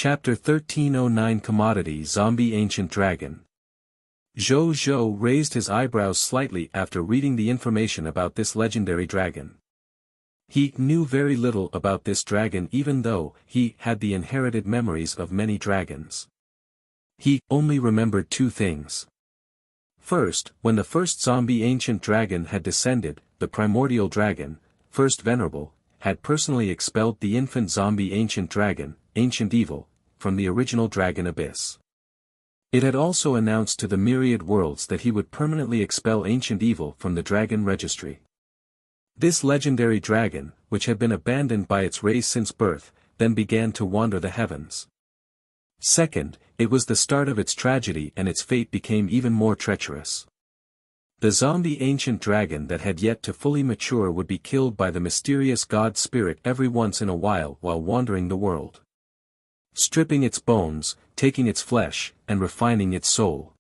Chapter 1309 Commodity Zombie Ancient Dragon. Zhou Zhou raised his eyebrows slightly after reading the information about this legendary dragon. He knew very little about this dragon even though he had the inherited memories of many dragons. He only remembered two things. First, when the first zombie ancient dragon had descended, the primordial dragon, first venerable, had personally expelled the infant zombie ancient dragon, ancient evil, from the original dragon abyss. It had also announced to the myriad worlds that he would permanently expel ancient evil from the dragon registry. This legendary dragon, which had been abandoned by its race since birth, then began to wander the heavens. Second, it was the start of its tragedy and its fate became even more treacherous. The zombie ancient dragon that had yet to fully mature would be killed by the mysterious god spirit every once in a while wandering the world. Stripping its bones, taking its flesh, and refining its soul.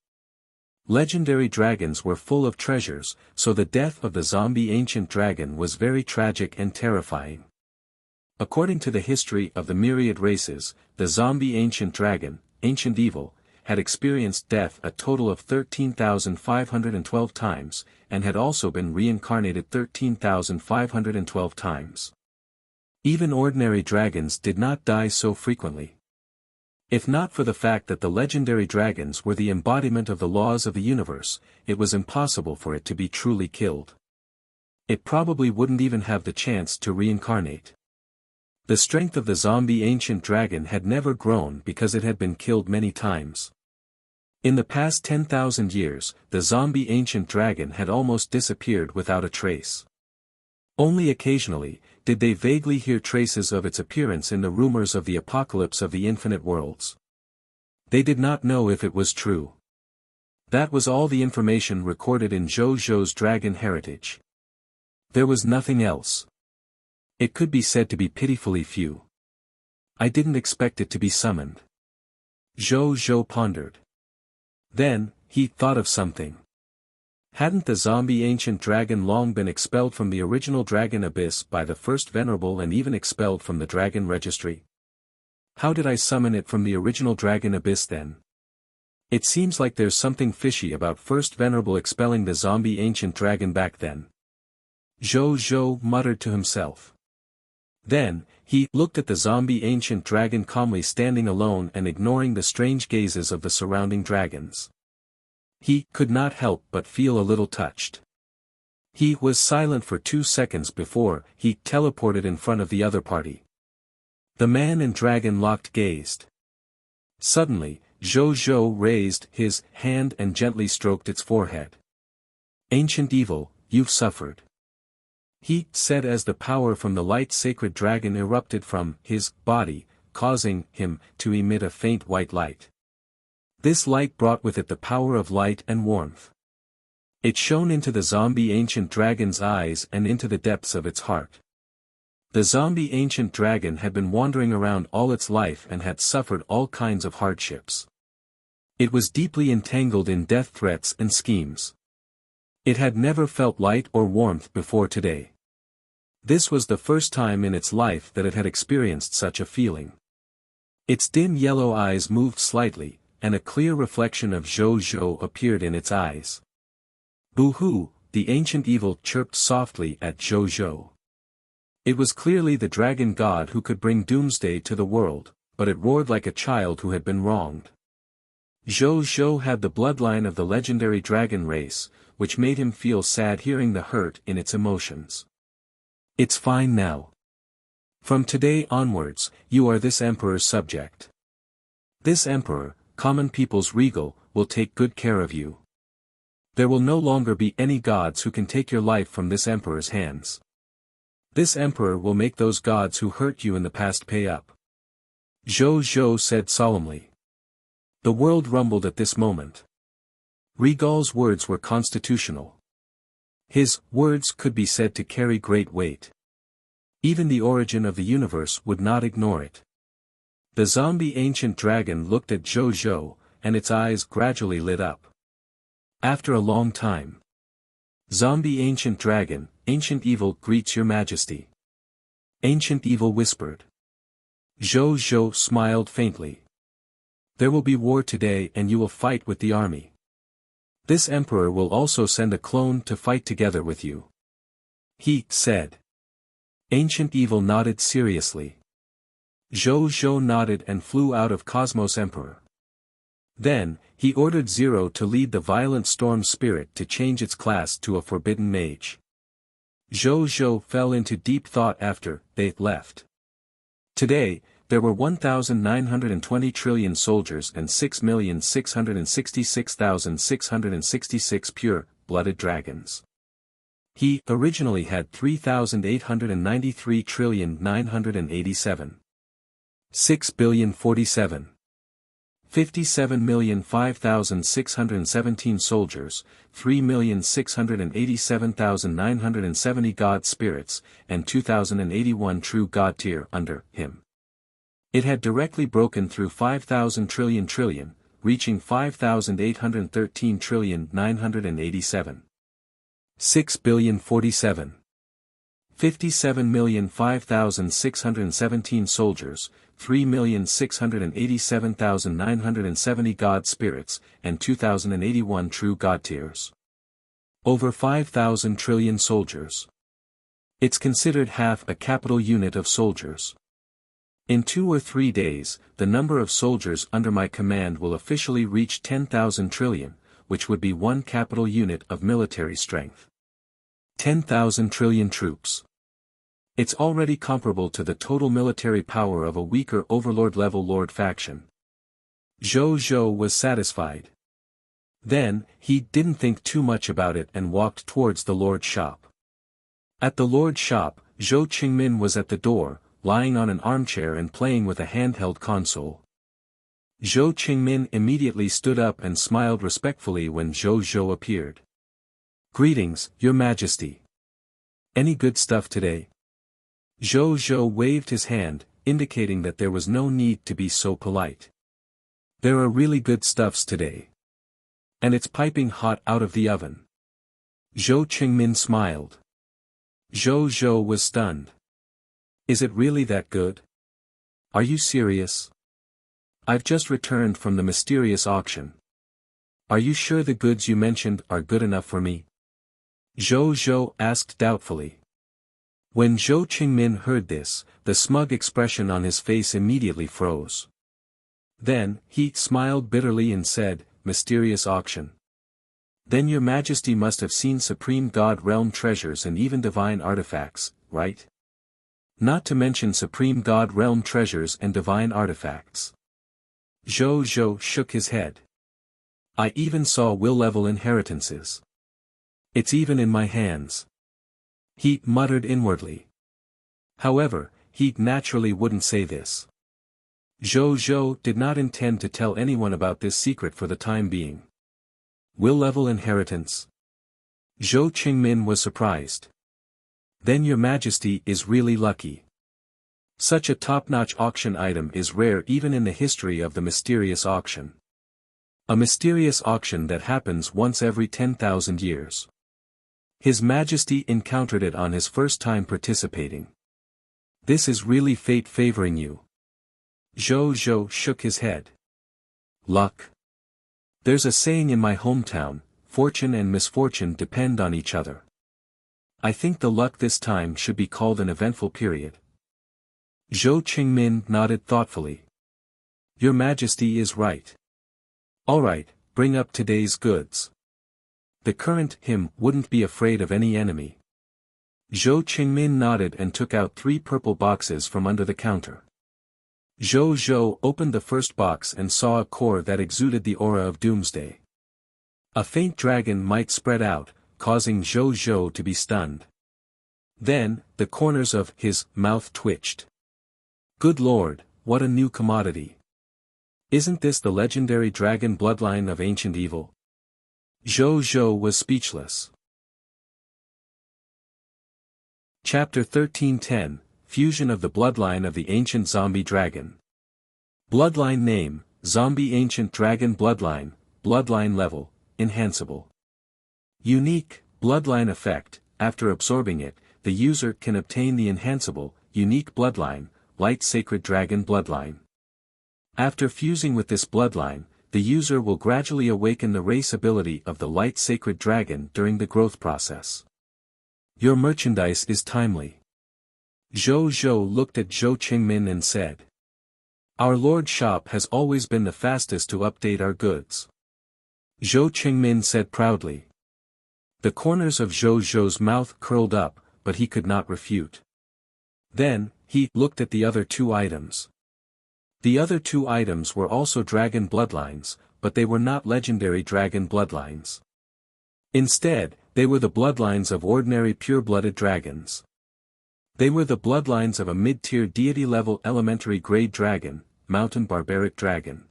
Legendary dragons were full of treasures, so the death of the zombie ancient dragon was very tragic and terrifying. According to the history of the myriad races, the zombie ancient dragon, ancient evil, had experienced death a total of 13,512 times, and had also been reincarnated 13,512 times. Even ordinary dragons did not die so frequently. If not for the fact that the legendary dragons were the embodiment of the laws of the universe, it was impossible for it to be truly killed. It probably wouldn't even have the chance to reincarnate. The strength of the zombie ancient dragon had never grown because it had been killed many times. In the past 10,000 years, the zombie ancient dragon had almost disappeared without a trace. Only occasionally, did they vaguely hear traces of its appearance in the rumors of the apocalypse of the infinite worlds. They did not know if it was true. That was all the information recorded in Zhou Zhou's dragon heritage. There was nothing else. It could be said to be pitifully few. I didn't expect it to be summoned. Zhou Zhou pondered. Then, he thought of something. Hadn't the zombie ancient dragon long been expelled from the original dragon abyss by the first venerable and even expelled from the dragon registry? How did I summon it from the original dragon abyss then? It seems like there's something fishy about first venerable expelling the zombie ancient dragon back then. Zhou Zhou muttered to himself. Then, he looked at the zombie ancient dragon calmly standing alone and ignoring the strange gazes of the surrounding dragons. He could not help but feel a little touched. He was silent for 2 seconds before he teleported in front of the other party. The man and dragon locked gazed. Suddenly, Zhou Zhou raised his hand and gently stroked its forehead. Ancient evil, you've suffered. He said as the power from the light sacred dragon erupted from his body, causing him to emit a faint white light. This light brought with it the power of light and warmth. It shone into the zombie ancient dragon's eyes and into the depths of its heart. The zombie ancient dragon had been wandering around all its life and had suffered all kinds of hardships. It was deeply entangled in death threats and schemes. It had never felt light or warmth before today. This was the first time in its life that it had experienced such a feeling. Its dim yellow eyes moved slightly, and a clear reflection of Zhou Zhou appeared in its eyes. Boo-hoo, the ancient evil chirped softly at Zhou Zhou. It was clearly the dragon god who could bring doomsday to the world, but it roared like a child who had been wronged. Zhou Zhou had the bloodline of the legendary dragon race, which made him feel sad hearing the hurt in its emotions. It's fine now. From today onwards, you are this emperor's subject. This emperor, common people's regal, will take good care of you. There will no longer be any gods who can take your life from this emperor's hands. This emperor will make those gods who hurt you in the past pay up. Zhou Zhou said solemnly. The world rumbled at this moment. Regal's words were constitutional. His words could be said to carry great weight. Even the origin of the universe would not ignore it. The zombie ancient dragon looked at Zhou Zhou, and its eyes gradually lit up. After a long time. Zombie ancient dragon, ancient evil greets your majesty. Ancient evil whispered. Zhou Zhou smiled faintly. There will be war today and you will fight with the army. This emperor will also send a clone to fight together with you. He said. Ancient Evil nodded seriously. Zhou Zhou nodded and flew out of Cosmos Emperor. Then, he ordered Zero to lead the violent storm spirit to change its class to a forbidden mage. Zhou Zhou fell into deep thought after they left. Today, there were 1,920 trillion soldiers and 6,666,666 pure-blooded dragons. He originally had 3,893 trillion 987. 6,047. 57,005,617 soldiers, 3,687,970 god spirits, and 2,081 true god tier under him. It had directly broken through 5,000 trillion, reaching 5,813 trillion 987. 6,047. 57,005,617 soldiers, 3,687,970 god spirits, and 2,081 true god tiers. Over 5,000 trillion soldiers. It's considered half a capital unit of soldiers. In 2 or 3 days, the number of soldiers under my command will officially reach 10,000 trillion, which would be 1 capital unit of military strength. 10,000 trillion troops. It's already comparable to the total military power of a weaker overlord-level lord faction. Zhou Zhou was satisfied. Then, he didn't think too much about it and walked towards the lord's shop. At the lord's shop, Zhou Qingmin was at the door, lying on an armchair and playing with a handheld console. Zhou Qingmin immediately stood up and smiled respectfully when Zhou Zhou appeared. Greetings, Your Majesty. Any good stuff today? Zhou Zhou waved his hand, indicating that there was no need to be so polite. There are really good stuffs today. And it's piping hot out of the oven. Zhou Qingmin smiled. Zhou Zhou was stunned. Is it really that good? Are you serious? I've just returned from the mysterious auction. Are you sure the goods you mentioned are good enough for me? Zhou Zhou asked doubtfully. When Zhou Qingmin heard this, the smug expression on his face immediately froze. Then, he smiled bitterly and said, Mysterious auction. Then Your Majesty must have seen Supreme God Realm treasures and even divine artifacts, right? Not to mention Supreme God Realm treasures and divine artifacts. Zhou Zhou shook his head. I even saw will-level inheritances. It's even in my hands. He muttered inwardly. However, he naturally wouldn't say this. Zhou Zhou did not intend to tell anyone about this secret for the time being. Will-level inheritance? Zhou Qingmin was surprised. Then Your Majesty is really lucky. Such a top-notch auction item is rare even in the history of the mysterious auction. A mysterious auction that happens once every 10,000 years. His Majesty encountered it on his first time participating. This is really fate favoring you. Zhou Zhou shook his head. Luck. There's a saying in my hometown, fortune and misfortune depend on each other. I think the luck this time should be called an eventful period. Zhou Qingmin nodded thoughtfully. Your Majesty is right. Alright, bring up today's goods. The current him wouldn't be afraid of any enemy. Zhou Qingmin nodded and took out 3 purple boxes from under the counter. Zhou Zhou opened the first box and saw a core that exuded the aura of doomsday. A faint dragon might spread out, causing Zhou Zhou to be stunned. Then, the corners of his mouth twitched. Good lord, what a new commodity. Isn't this the legendary dragon bloodline of ancient evil? Zhou Zhou was speechless. Chapter 1310, Fusion of the Bloodline of the Ancient Zombie Dragon. Bloodline name, Zombie Ancient Dragon Bloodline, Bloodline level, Enhanceable. Unique, Bloodline effect, after absorbing it, the user can obtain the enhanceable, unique bloodline, Light Sacred Dragon Bloodline. After fusing with this bloodline, the user will gradually awaken the race ability of the Light Sacred Dragon during the growth process. Your merchandise is timely. Zhou Zhou looked at Zhou Qingmin and said. Our Lord's shop has always been the fastest to update our goods. Zhou Qingmin said proudly. The corners of Zhou Zhou's mouth curled up, but he could not refute. Then, he looked at the other two items. The other two items were also dragon bloodlines, but they were not legendary dragon bloodlines. Instead, they were the bloodlines of ordinary pure-blooded dragons. They were the bloodlines of a mid-tier deity-level elementary grade dragon, mountain barbaric dragon.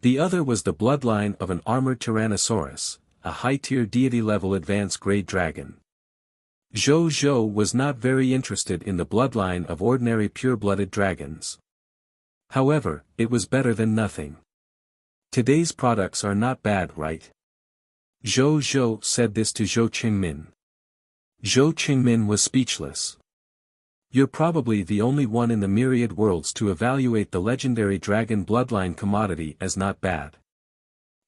The other was the bloodline of an armored tyrannosaurus, a high-tier deity-level advanced grade dragon. Zhou Zhou was not very interested in the bloodline of ordinary pure-blooded dragons. However, it was better than nothing. Today's products are not bad, right? Zhou Zhou said this to Zhou Qingmin. Zhou Qingmin was speechless. You're probably the only one in the myriad worlds to evaluate the legendary dragon bloodline commodity as not bad.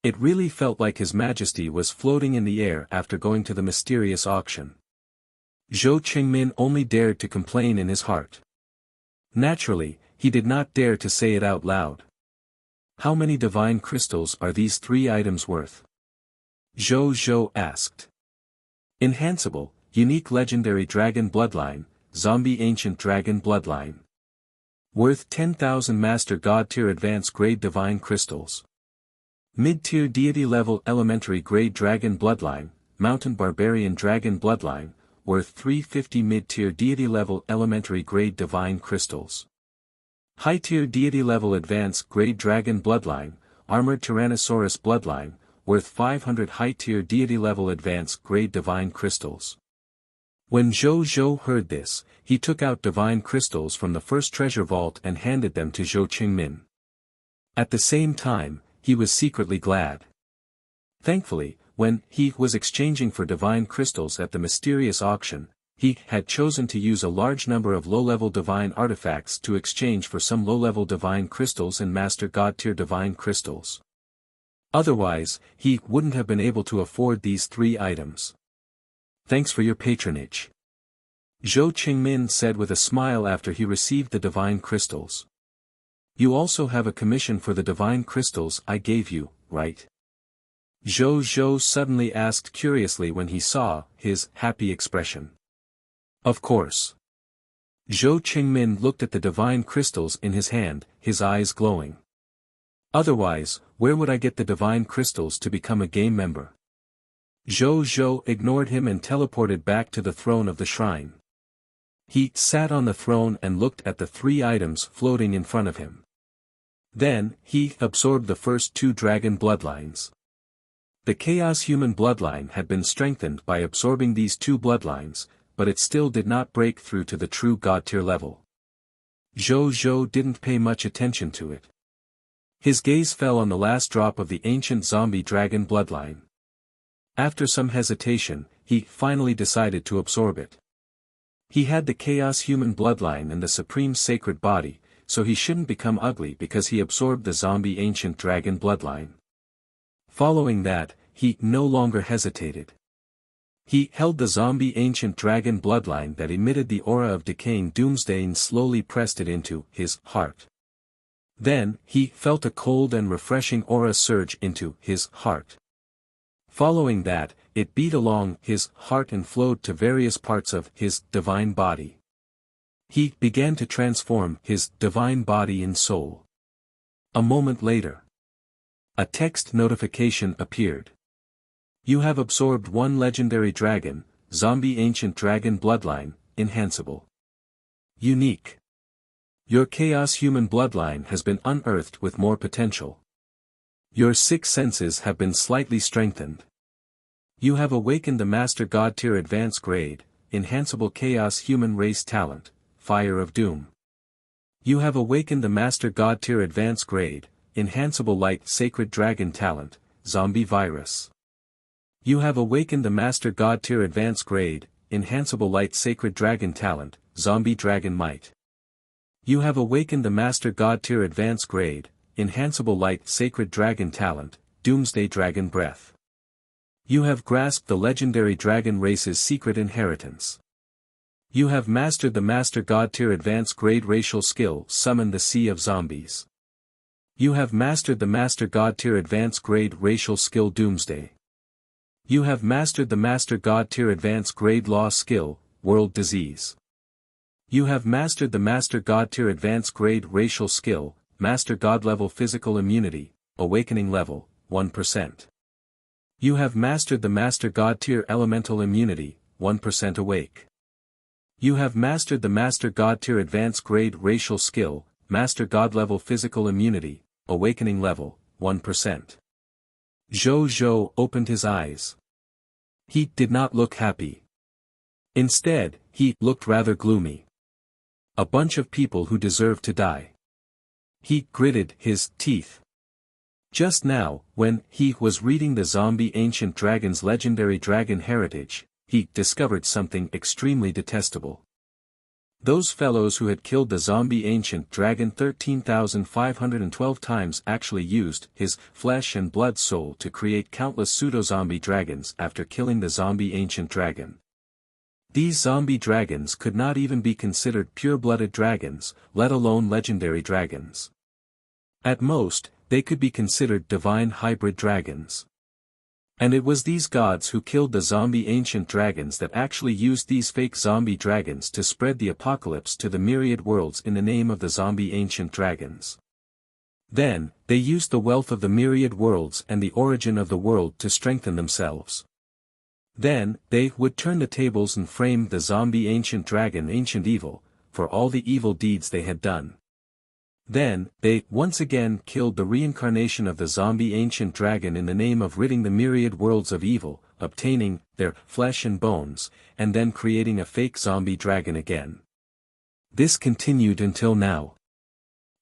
It really felt like His Majesty was floating in the air after going to the mysterious auction. Zhou Qingmin only dared to complain in his heart. Naturally, he did not dare to say it out loud. How many divine crystals are these three items worth? Zhou Zhou asked. Enhanceable, unique legendary dragon bloodline, zombie ancient dragon bloodline. Worth 10,000 Master God tier advanced grade divine crystals. Mid-tier deity level elementary grade dragon bloodline, mountain barbarian dragon bloodline, worth 350 mid-tier deity level elementary grade divine crystals. High-tier deity level advanced grade dragon bloodline, armored tyrannosaurus bloodline, worth 500 high-tier deity level advanced grade divine crystals. When Zhou Zhou heard this, he took out divine crystals from the first treasure vault and handed them to Zhou Qingmin. At the same time, he was secretly glad. Thankfully, when he was exchanging for divine crystals at the mysterious auction, he had chosen to use a large number of low-level divine artifacts to exchange for some low-level divine crystals and Master God tier divine crystals. Otherwise, he wouldn't have been able to afford these three items. Thanks for your patronage. Zhou Qingmin said with a smile after he received the divine crystals. You also have a commission for the divine crystals I gave you, right? Zhou Zhou suddenly asked curiously when he saw his happy expression. Of course. Zhou Qingmin looked at the divine crystals in his hand, his eyes glowing. Otherwise, where would I get the divine crystals to become a game member? Zhou Zhou ignored him and teleported back to the throne of the shrine. He sat on the throne and looked at the three items floating in front of him. Then, he absorbed the first two dragon bloodlines. The Chaos Human bloodline had been strengthened by absorbing these two bloodlines, but it still did not break through to the true God tier level. Zhou Zhou didn't pay much attention to it. His gaze fell on the last drop of the ancient zombie dragon bloodline. After some hesitation, he finally decided to absorb it. He had the Chaos Human bloodline and the Supreme Sacred Body, so he shouldn't become ugly because he absorbed the zombie ancient dragon bloodline. Following that, he no longer hesitated. He held the zombie ancient dragon bloodline that emitted the aura of decaying doomsday and slowly pressed it into his heart. Then, he felt a cold and refreshing aura surge into his heart. Following that, it beat along his heart and flowed to various parts of his divine body. He began to transform his divine body and soul. A moment later, a text notification appeared. You have absorbed one legendary dragon, zombie ancient dragon bloodline, enhanceable. Unique. Your Chaos Human bloodline has been unearthed with more potential. Your 6 senses have been slightly strengthened. You have awakened the Master God tier advanced grade, enhanceable Chaos Human race talent, Fire of Doom. You have awakened the Master God tier advanced grade, enhanceable light sacred dragon talent, Zombie Virus. You have awakened the Master God tier advanced grade, enhanceable light sacred dragon talent, Zombie Dragon Might. You have awakened the Master God Tier Advanced Grade, Enhanceable Light Sacred Dragon Talent, Doomsday Dragon Breath. You have grasped the legendary dragon race's secret inheritance. You have mastered the Master God Tier Advanced Grade Racial Skill Summon the Sea of Zombies. You have mastered the Master God Tier Advanced Grade Racial Skill Doomsday. You have mastered the Master God Tier Advanced Grade Law Skill, World Disease. You have mastered the Master God Tier Advanced Grade Racial Skill, Master God Level Physical Immunity, Awakening Level, 1%. You have mastered the Master God Tier Elemental Immunity, 1% Awake. You have mastered the Master God Tier Advanced Grade Racial Skill, Master God Level Physical Immunity, Awakening Level, 1%. Zhou Zhou opened his eyes. He did not look happy. Instead, he looked rather gloomy. A bunch of people who deserve to die. He gritted his teeth. Just now, when he was reading the Zombie Ancient Dragon's legendary dragon heritage, he discovered something extremely detestable. Those fellows who had killed the Zombie Ancient Dragon 13,512 times actually used his flesh and blood soul to create countless pseudo-zombie dragons after killing the Zombie Ancient Dragon. These zombie dragons could not even be considered pure-blooded dragons, let alone legendary dragons. At most, they could be considered divine hybrid dragons. And it was these gods who killed the zombie ancient dragons that actually used these fake zombie dragons to spread the apocalypse to the myriad worlds in the name of the zombie ancient dragons. Then, they used the wealth of the myriad worlds and the origin of the world to strengthen themselves. Then, they would turn the tables and frame the zombie ancient dragon ancient evil, for all the evil deeds they had done. Then, they once again killed the reincarnation of the zombie ancient dragon in the name of ridding the myriad worlds of evil, obtaining their flesh and bones, and then creating a fake zombie dragon again. This continued until now.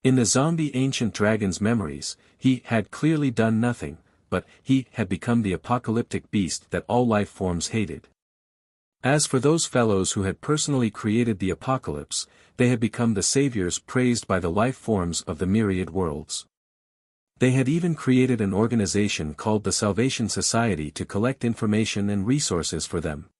In the zombie ancient dragon's memories, he had clearly done nothing, but he had become the apocalyptic beast that all life forms hated. As for those fellows who had personally created the apocalypse, they had become the saviors praised by the life forms of the myriad worlds. They had even created an organization called the Salvation Society to collect information and resources for them.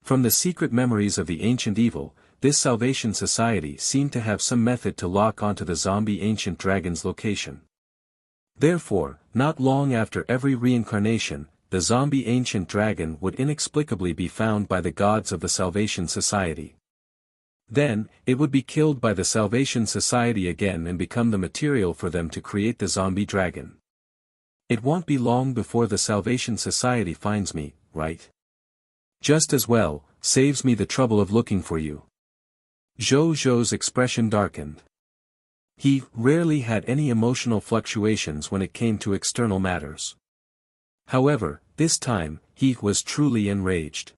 From the secret memories of the ancient evil, this Salvation Society seemed to have some method to lock onto the zombie ancient dragon's location. Therefore, not long after every reincarnation, the zombie ancient dragon would inexplicably be found by the gods of the Salvation Society. Then, it would be killed by the Salvation Society again and become the material for them to create the zombie dragon. It won't be long before the Salvation Society finds me, right? Just as well, saves me the trouble of looking for you. Zhou Zhou's expression darkened. He rarely had any emotional fluctuations when it came to external matters. However, this time, he was truly enraged.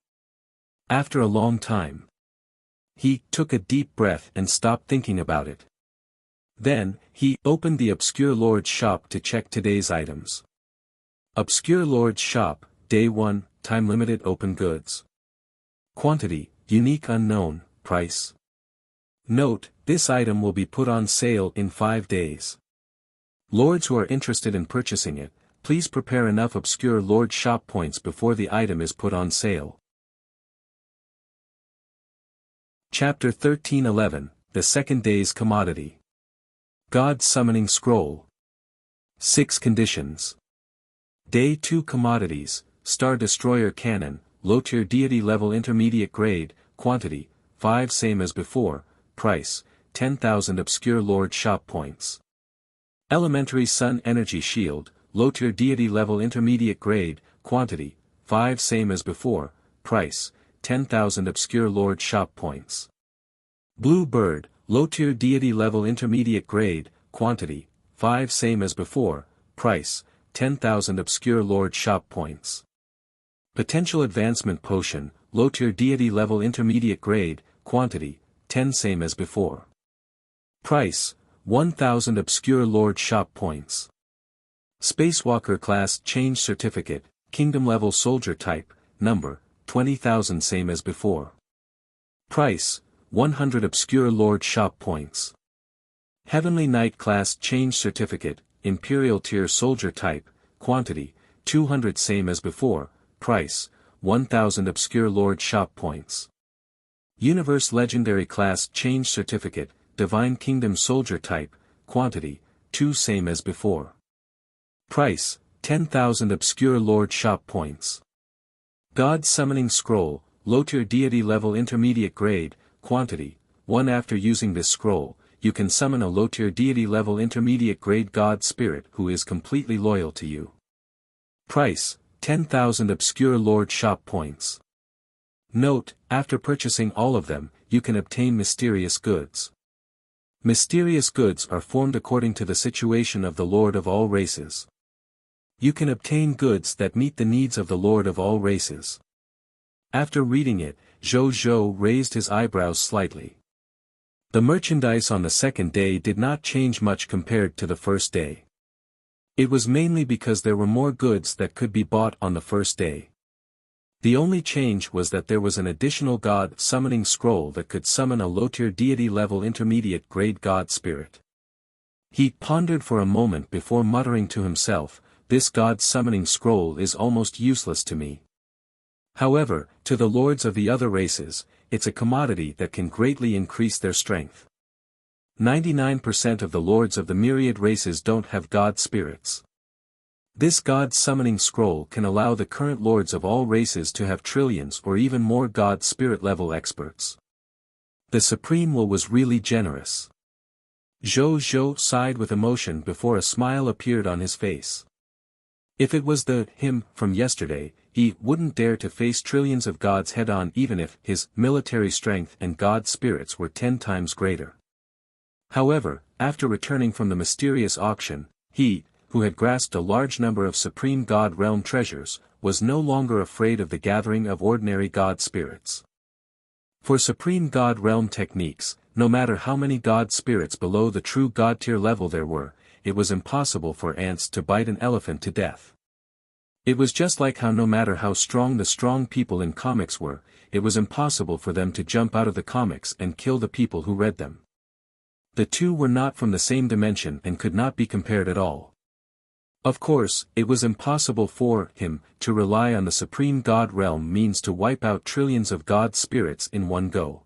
After a long time, he took a deep breath and stopped thinking about it. Then, he opened the Obscure Lord's shop to check today's items. Obscure Lord's shop, Day 1, Time Limited Open Goods. Quantity, Unique Unknown, Price. Note, this item will be put on sale in 5 days. Lords who are interested in purchasing it, please prepare enough Obscure Lord shop points before the item is put on sale. Chapter 1311, The Second Day's Commodity. God Summoning Scroll. 6 Conditions. Day 2 Commodities, Star Destroyer Cannon, Low-Tier Deity Level Intermediate Grade, Quantity, 5 Same as before, Price, 10,000 Obscure Lord Shop Points. Elementary Sun Energy Shield, Low-Tier Deity Level Intermediate Grade, Quantity, 5 Same as before, Price, 10,000 Obscure Lord Shop Points. Blue Bird, Low-Tier Deity Level Intermediate Grade, Quantity, 5 Same as before, Price, 10,000 Obscure Lord Shop Points. Potential Advancement Potion, Low-Tier Deity Level Intermediate Grade, Quantity, 10 Same as before. Price, 1,000 Obscure Lord Shop Points. Spacewalker Class Change Certificate, Kingdom Level Soldier Type, Number, 20,000 Same as before. Price, 100 Obscure Lord Shop Points. Heavenly Knight Class Change Certificate, Imperial Tier Soldier Type, Quantity, 200 Same as before, Price, 1000 Obscure Lord Shop Points. Universe Legendary Class Change Certificate, Divine Kingdom Soldier Type, Quantity, 2 Same as before. Price, 10,000 Obscure Lord Shop Points. God Summoning Scroll, Low-Tier Deity Level Intermediate Grade, Quantity, 1 After using this scroll, you can summon a low-tier deity level intermediate grade God Spirit who is completely loyal to you. Price, 10,000 Obscure Lord Shop Points. Note, after purchasing all of them, you can obtain mysterious goods. Mysterious goods are formed according to the situation of the Lord of all races. You can obtain goods that meet the needs of the Lord of all races. After reading it, Zhou Zhou raised his eyebrows slightly. The merchandise on the second day did not change much compared to the first day. It was mainly because there were more goods that could be bought on the first day. The only change was that there was an additional God Summoning Scroll that could summon a low-tier deity level intermediate grade God Spirit. He pondered for a moment before muttering to himself, "This God Summoning Scroll is almost useless to me." However, to the lords of the other races, it's a commodity that can greatly increase their strength. 99% of the lords of the myriad races don't have God spirits. This God Summoning Scroll can allow the current lords of all races to have trillions or even more God Spirit level experts. The Supreme Will was really generous. Zhou Zhou sighed with emotion before a smile appeared on his face. If it was him from yesterday, he wouldn't dare to face trillions of gods head-on even if his military strength and God spirits were 10 times greater. However, after returning from the mysterious auction, he, who had grasped a large number of Supreme God Realm treasures, was no longer afraid of the gathering of ordinary God spirits. For Supreme God Realm techniques, no matter how many God spirits below the true God tier level there were, it was impossible for ants to bite an elephant to death. It was just like how no matter how strong the strong people in comics were, it was impossible for them to jump out of the comics and kill the people who read them. The two were not from the same dimension and could not be compared at all. Of course, it was impossible for him to rely on the Supreme God Realm means to wipe out trillions of God spirits in one go.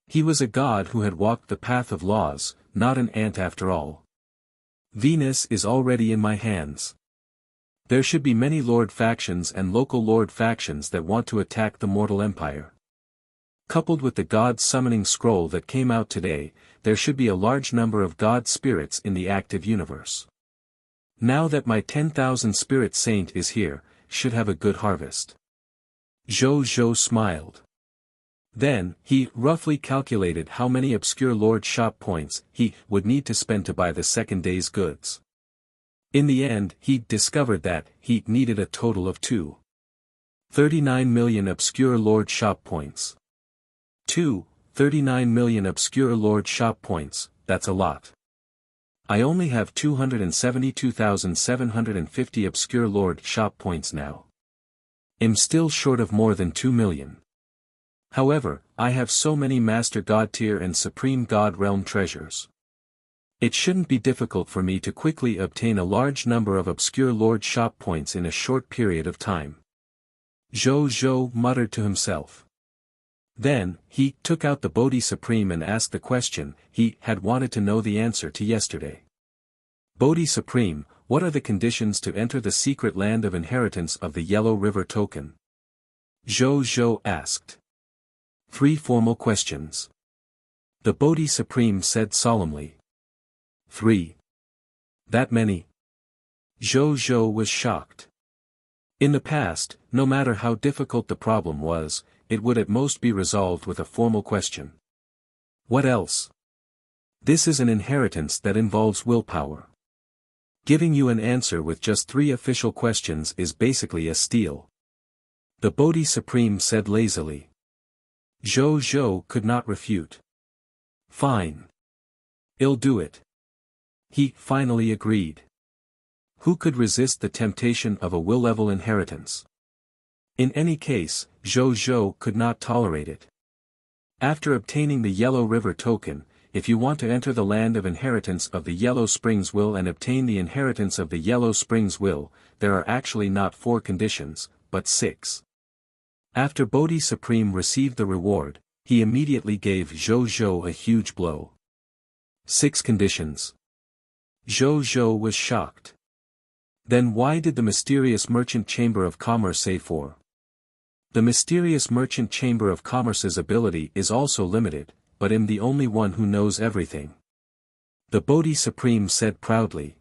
He was a god who had walked the path of laws, not an ant after all. Venus is already in my hands. There should be many lord factions and local lord factions that want to attack the mortal empire. Coupled with the God Summoning Scroll that came out today, there should be a large number of God spirits in the active universe. Now that my 10,000 spirit saint is here, should have a good harvest. Zhou Zhou smiled. Then, he roughly calculated how many obscure lord shop points he would need to spend to buy the second day's goods. In the end, he discovered that he needed a total of 39 million obscure lord shop points. 39 million obscure lord shop points, that's a lot. I only have 272,750 obscure lord shop points now. I'm still short of more than 2 million. However, I have so many Master God tier and Supreme God Realm treasures. It shouldn't be difficult for me to quickly obtain a large number of obscure lord shop points in a short period of time. Zhou Zhou muttered to himself. Then, he took out the Bodhi Supreme and asked the question he had wanted to know the answer to yesterday. Bodhi Supreme, what are the conditions to enter the secret land of inheritance of the Yellow River Token? Zhou Zhou asked. 3 formal questions. The Bodhi Supreme said solemnly. 3. That many? Zhou Zhou was shocked. In the past, no matter how difficult the problem was, it would at most be resolved with a formal question. What else? This is an inheritance that involves willpower. Giving you an answer with just 3 official questions is basically a steal. The Bodhi Supreme said lazily. Zhou Zhou could not refute. Fine. I'll do it. He finally agreed. Who could resist the temptation of a will-level inheritance? In any case, Zhou Zhou could not tolerate it. After obtaining the Yellow River token, if you want to enter the land of inheritance of the Yellow Springs will and obtain the inheritance of the Yellow Springs will, there are actually not 4 conditions, but 6. After Bodhi Supreme received the reward, he immediately gave Zhou Zhou a huge blow. 6 conditions. Zhou Zhou was shocked. Then why did the mysterious Merchant Chamber of Commerce say 4? The mysterious Merchant Chamber of Commerce's ability is also limited, but I'm the only one who knows everything. The Bodhi Supreme said proudly.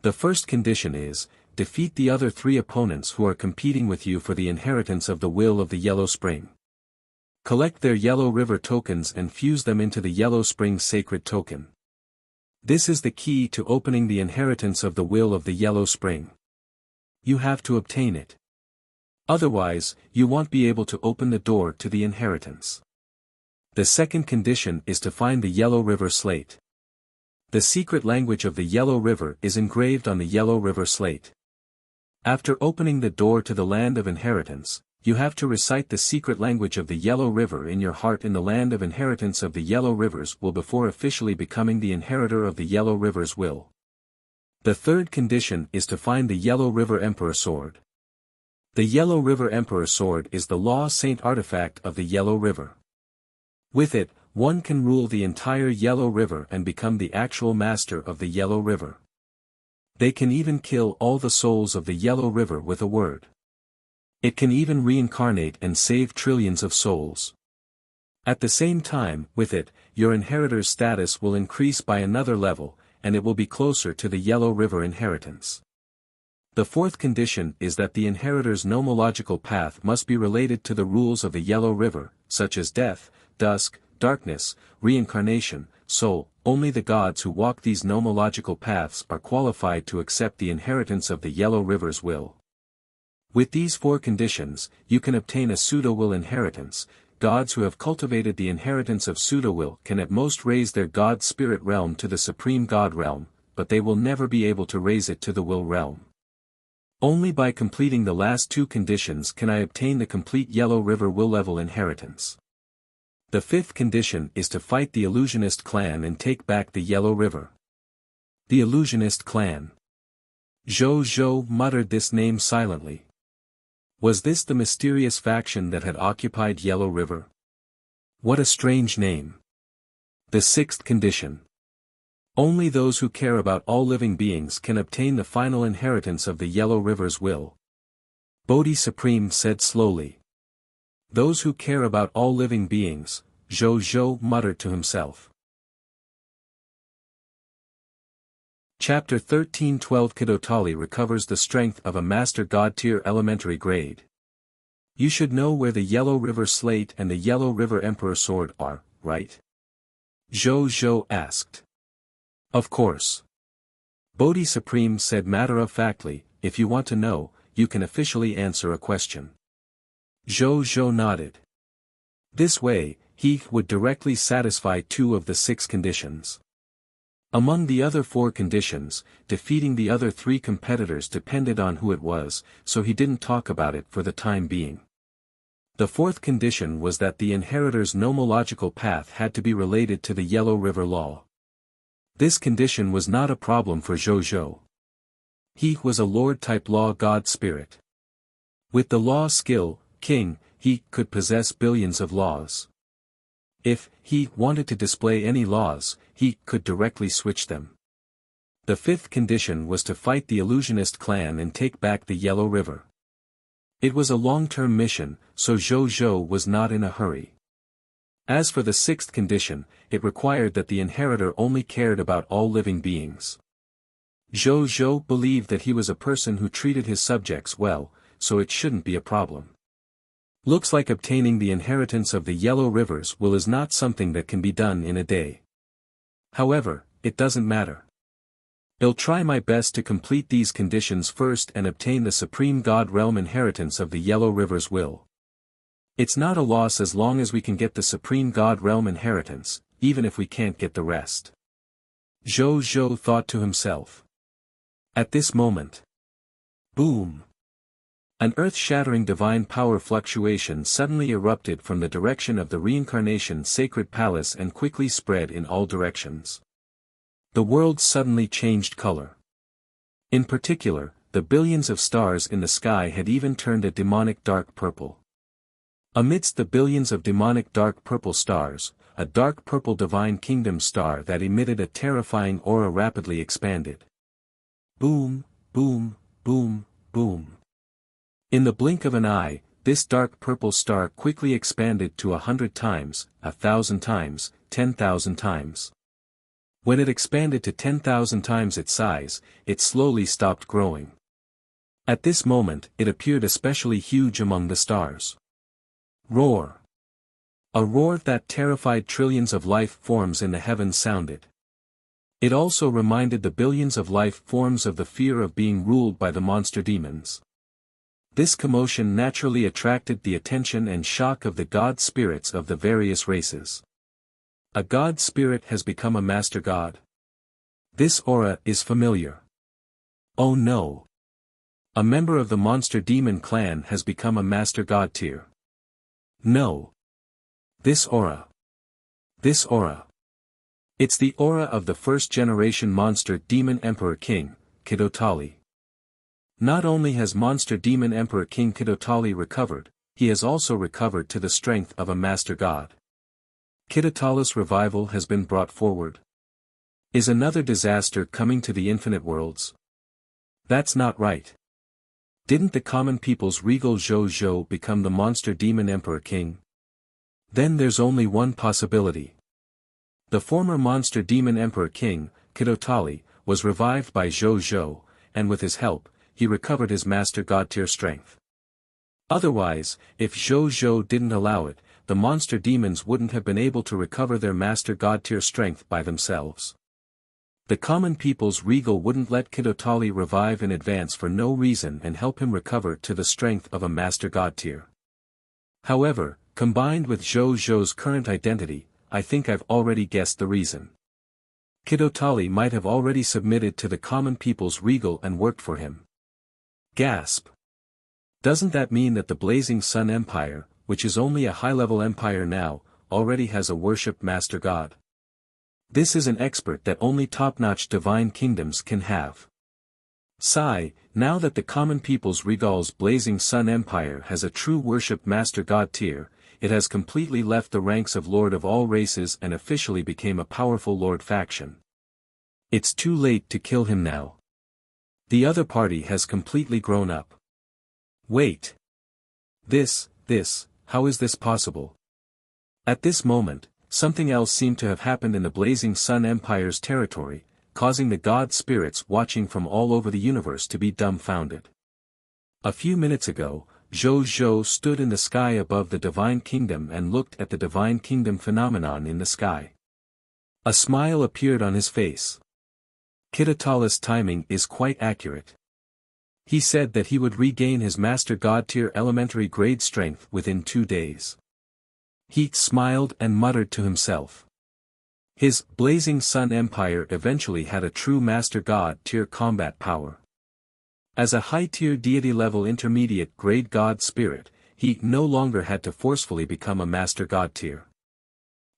The first condition is, defeat the other 3 opponents who are competing with you for the inheritance of the will of the Yellow Spring. Collect their Yellow River tokens and fuse them into the Yellow Spring Sacred Token. This is the key to opening the inheritance of the will of the Yellow Spring. You have to obtain it. Otherwise, you won't be able to open the door to the inheritance. The second condition is to find the Yellow River slate. The secret language of the Yellow River is engraved on the Yellow River slate. After opening the door to the land of inheritance, you have to recite the secret language of the Yellow River in your heart in the land of inheritance of the Yellow Rivers will before officially becoming the inheritor of the Yellow River's will. The third condition is to find the Yellow River Emperor Sword. The Yellow River Emperor Sword is the Law Saint artifact of the Yellow River. With it, one can rule the entire Yellow River and become the actual master of the Yellow River. They can even kill all the souls of the Yellow River with a word. It can even reincarnate and save trillions of souls. At the same time, with it, your inheritor's status will increase by another level, and it will be closer to the Yellow River inheritance. The fourth condition is that the inheritor's nomological path must be related to the rules of the Yellow River, such as death, dusk, darkness, reincarnation, soul. Only the gods who walk these nomological paths are qualified to accept the inheritance of the Yellow River's will. With these 4 conditions, you can obtain a pseudo-will inheritance. Gods who have cultivated the inheritance of pseudo-will can at most raise their God spirit realm to the supreme God realm, but they will never be able to raise it to the will realm. Only by completing the last 2 conditions can I obtain the complete Yellow River will level inheritance. The 5th condition is to fight the Illusionist clan and take back the Yellow River. The Illusionist clan. Zhou Zhou muttered this name silently. Was this the mysterious faction that had occupied Yellow River? What a strange name. The 6th condition. Only those who care about all living beings can obtain the final inheritance of the Yellow River's will. Bodhi Supreme said slowly. Those who care about all living beings, Zhou Zhou muttered to himself. Chapter 13:12 Kidotali recovers the strength of a Master God Tier Elementary Grade. You should know where the Yellow River Slate and the Yellow River Emperor Sword are, right? Zhou Zhou asked. Of course. Bodhi Supreme said matter-of-factly, if you want to know, you can officially answer a question. Zhou Zhou nodded. This way, he would directly satisfy 2 of the 6 conditions. Among the other 4 conditions, defeating the other 3 competitors depended on who it was, so he didn't talk about it for the time being. The 4th condition was that the inheritor's nomological path had to be related to the Yellow River law. This condition was not a problem for Zhou Zhou. He was a Lord-type law god spirit. With the law skill, king, he could possess billions of laws. If he wanted to display any laws, he could directly switch them. The 5th condition was to fight the Illusionist clan and take back the Yellow River. It was a long-term mission, so Zhou Zhou was not in a hurry. As for the 6th condition, it required that the inheritor only cared about all living beings. Zhou Zhou believed that he was a person who treated his subjects well, so it shouldn't be a problem. Looks like obtaining the inheritance of the Yellow River's will is not something that can be done in a day. However, it doesn't matter. I'll try my best to complete these conditions first and obtain the Supreme God Realm inheritance of the Yellow River's will. It's not a loss as long as we can get the Supreme God Realm inheritance, even if we can't get the rest. Zhou Zhou thought to himself. At this moment. Boom! An earth-shattering divine power fluctuation suddenly erupted from the direction of the reincarnation sacred palace and quickly spread in all directions. The world suddenly changed color. In particular, the billions of stars in the sky had even turned a demonic dark purple. Amidst the billions of demonic dark purple stars, a dark purple divine kingdom star that emitted a terrifying aura rapidly expanded. Boom, boom, boom, boom. In the blink of an eye, this dark purple star quickly expanded to 100 times, 1,000 times, 10,000 times. When it expanded to 10,000 times its size, it slowly stopped growing. At this moment, it appeared especially huge among the stars. Roar. A roar that terrified trillions of life forms in the heavens sounded. It also reminded the billions of life forms of the fear of being ruled by the monster demons. This commotion naturally attracted the attention and shock of the god spirits of the various races. A god spirit has become a master god. This aura is familiar. Oh no! A member of the monster demon clan has become a master god tier. No! This aura. This aura. It's the aura of the first-generation monster demon Emperor King, Kidotali. Not only has monster demon Emperor King Kidotali recovered, he has also recovered to the strength of a master god. Kidotali's revival has been brought forward. Is another disaster coming to the infinite worlds? That's not right. Didn't the common people's regal Zhou Zhou become the monster demon Emperor King? Then there's only one possibility. The former monster demon Emperor King, Kidotali, was revived by Zhou Zhou, and with his help, he recovered his master god tier strength. Otherwise, if Zhou Zhou didn't allow it, the monster demons wouldn't have been able to recover their master god tier strength by themselves. The common people's regal wouldn't let Kidotali revive in advance for no reason and help him recover to the strength of a master god tier. However, combined with Zhou Zhou's current identity, I think I've already guessed the reason. Kidotali might have already submitted to the common people's regal and worked for him. Gasp. Doesn't that mean that the Blazing Sun Empire, which is only a high-level empire now, already has a worshipped master god? This is an expert that only top-notch divine kingdoms can have. Sigh, now that the common people's regal's Blazing Sun Empire has a true worshipped master god tier, it has completely left the ranks of Lord of all races and officially became a powerful Lord faction. It's too late to kill him now. The other party has completely grown up. Wait. How is this possible? At this moment, something else seemed to have happened in the Blazing Sun Empire's territory, causing the god spirits watching from all over the universe to be dumbfounded. A few minutes ago, Zhou Zhou stood in the sky above the Divine Kingdom and looked at the Divine Kingdom phenomenon in the sky. A smile appeared on his face. Kidotali's timing is quite accurate. He said that he would regain his Master God tier elementary grade strength within 2 days. He smiled and muttered to himself. His Blazing Sun Empire eventually had a true Master God tier combat power. As a high-tier deity-level intermediate grade God spirit, he no longer had to forcefully become a Master God tier.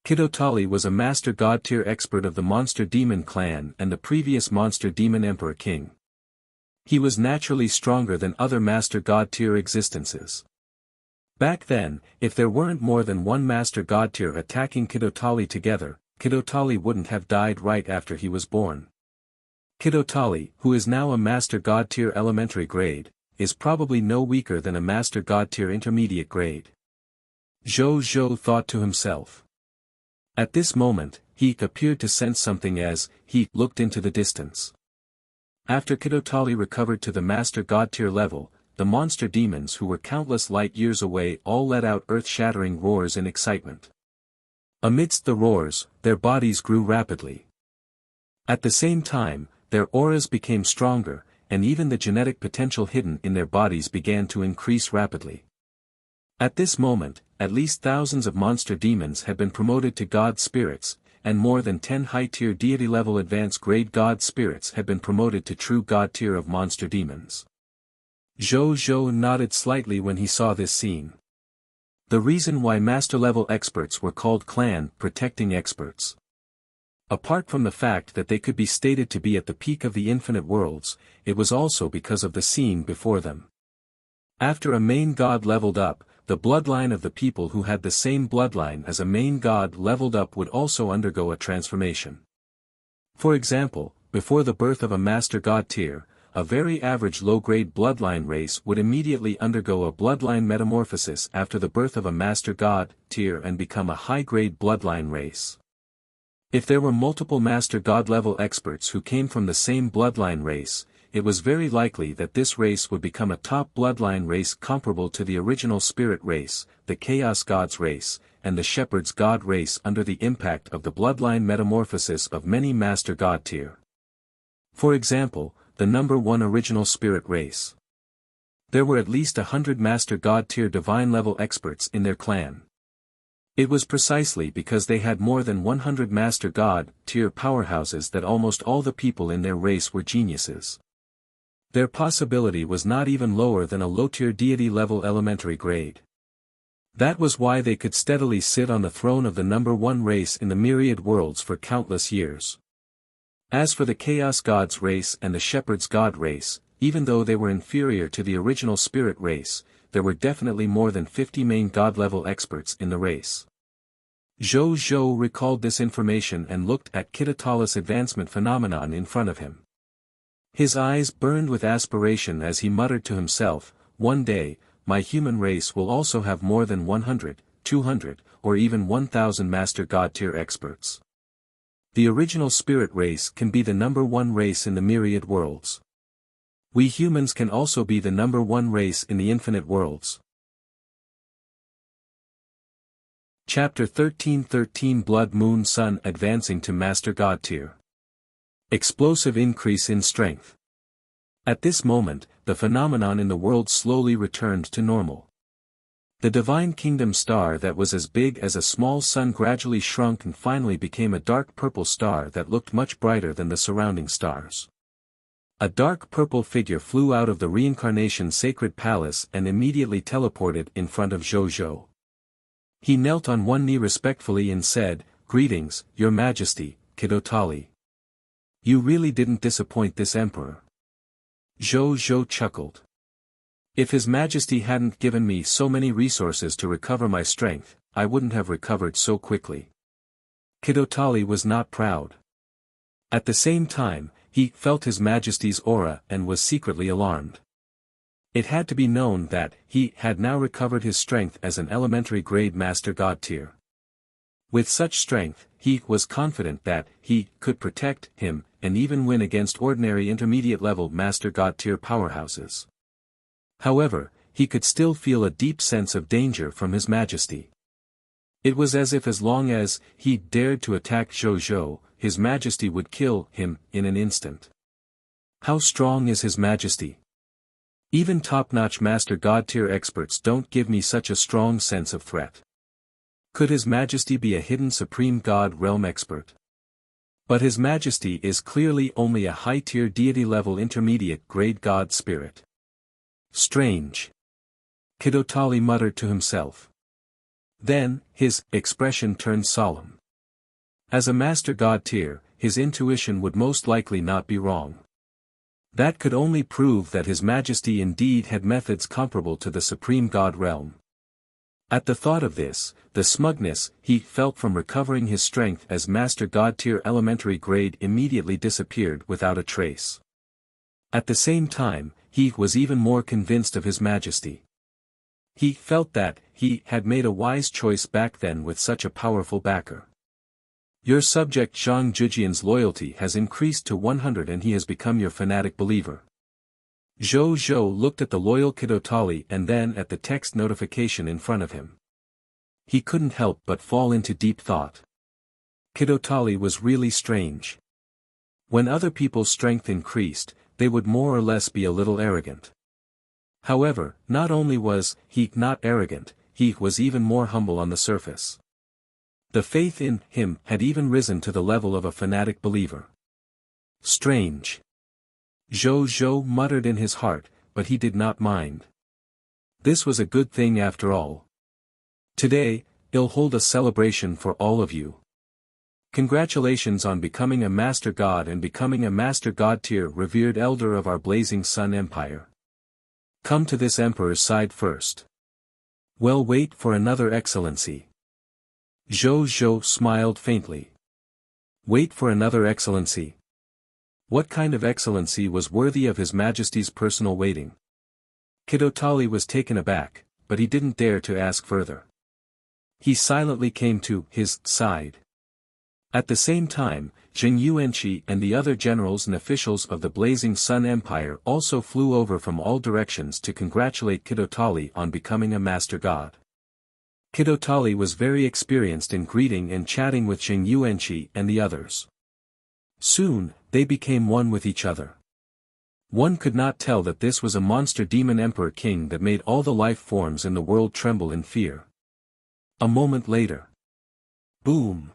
Kidotali was a Master God tier expert of the Monster Demon clan and the previous Monster Demon Emperor King. He was naturally stronger than other Master God tier existences. Back then, if there weren't more than one Master God tier attacking Kidotali together, Kidotali wouldn't have died right after he was born. Kidotali, who is now a Master God tier elementary grade, is probably no weaker than a Master God tier intermediate grade. Zhou Zhou thought to himself. At this moment, he appeared to sense something as he looked into the distance. After Kidotali recovered to the Master God tier level, the monster demons who were countless light years away all let out earth-shattering roars in excitement. Amidst the roars, their bodies grew rapidly. At the same time, their auras became stronger, and even the genetic potential hidden in their bodies began to increase rapidly. At this moment, at least thousands of monster demons had been promoted to god spirits, and more than 10 high-tier deity-level advanced grade god spirits had been promoted to true god tier of monster demons. Zhou Zhou nodded slightly when he saw this scene. The reason why master-level experts were called clan protecting experts. Apart from the fact that they could be stated to be at the peak of the infinite worlds, it was also because of the scene before them. After a main god leveled up, the bloodline of the people who had the same bloodline as a main god leveled up would also undergo a transformation. For example, before the birth of a master god tier, a very average low-grade bloodline race would immediately undergo a bloodline metamorphosis after the birth of a master god tier and become a high-grade bloodline race. If there were multiple master god level experts who came from the same bloodline race, it was very likely that this race would become a top bloodline race comparable to the original spirit race, the chaos gods race, and the shepherd's god race under the impact of the bloodline metamorphosis of many master god tier. For example, the number 1 original spirit race. There were at least 100 master god tier divine level experts in their clan. It was precisely because they had more than 100 master god tier powerhouses that almost all the people in their race were geniuses. Their possibility was not even lower than a low-tier deity level elementary grade. That was why they could steadily sit on the throne of the number 1 race in the myriad worlds for countless years. As for the Chaos Gods race and the Shepherd's God race, even though they were inferior to the original Spirit race, there were definitely more than 50 main God-level experts in the race. Zhou Zhou recalled this information and looked at Kitatalis' advancement phenomenon in front of him. His eyes burned with aspiration as he muttered to himself, "One day, my human race will also have more than 100, 200, or even 1,000 Master God tier experts. The original spirit race can be the number 1 race in the myriad worlds. We humans can also be the number 1 race in the infinite worlds." Chapter 13 Blood Moon Sun advancing to Master God tier. Explosive increase in strength. At this moment, the phenomenon in the world slowly returned to normal. The Divine Kingdom star that was as big as a small sun gradually shrunk and finally became a dark purple star that looked much brighter than the surrounding stars. A dark purple figure flew out of the reincarnation sacred palace and immediately teleported in front of Zhou Zhou. He knelt on one knee respectfully and said, "Greetings, Your Majesty, Kitotali. You really didn't disappoint this emperor." Zhou Zhou chuckled. "If His Majesty hadn't given me so many resources to recover my strength, I wouldn't have recovered so quickly." Kitotali was not proud. At the same time, he felt His Majesty's aura and was secretly alarmed. It had to be known that he had now recovered his strength as an elementary grade Master God tier. With such strength, he was confident that he could protect him and even win against ordinary intermediate level Master God tier powerhouses. However, he could still feel a deep sense of danger from His Majesty. It was as if as long as he dared to attack Zhou Zhou, His Majesty would kill him in an instant. How strong is His Majesty? Even top-notch Master God tier experts don't give me such a strong sense of threat. Could His Majesty be a hidden Supreme God realm expert? But His Majesty is clearly only a high-tier deity-level intermediate grade God spirit. Strange. Kitotali muttered to himself. Then, his expression turned solemn. As a Master God tier, his intuition would most likely not be wrong. That could only prove that His Majesty indeed had methods comparable to the Supreme God realm. At the thought of this, the smugness he felt from recovering his strength as Master God tier elementary grade immediately disappeared without a trace. At the same time, he was even more convinced of His Majesty. He felt that he had made a wise choice back then with such a powerful backer. Your subject Zhang Jujian's loyalty has increased to 100 and he has become your fanatic believer. Zhou Zhou looked at the loyal Kitotali and then at the text notification in front of him. He couldn't help but fall into deep thought. Kitotali was really strange. When other people's strength increased, they would more or less be a little arrogant. However, not only was he not arrogant, he was even more humble on the surface. The faith in him had even risen to the level of a fanatic believer. Strange. Zhou Zhou muttered in his heart, but he did not mind. This was a good thing after all. Today, I'll hold a celebration for all of you. Congratulations on becoming a Master God and becoming a Master God tier, revered elder of our Blazing Sun Empire. Come to this emperor's side first. Well, wait for another excellency. Zhou Zhou smiled faintly. Wait for another excellency. What kind of excellency was worthy of His Majesty's personal waiting? Kidotali was taken aback, but he didn't dare to ask further. He silently came to his side. At the same time, Jing Yuanqi and the other generals and officials of the Blazing Sun Empire also flew over from all directions to congratulate Kidotali on becoming a Master God. Kidotali was very experienced in greeting and chatting with Jing Yuanqi and the others. Soon, they became one with each other. One could not tell that this was a monster demon emperor king that made all the life forms in the world tremble in fear. A moment later. Boom!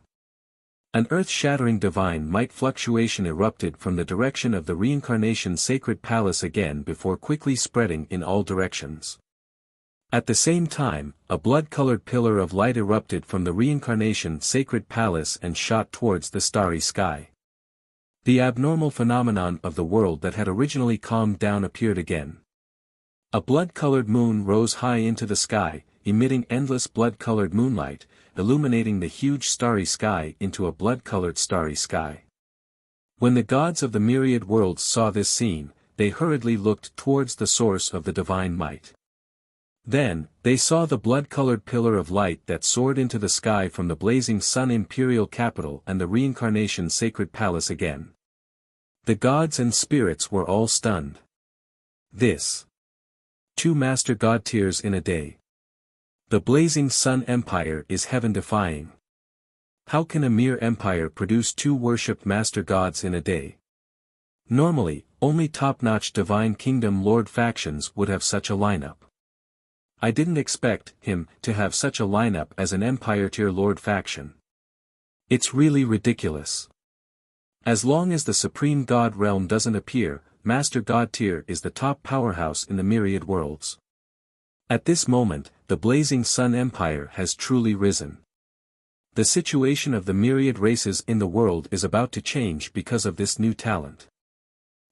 An earth-shattering divine might fluctuation erupted from the direction of the reincarnation sacred palace again before quickly spreading in all directions. At the same time, a blood-colored pillar of light erupted from the reincarnation sacred palace and shot towards the starry sky. The abnormal phenomenon of the world that had originally calmed down appeared again. A blood-colored moon rose high into the sky, emitting endless blood-colored moonlight, illuminating the huge starry sky into a blood-colored starry sky. When the gods of the myriad worlds saw this scene, they hurriedly looked towards the source of the divine might. Then, they saw the blood-colored pillar of light that soared into the sky from the Blazing Sun Imperial Capital and the reincarnation sacred palace again. The gods and spirits were all stunned. This. 2 Master God tiers in a day. The Blazing Sun Empire is heaven-defying. How can a mere empire produce 2 worshipped Master Gods in a day? Normally, only top-notch Divine Kingdom Lord factions would have such a lineup. I didn't expect him to have such a lineup as an Empire tier Lord faction. It's really ridiculous. As long as the Supreme God realm doesn't appear, Master God tier is the top powerhouse in the myriad worlds. At this moment, the Blazing Sun Empire has truly risen. The situation of the myriad races in the world is about to change because of this new talent.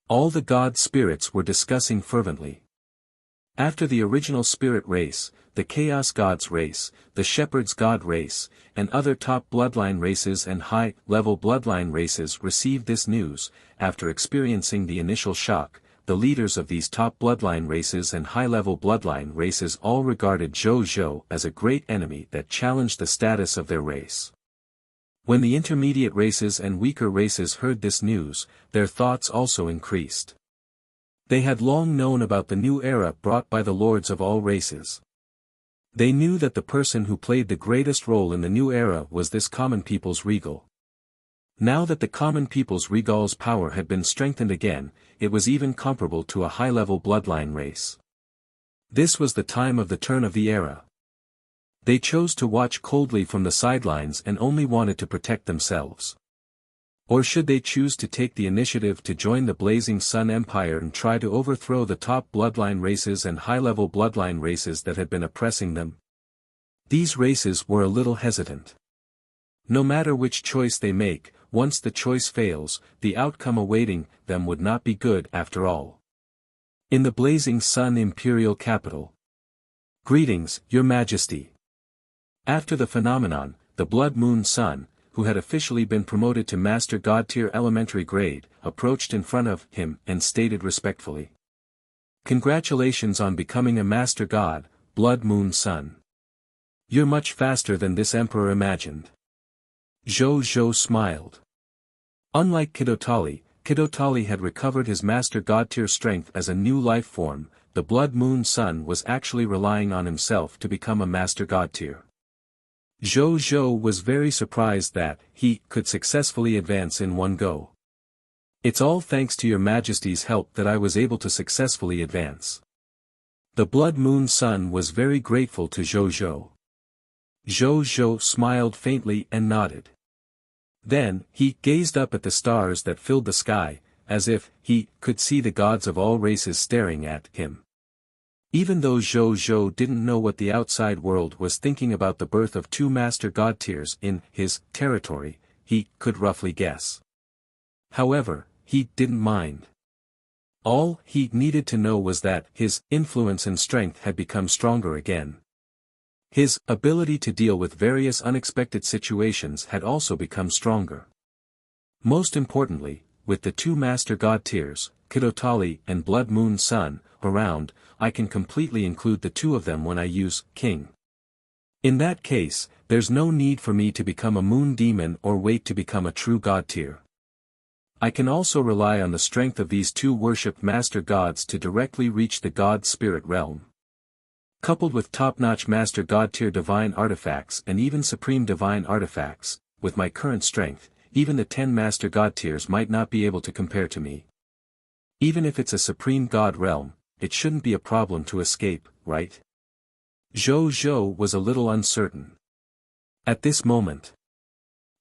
All the god spirits were discussing fervently. After the original spirit race, the Chaos Gods race, the Shepherd's God race, and other top bloodline races and high-level bloodline races received this news, after experiencing the initial shock, the leaders of these top bloodline races and high-level bloodline races all regarded Zhou Zhou as a great enemy that challenged the status of their race. When the intermediate races and weaker races heard this news, their thoughts also increased. They had long known about the new era brought by the lords of all races. They knew that the person who played the greatest role in the new era was this common people's regal. Now that the common people's regal's power had been strengthened again, it was even comparable to a high-level bloodline race. This was the time of the turn of the era. They chose to watch coldly from the sidelines and only wanted to protect themselves. Or should they choose to take the initiative to join the Blazing Sun Empire and try to overthrow the top bloodline races and high-level bloodline races that had been oppressing them? These races were a little hesitant. No matter which choice they make, once the choice fails, the outcome awaiting them would not be good after all. In the Blazing Sun Imperial Capital. Greetings, Your Majesty. After the phenomenon, the Blood Moon Sun, who had officially been promoted to Master God tier elementary grade, approached in front of him and stated respectfully. Congratulations on becoming a Master God, Blood Moon Sun. You're much faster than this emperor imagined. Zhou Zhou smiled. Unlike Kidotali, Kidotali had recovered his Master God tier strength as a new life form. The Blood Moon Sun was actually relying on himself to become a Master God tier. Zhou Zhou was very surprised that he could successfully advance in one go. It's all thanks to Your Majesty's help that I was able to successfully advance. The Blood Moon Sun was very grateful to Zhou Zhou. Zhou Zhou smiled faintly and nodded. Then, he gazed up at the stars that filled the sky, as if he could see the gods of all races staring at him. Even though Zhou Zhou didn't know what the outside world was thinking about the birth of two master god tiers in his territory, he could roughly guess. However, he didn't mind. All he needed to know was that his influence and strength had become stronger again. His ability to deal with various unexpected situations had also become stronger. Most importantly, with the two master god tiers, Kidotali and Blood Moon Sun, around, I can completely include the two of them when I use King. In that case, there's no need for me to become a moon demon or wait to become a true god tier. I can also rely on the strength of these two worshipped master gods to directly reach the god spirit realm. Coupled with top-notch master god tier divine artifacts and even supreme divine artifacts, with my current strength, even the 10 master god tiers might not be able to compare to me. Even if it's a supreme god realm, it shouldn't be a problem to escape, right? Zhou Zhou was a little uncertain. At this moment,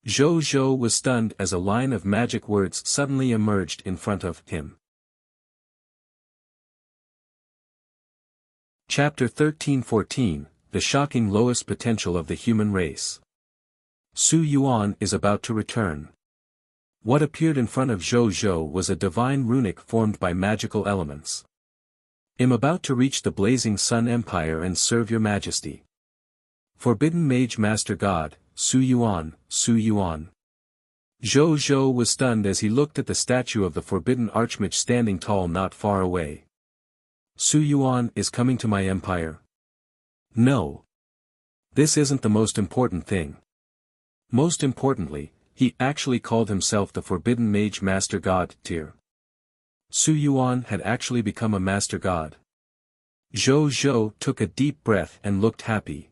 Zhou Zhou was stunned as a line of magic words suddenly emerged in front of him. Chapter 13-14, The Shocking Lowest Potential of the Human Race. Su Yuan is about to return. What appeared in front of Zhou Zhou was a divine runic formed by magical elements. Am about to reach the blazing Sun Empire and serve your majesty. Forbidden Mage Master God, Su Yuan, Su Yuan. Zhou Zhou was stunned as he looked at the statue of the Forbidden Archmage standing tall not far away. Su Yuan is coming to my empire. No. This isn't the most important thing. Most importantly, he actually called himself the Forbidden Mage Master God tier. Su Yuan had actually become a master god. Zhou Zhou took a deep breath and looked happy.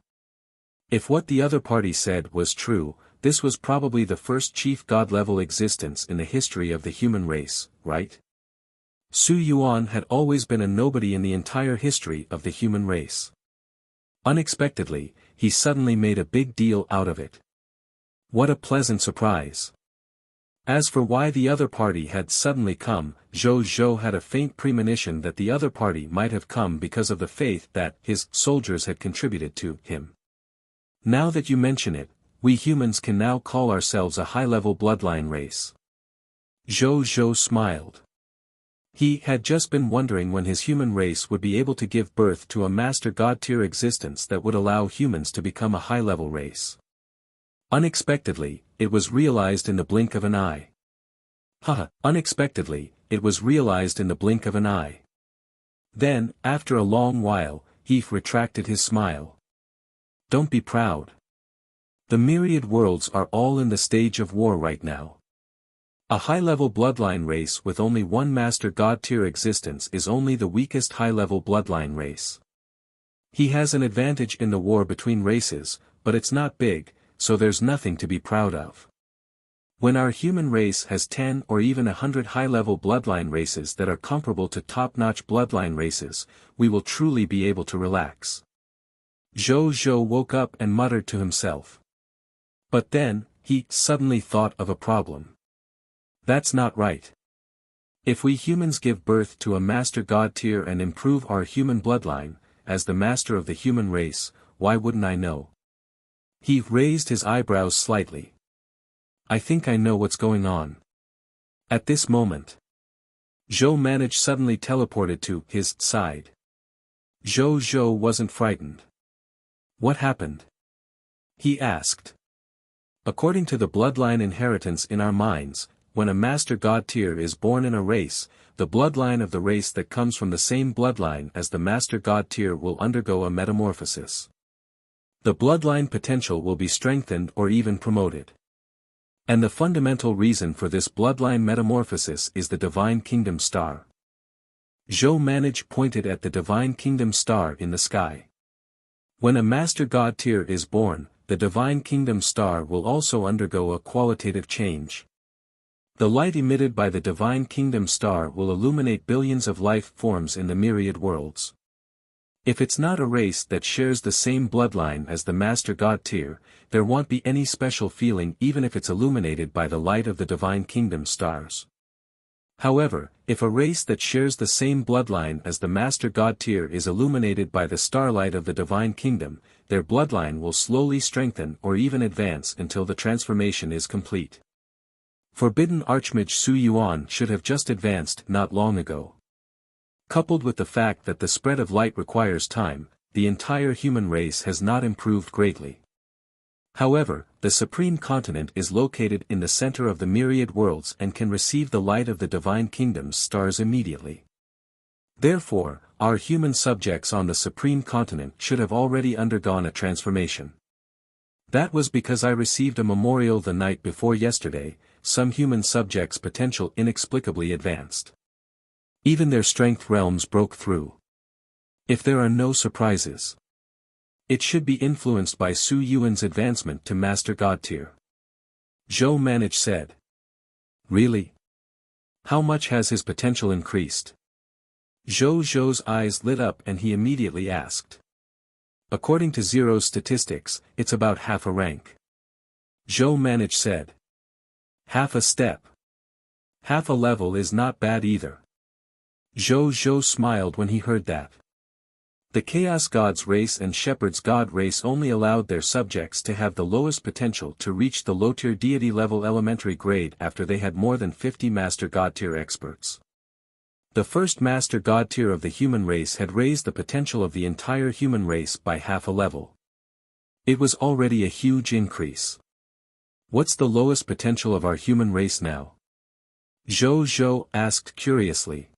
If what the other party said was true, this was probably the first chief god-level existence in the history of the human race, right? Su Yuan had always been a nobody in the entire history of the human race. Unexpectedly, he suddenly made a big deal out of it. What a pleasant surprise. As for why the other party had suddenly come, Zhou Zhou had a faint premonition that the other party might have come because of the faith that his soldiers had contributed to him. Now that you mention it, we humans can now call ourselves a high-level bloodline race. Zhou Zhou smiled. He had just been wondering when his human race would be able to give birth to a master god-tier existence that would allow humans to become a high-level race. Unexpectedly, it was realized in the blink of an eye. Unexpectedly, it was realized in the blink of an eye. Then, after a long while, he retracted his smile. Don't be proud. The myriad worlds are all in the stage of war right now. A high-level bloodline race with only one master god-tier existence is only the weakest high-level bloodline race. He has an advantage in the war between races, but it's not big, so there's nothing to be proud of. When our human race has 10 or even 100 high-level bloodline races that are comparable to top-notch bloodline races, we will truly be able to relax. Zhou Zhou woke up and muttered to himself. But then, he suddenly thought of a problem. That's not right. If we humans give birth to a master god tier and improve our human bloodline, as the master of the human race, why wouldn't I know? He raised his eyebrows slightly. I think I know what's going on. At this moment, Zhou managed suddenly teleported to his side. Zhou Zhou wasn't frightened. What happened? He asked. According to the bloodline inheritance in our minds, when a master god tier is born in a race, the bloodline of the race that comes from the same bloodline as the master god tier will undergo a metamorphosis. The bloodline potential will be strengthened or even promoted. And the fundamental reason for this bloodline metamorphosis is the Divine Kingdom Star. Zhou managed pointed at the Divine Kingdom Star in the sky. When a master god tier is born, the Divine Kingdom Star will also undergo a qualitative change. The light emitted by the Divine Kingdom Star will illuminate billions of life forms in the myriad worlds. If it's not a race that shares the same bloodline as the Master God tier, there won't be any special feeling even if it's illuminated by the light of the Divine Kingdom stars. However, if a race that shares the same bloodline as the Master God tier is illuminated by the starlight of the Divine Kingdom, their bloodline will slowly strengthen or even advance until the transformation is complete. Forbidden Archmage Su Yuan should have just advanced not long ago. Coupled with the fact that the spread of light requires time, the entire human race has not improved greatly. However, the Supreme Continent is located in the center of the myriad worlds and can receive the light of the Divine Kingdom's stars immediately. Therefore, our human subjects on the Supreme Continent should have already undergone a transformation. That was because I received a memorial the night before yesterday. Some human subjects' potential inexplicably advanced. Even their strength realms broke through. If there are no surprises, it should be influenced by Su Yuan's advancement to Master God tier. Zhou Manage said. Really? How much has his potential increased? Zhou's eyes lit up and he immediately asked. According to Zero's statistics, it's about half a rank. Zhou Manage said. Half a step. Half a level is not bad either. Zhou smiled when he heard that. The Chaos God's race and Shepherd's God race only allowed their subjects to have the lowest potential to reach the low-tier deity level elementary grade after they had more than 50 Master God tier experts. The first Master God tier of the human race had raised the potential of the entire human race by half a level. It was already a huge increase. What's the lowest potential of our human race now? Zhou asked curiously.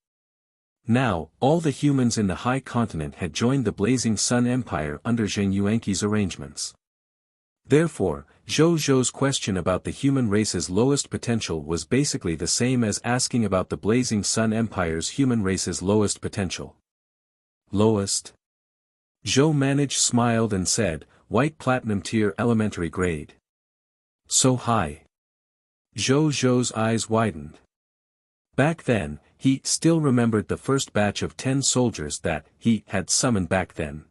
Now, all the humans in the High Continent had joined the Blazing Sun Empire under Zheng Yuanqi's arrangements. Therefore, Zhou's question about the human race's lowest potential was basically the same as asking about the Blazing Sun Empire's human race's lowest potential. Lowest? Zhou Manage smiled and said, White Platinum tier elementary grade. So high. Zhou's eyes widened. Back then, he still remembered the first batch of 10 soldiers that he had summoned back then.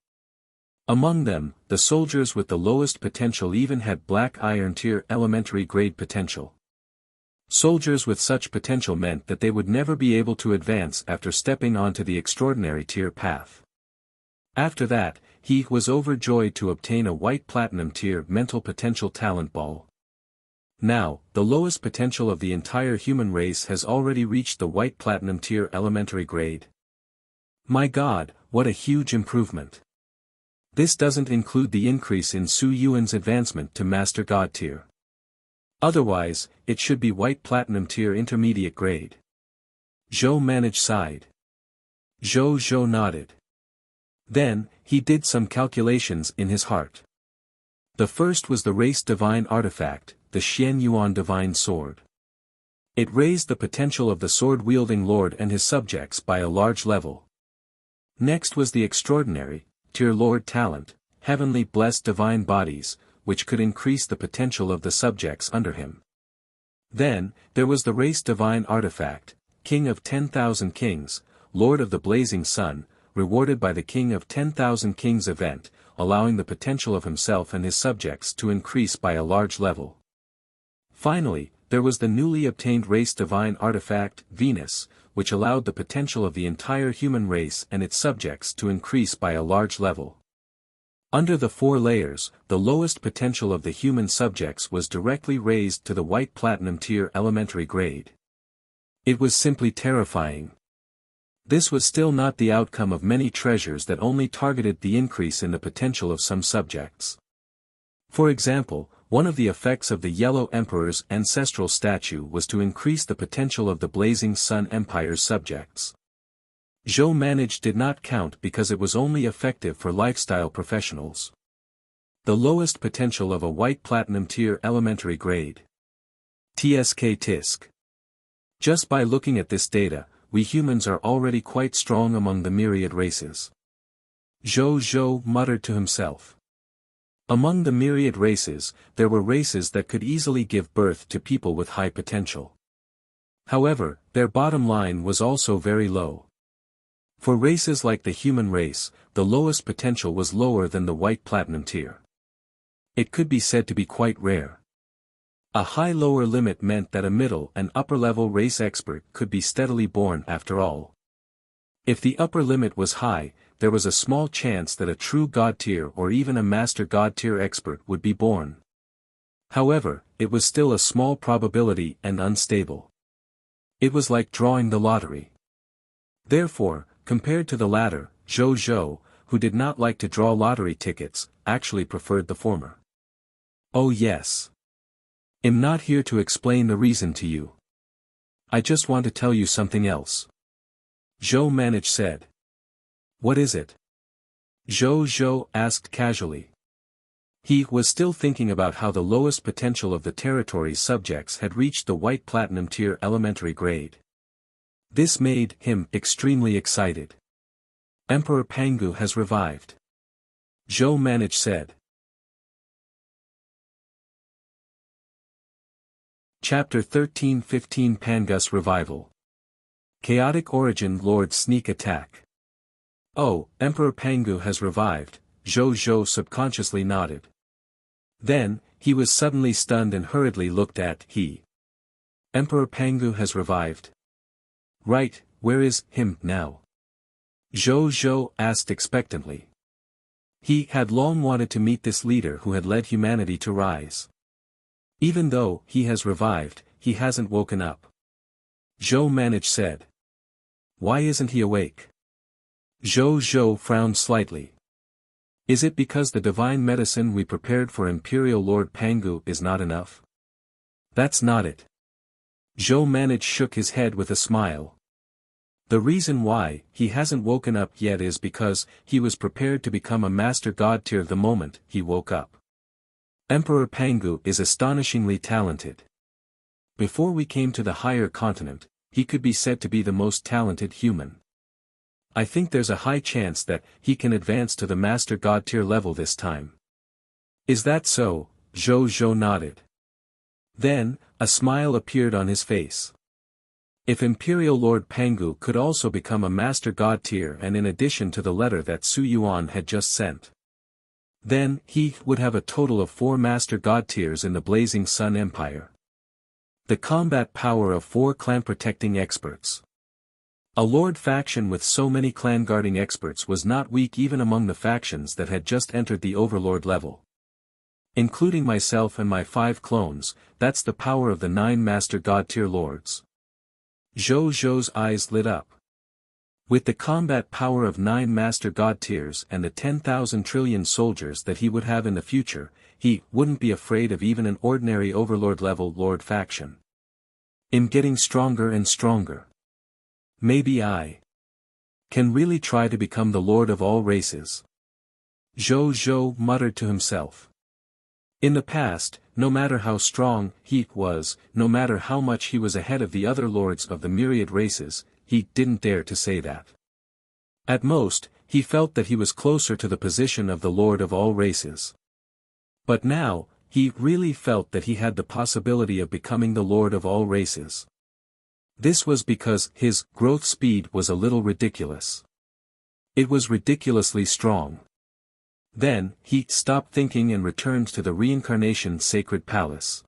Among them, the soldiers with the lowest potential even had Black Iron tier elementary grade potential. Soldiers with such potential meant that they would never be able to advance after stepping onto the extraordinary tier path. After that, he was overjoyed to obtain a White Platinum tier mental potential talent ball. Now, the lowest potential of the entire human race has already reached the White Platinum tier elementary grade. My God, what a huge improvement. This doesn't include the increase in Su Yuan's advancement to Master God tier. Otherwise, it should be White Platinum tier intermediate grade. Zhou Manage sighed. Zhou nodded. Then, he did some calculations in his heart. The first was the race divine artifact, the Xian Yuan Divine Sword. It raised the potential of the sword-wielding lord and his subjects by a large level. Next was the extraordinary, tier lord talent, heavenly blessed divine bodies, which could increase the potential of the subjects under him. Then, there was the race divine artifact, king of 10,000 kings, lord of the blazing sun, rewarded by the king of 10,000 kings event, allowing the potential of himself and his subjects to increase by a large level. Finally, there was the newly obtained race divine artifact, Venus, which allowed the potential of the entire human race and its subjects to increase by a large level. Under the 4 layers, the lowest potential of the human subjects was directly raised to the White Platinum tier elementary grade. It was simply terrifying. This was still not the outcome of many treasures that only targeted the increase in the potential of some subjects. For example, one of the effects of the Yellow Emperor's ancestral statue was to increase the potential of the Blazing Sun Empire's subjects. Zhou Manage did not count because it was only effective for lifestyle professionals. The lowest potential of a White Platinum tier elementary grade. Tisk. Just by looking at this data, we humans are already quite strong among the myriad races. Zhou muttered to himself. Among the myriad races, there were races that could easily give birth to people with high potential. However, their bottom line was also very low. For races like the human race, the lowest potential was lower than the White Platinum tier. It could be said to be quite rare. A high lower limit meant that a middle and upper-level race expert could be steadily born after all. If the upper limit was high, there was a small chance that a true God-tier or even a master God-tier expert would be born. However, it was still a small probability and unstable. It was like drawing the lottery. Therefore, compared to the latter, Zhou, who did not like to draw lottery tickets, actually preferred the former. Oh yes. I'm not here to explain the reason to you. I just want to tell you something else. Zhou managed said. What is it? Zhou asked casually. He was still thinking about how the lowest potential of the territory's subjects had reached the white platinum tier elementary grade. This made him extremely excited. Emperor Pangu has revived. Zhou managed said. Chapter 13-15 Pangus Revival. Chaotic Origin Lord Sneak Attack. Oh, Emperor Pangu has revived, Zhou subconsciously nodded. Then, he was suddenly stunned and hurriedly looked at he. Emperor Pangu has revived. Right, where is him now? Zhou asked expectantly. He had long wanted to meet this leader who had led humanity to rise. Even though he has revived, he hasn't woken up. Zhou managed said. Why isn't he awake? Zhou frowned slightly. Is it because the divine medicine we prepared for Imperial Lord Pangu is not enough? That's not it. Zhou managed shook his head with a smile. The reason why he hasn't woken up yet is because he was prepared to become a master god tier the moment he woke up. Emperor Pangu is astonishingly talented. Before we came to the higher continent, he could be said to be the most talented human. I think there's a high chance that he can advance to the master god tier level this time. Is that so? Zhou nodded. Then, a smile appeared on his face. If Imperial Lord Pangu could also become a master god tier and in addition to the letter that Su Yuan had just sent, then he would have a total of 4 master god tiers in the Blazing Sun Empire. The combat power of 4 clan-protecting experts. A lord faction with so many clan-guarding experts was not weak even among the factions that had just entered the overlord level. Including myself and my 5 clones, that's the power of the 9 master god tier lords. Zhou's eyes lit up. With the combat power of 9 master god tiers and the 10,000 trillion soldiers that he would have in the future, he wouldn't be afraid of even an ordinary overlord-level lord faction. I'm getting stronger and stronger. Maybe I can really try to become the lord of all races. Zhou muttered to himself. In the past, no matter how strong he was, no matter how much he was ahead of the other lords of the myriad races, he didn't dare to say that. At most, he felt that he was closer to the position of the lord of all races. But now, he really felt that he had the possibility of becoming the lord of all races. This was because his growth speed was a little ridiculous. It was ridiculously strong. Then, he stopped thinking and returned to the reincarnation sacred palace.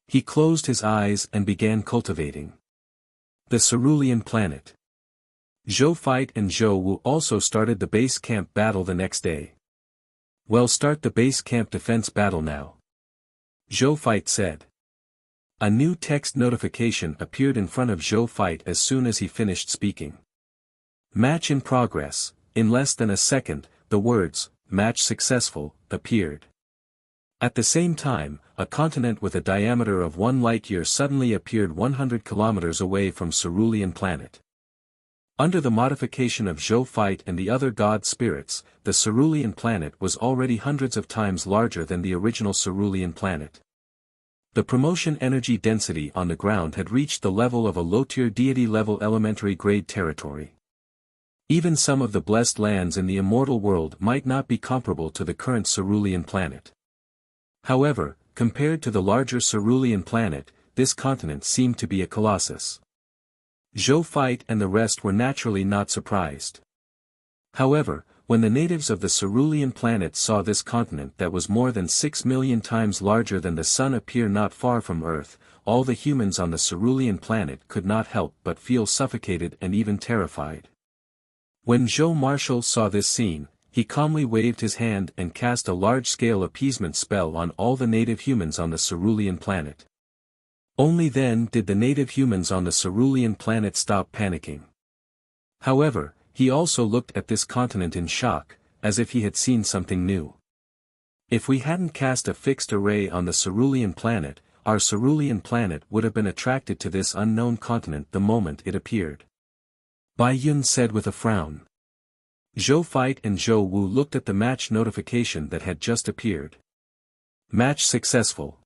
He closed his eyes and began cultivating the Cerulean planet. Zhou Fight and Zhou Wu also started the base camp battle the next day. Well, start the base camp defense battle now. Zhou Fight said. A new text notification appeared in front of Zhou Fight as soon as he finished speaking. Match in progress. In less than a second, the words, match successful, appeared. At the same time, a continent with a diameter of 1 light-year suddenly appeared 100 kilometers away from Cerulean planet. Under the modification of Zhou Fight and the other god spirits, the Cerulean planet was already hundreds of times larger than the original Cerulean planet. The promotion energy density on the ground had reached the level of a low-tier deity-level elementary grade territory. Even some of the blessed lands in the immortal world might not be comparable to the current Cerulean planet. However, compared to the larger Cerulean planet, this continent seemed to be a colossus. Zhou Fight and the rest were naturally not surprised. However, When the natives of the cerulean planet saw this continent that was more than 6 million times larger than the sun appear not far from Earth, all the humans on the cerulean planet could not help but feel suffocated and even terrified. When Zhou Marshall saw this scene, he calmly waved his hand and cast a large-scale appeasement spell on all the native humans on the cerulean planet. Only then did the native humans on the cerulean planet stop panicking. However, he also looked at this continent in shock, as if he had seen something new. If we hadn't cast a fixed array on the cerulean planet, our cerulean planet would have been attracted to this unknown continent the moment it appeared. Bai Yun said with a frown. Zhou Fight and Zhou Wu looked at the match notification that had just appeared. Match successful.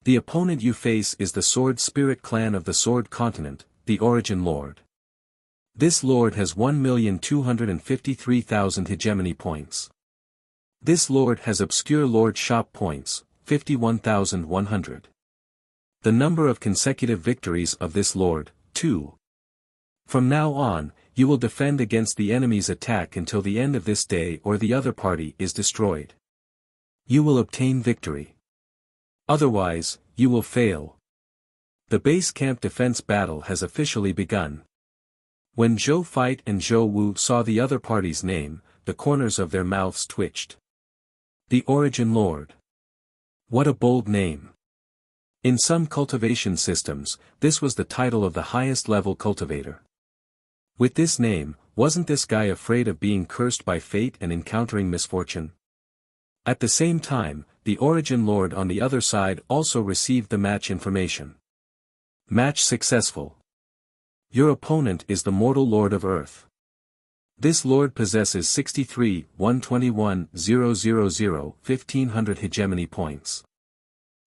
The opponent you face is the Sword Spirit clan of the Sword Continent, the Origin Lord. This lord has 1,253,000 hegemony points. This lord has obscure lord shop points, 51,100. The number of consecutive victories of this lord, 2. From now on, you will defend against the enemy's attack until the end of this day or the other party is destroyed. You will obtain victory. Otherwise, you will fail. The base camp defense battle has officially begun. When Zhou Fight and Zhou Wu saw the other party's name, the corners of their mouths twitched. The Origin Lord. What a bold name. In some cultivation systems, this was the title of the highest level cultivator. With this name, wasn't this guy afraid of being cursed by fate and encountering misfortune? At the same time, the Origin Lord on the other side also received the match information. Match successful. Your opponent is the mortal Lord of Earth. This Lord possesses 63,121,000, 1,500 hegemony points.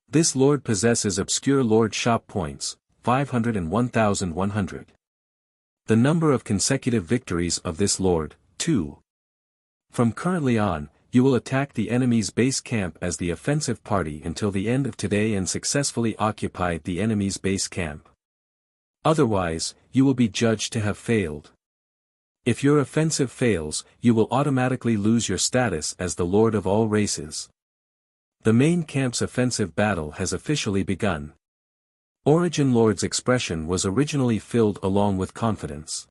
This Lord possesses obscure Lord shop points, 501,100. The number of consecutive victories of this Lord, 2. From currently on, you will attack the enemy's base camp as the offensive party until the end of today and successfully occupy the enemy's base camp. Otherwise, you will be judged to have failed. If your offensive fails, you will automatically lose your status as the Lord of all races. The main camp's offensive battle has officially begun. Origin Lord's expression was originally filled along with confidence.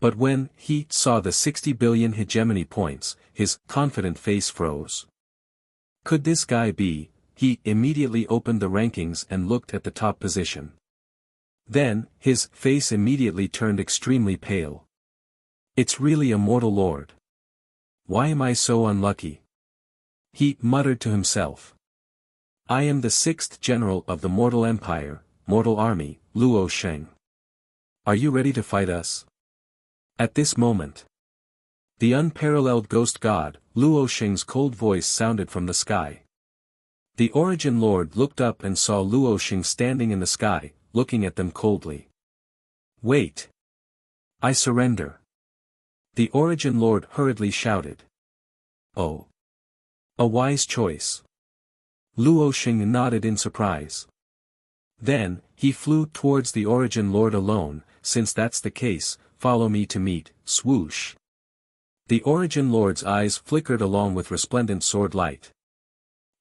But when he saw the 60 billion hegemony points, his confident face froze. Could this guy be? He immediately opened the rankings and looked at the top position. Then, his face immediately turned extremely pale. It's really a mortal lord. Why am I so unlucky? He muttered to himself. I am the 6th general of the Mortal Empire, Mortal Army, Luo Sheng. Are you ready to fight us? At this moment, the unparalleled ghost god, Luo Sheng's cold voice sounded from the sky. The Origin Lord looked up and saw Luo Sheng standing in the sky, looking at them coldly. Wait. I surrender. The Origin Lord hurriedly shouted. Oh. A wise choice. Luo Sheng nodded in surprise. Then, he flew towards the Origin Lord alone. Since that's the case, follow me to meet, swoosh. The Origin Lord's eyes flickered along with resplendent sword light.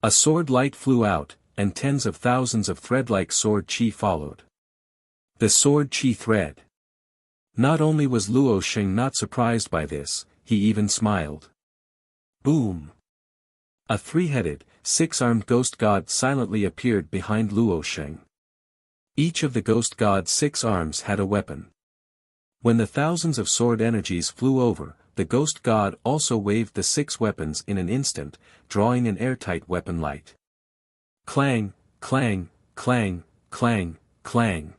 A sword light flew out, and tens of thousands of thread-like sword chi followed. The sword chi thread. Not only was Luo Sheng not surprised by this, he even smiled. Boom! A three-headed, six-armed ghost god silently appeared behind Luo Sheng. Each of the ghost god's 6 arms had a weapon. When the thousands of sword energies flew over, the ghost god also waved the 6 weapons in an instant, drawing an airtight weapon light. Clang, clang, clang, clang, clang.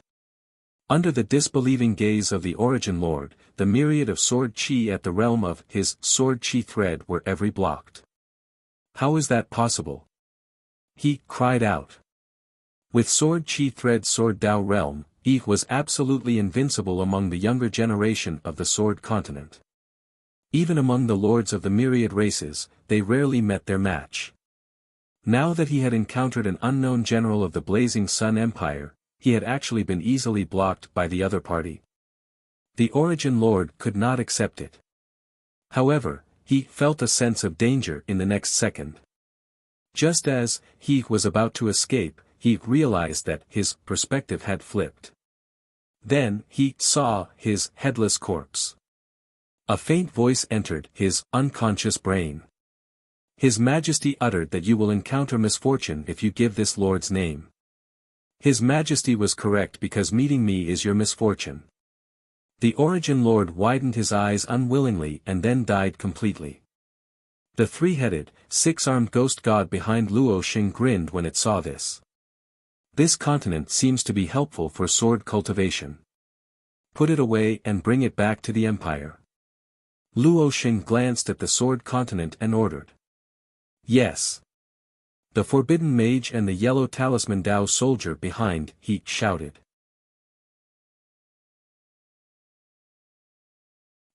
Under the disbelieving gaze of the Origin Lord, the myriad of sword chi at the realm of his sword chi thread were every blocked. How is that possible? He cried out. With sword chi thread sword Dao realm, Yi was absolutely invincible among the younger generation of the sword continent. Even among the lords of the myriad races, they rarely met their match. Now that he had encountered an unknown general of the Blazing Sun Empire, he had actually been easily blocked by the other party. The Origin Lord could not accept it. However, he felt a sense of danger in the next second. Just as he was about to escape, he realized that his perspective had flipped. Then he saw his headless corpse. A faint voice entered his unconscious brain. His Majesty uttered that you will encounter misfortune if you give this Lord's name. His Majesty was correct because meeting me is your misfortune. The Origin Lord widened his eyes unwillingly and then died completely. The three-headed, six-armed ghost god behind Luo Xing grinned when it saw this. This continent seems to be helpful for sword cultivation. Put it away and bring it back to the Empire. Luo Xing glanced at the sword continent and ordered. Yes. The Forbidden Mage and the Yellow Talisman Dao soldier behind, he shouted.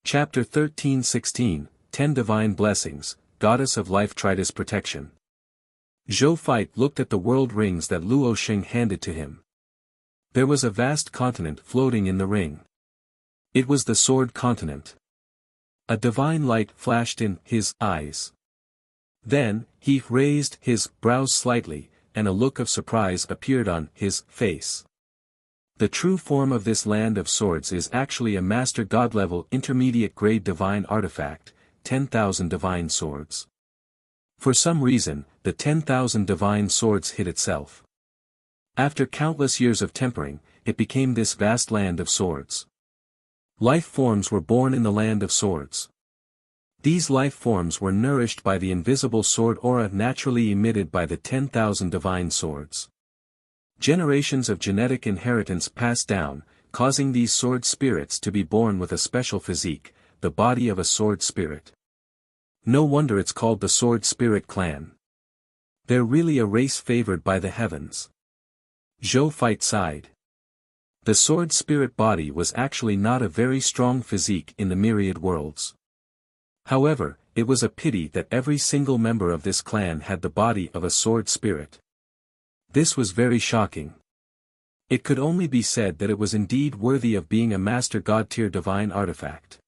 Chapter 13-16, 10 Divine Blessings, Goddess of Life Tritus Protection. Zhou Feit looked at the world rings that Luo Xing handed to him. There was a vast continent floating in the ring. It was the Sword Continent. A divine light flashed in his eyes. Then, he raised his brows slightly, and a look of surprise appeared on his face. The true form of this land of swords is actually a Master God-level intermediate-grade divine artifact, 10,000 divine swords. For some reason, the 10,000 divine swords hid itself. After countless years of tempering, it became this vast land of swords. Life forms were born in the land of swords. These life forms were nourished by the invisible sword aura naturally emitted by the 10,000 divine swords. Generations of genetic inheritance passed down, causing these sword spirits to be born with a special physique, the body of a sword spirit. No wonder it's called the Sword Spirit Clan. They're really a race favored by the heavens. Zhou Feit sighed. The sword spirit body was actually not a very strong physique in the myriad worlds. However, it was a pity that every single member of this clan had the body of a sword spirit. This was very shocking. It could only be said that it was indeed worthy of being a Master God-tier divine artifact.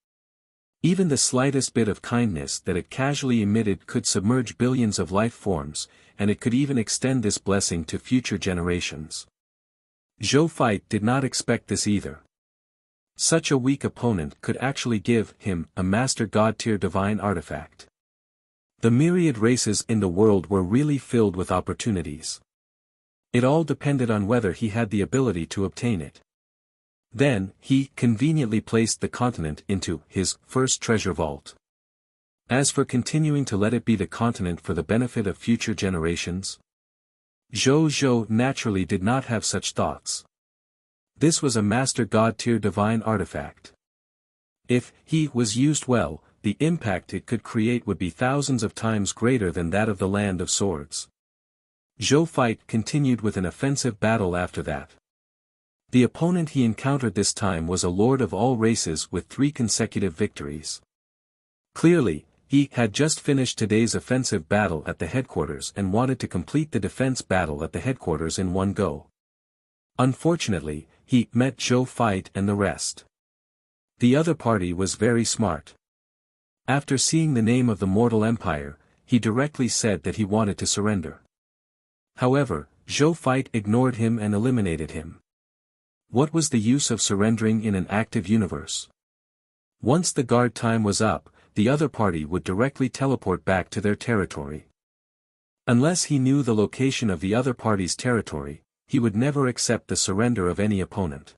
Even the slightest bit of kindness that it casually emitted could submerge billions of life forms, and it could even extend this blessing to future generations. Zhou Feit did not expect this either. Such a weak opponent could actually give him a Master God-tier divine artifact. The myriad races in the world were really filled with opportunities. It all depended on whether he had the ability to obtain it. Then, he conveniently placed the continent into his first treasure vault. As for continuing to let it be the continent for the benefit of future generations, Zhou naturally did not have such thoughts. This was a Master God-tier divine artifact. If he was used well, the impact it could create would be thousands of times greater than that of the Land of Swords. Zhou Feit continued with an offensive battle after that. The opponent he encountered this time was a lord of all races with 3 consecutive victories. Clearly, he had just finished today's offensive battle at the headquarters and wanted to complete the defense battle at the headquarters in one go. Unfortunately, he met Zhou Feit and the rest. The other party was very smart. After seeing the name of the mortal empire, he directly said that he wanted to surrender. However, Zhou Feit ignored him and eliminated him. What was the use of surrendering in an active universe? Once the guard time was up, the other party would directly teleport back to their territory. Unless he knew the location of the other party's territory, he would never accept the surrender of any opponent.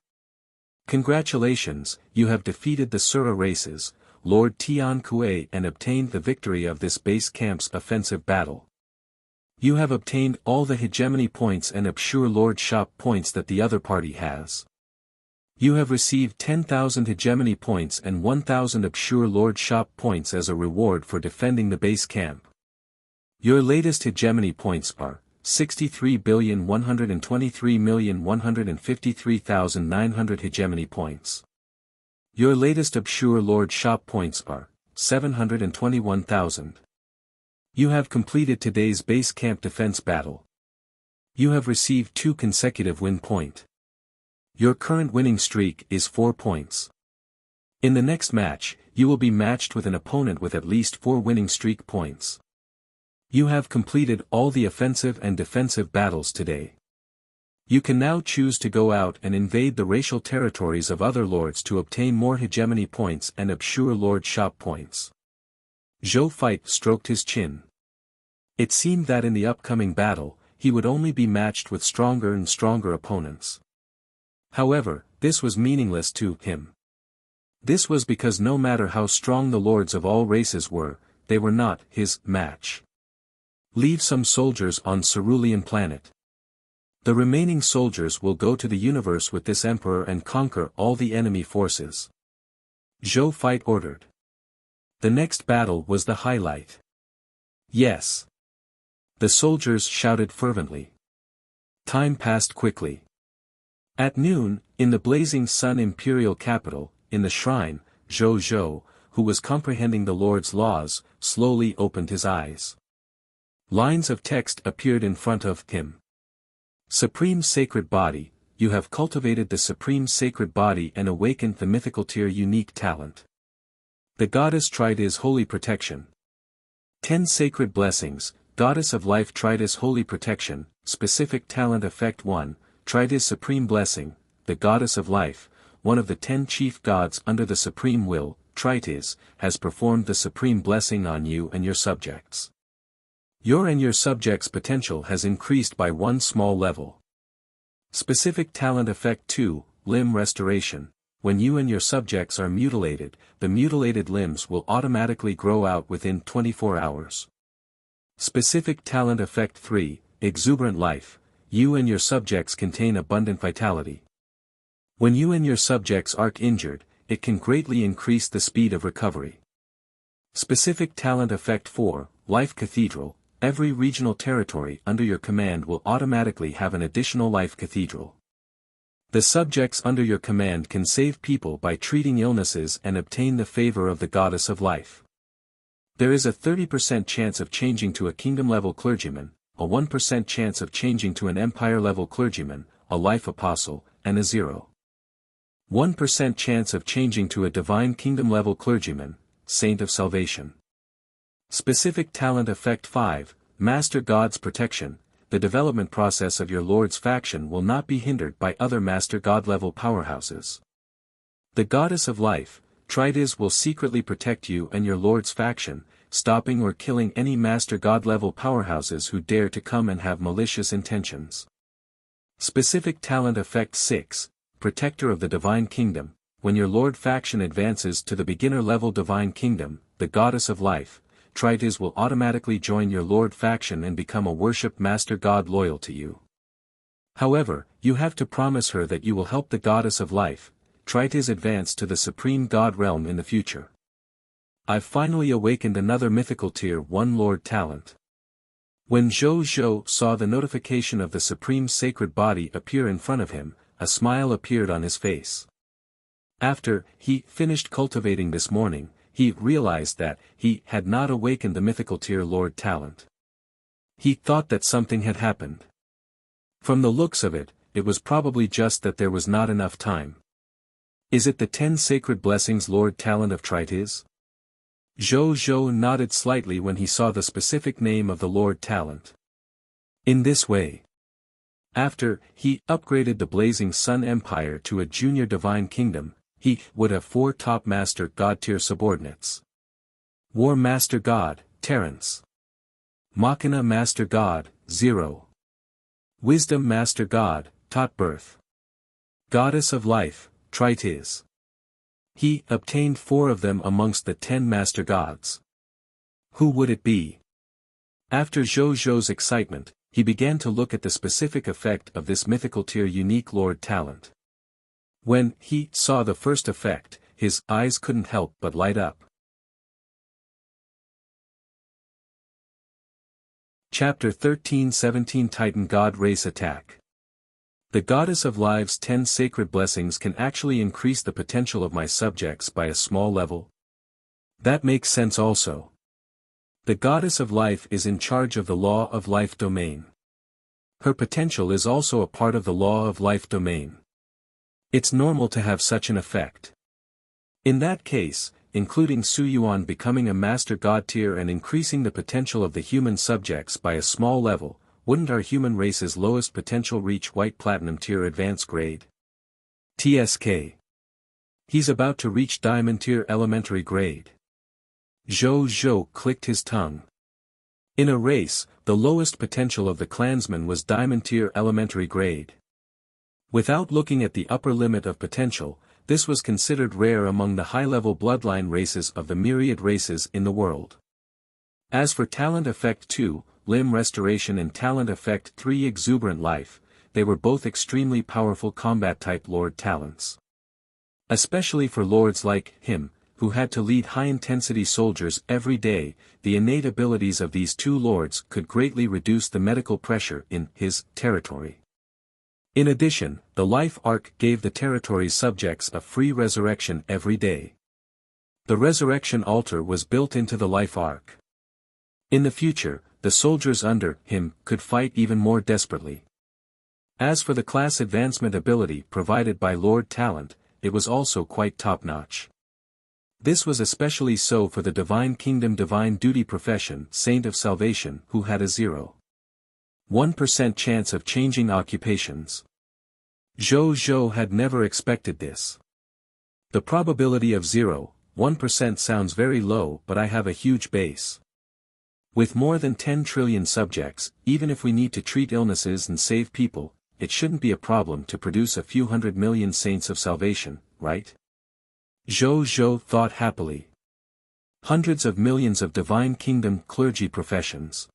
Congratulations, you have defeated the Sura races, Lord Tian Kuei, and obtained the victory of this base camp's offensive battle. You have obtained all the hegemony points and Obscure Lordship points that the other party has. You have received 10,000 hegemony points and 1,000 Obscure Lordship points as a reward for defending the base camp. Your latest hegemony points are 63,123,153,900 hegemony points. Your latest Obscure Lordship points are 721,000. You have completed today's base camp defense battle. You have received 2 consecutive win points. Your current winning streak is 4 points. In the next match, you will be matched with an opponent with at least 4 winning streak points. You have completed all the offensive and defensive battles today. You can now choose to go out and invade the racial territories of other lords to obtain more hegemony points and obscure lord shop points. Zhou Fight stroked his chin. It seemed that in the upcoming battle, he would only be matched with stronger and stronger opponents. However, this was meaningless to him. This was because no matter how strong the lords of all races were, they were not his match. Leave some soldiers on Cerulean planet. The remaining soldiers will go to the universe with this emperor and conquer all the enemy forces. Zhou Fight ordered. The next battle was the highlight. Yes. The soldiers shouted fervently. Time passed quickly. At noon, in the blazing sun imperial capital, in the shrine, Zhou, who was comprehending the Lord's laws, slowly opened his eyes. Lines of text appeared in front of him. Supreme Sacred Body, you have cultivated the Supreme Sacred Body and awakened the mythical tier unique talent. The goddess Trides Holy Protection. 10 Sacred Blessings, Goddess of Life Trides Holy Protection, Specific Talent Effect 1, Trides Supreme Blessing, the Goddess of Life, one of the 10 chief gods under the Supreme Will, Trides, has performed the Supreme Blessing on you and your subjects. Your and your subjects' potential has increased by 1 small level. Specific Talent Effect 2, Limb Restoration. When you and your subjects are mutilated, the mutilated limbs will automatically grow out within 24 hours. Specific Talent Effect 3, Exuberant Life. You and your subjects contain abundant vitality. When you and your subjects aren't injured, it can greatly increase the speed of recovery. Specific Talent Effect 4, Life Cathedral. Every regional territory under your command will automatically have an additional life cathedral. The subjects under your command can save people by treating illnesses and obtain the favor of the Goddess of Life. There is a 30% chance of changing to a kingdom-level clergyman, a 1% chance of changing to an empire-level clergyman, a life apostle, and a 0.1% chance of changing to a divine kingdom-level clergyman, saint of salvation. Specific Talent Effect 5, Master God's Protection. The development process of your Lord's faction will not be hindered by other Master God-level powerhouses. The Goddess of Life, Trides, will secretly protect you and your Lord's faction, stopping or killing any Master God-level powerhouses who dare to come and have malicious intentions. Specific Talent Effect 6, Protector of the Divine Kingdom. When your Lord faction advances to the beginner-level Divine Kingdom, the Goddess of Life, Trides, will automatically join your Lord faction and become a worshipped Master God loyal to you. However, you have to promise her that you will help the Goddess of Life, Trides, advance to the Supreme God realm in the future. I've finally awakened another mythical tier 1 Lord talent. When Zhou saw the notification of the Supreme Sacred Body appear in front of him, a smile appeared on his face. After he finished cultivating this morning, he realized that he had not awakened the mythical tier Lord talent. He thought that something had happened. From the looks of it, it was probably just that there was not enough time. Is it the 10 Sacred Blessings Lord talent of Trides? Zhou nodded slightly when he saw the specific name of the Lord talent. In this way, after he upgraded the Blazing Sun Empire to a junior divine kingdom, he would have 4 top Master God tier subordinates. War Master God, Terrence. Machina Master God, 0. Wisdom Master God, Tot Birth. Goddess of Life, Trides. He obtained 4 of them amongst the 10 Master Gods. Who would it be? After Zhou's excitement, he began to look at the specific effect of this mythical tier unique Lord talent. When he saw the first effect, his eyes couldn't help but light up. Chapter 13-17 Titan God Race Attack. The Goddess of Life's 10 sacred blessings can actually increase the potential of my subjects by a small level. That makes sense also. The Goddess of Life is in charge of the Law of Life domain. Her potential is also a part of the Law of Life domain. It's normal to have such an effect. In that case, including Su Yuan becoming a master god tier and increasing the potential of the human subjects by a small level, wouldn't our human race's lowest potential reach white platinum tier advanced grade? TSK. He's about to reach diamond tier elementary grade. Zhou Zhou clicked his tongue. In a race, the lowest potential of the clansman was diamond tier elementary grade. Without looking at the upper limit of potential, this was considered rare among the high-level bloodline races of the myriad races in the world. As for Talent Effect 2, Limb Restoration and Talent Effect 3 Exuberant Life, they were both extremely powerful combat-type lord talents. Especially for lords like him, who had to lead high-intensity soldiers every day, the innate abilities of these two lords could greatly reduce the medical pressure in his territory. In addition, the life arc gave the territory's subjects a free resurrection every day. The resurrection altar was built into the life arc. In the future, the soldiers under him could fight even more desperately. As for the class advancement ability provided by Lord Talent, it was also quite top-notch. This was especially so for the Divine Kingdom Divine Duty profession Saint of Salvation who had a 0.1% chance of changing occupations. Zhou Zhou had never expected this. The probability of 0.1% sounds very low, but I have a huge base. With more than 10 trillion subjects, even if we need to treat illnesses and save people, it shouldn't be a problem to produce a few 100 million saints of salvation, right? Zhou Zhou thought happily. Hundreds of millions of Divine Kingdom clergy professions.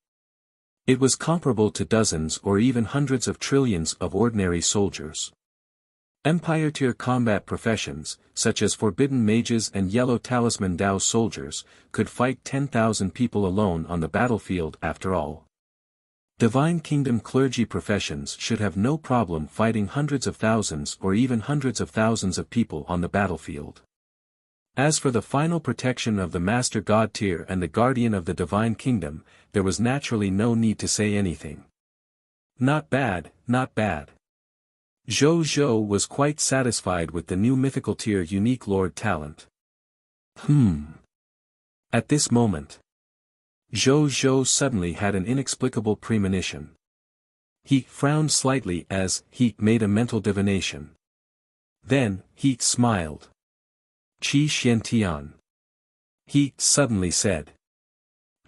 It was comparable to dozens or even hundreds of trillions of ordinary soldiers. Empire-tier combat professions, such as Forbidden Mages and Yellow Talisman Dao soldiers, could fight 10,000 people alone on the battlefield after all. Divine Kingdom clergy professions should have no problem fighting hundreds of thousands or even hundreds of thousands of people on the battlefield. As for the final protection of the Master God tier and the Guardian of the Divine Kingdom, there was naturally no need to say anything. Not bad, not bad. Zhou Zhou was quite satisfied with the new mythical tier unique Lord Talent. At this moment, Zhou Zhou suddenly had an inexplicable premonition. He frowned slightly as he made a mental divination. Then, he smiled. Qi Xiantian. He suddenly said.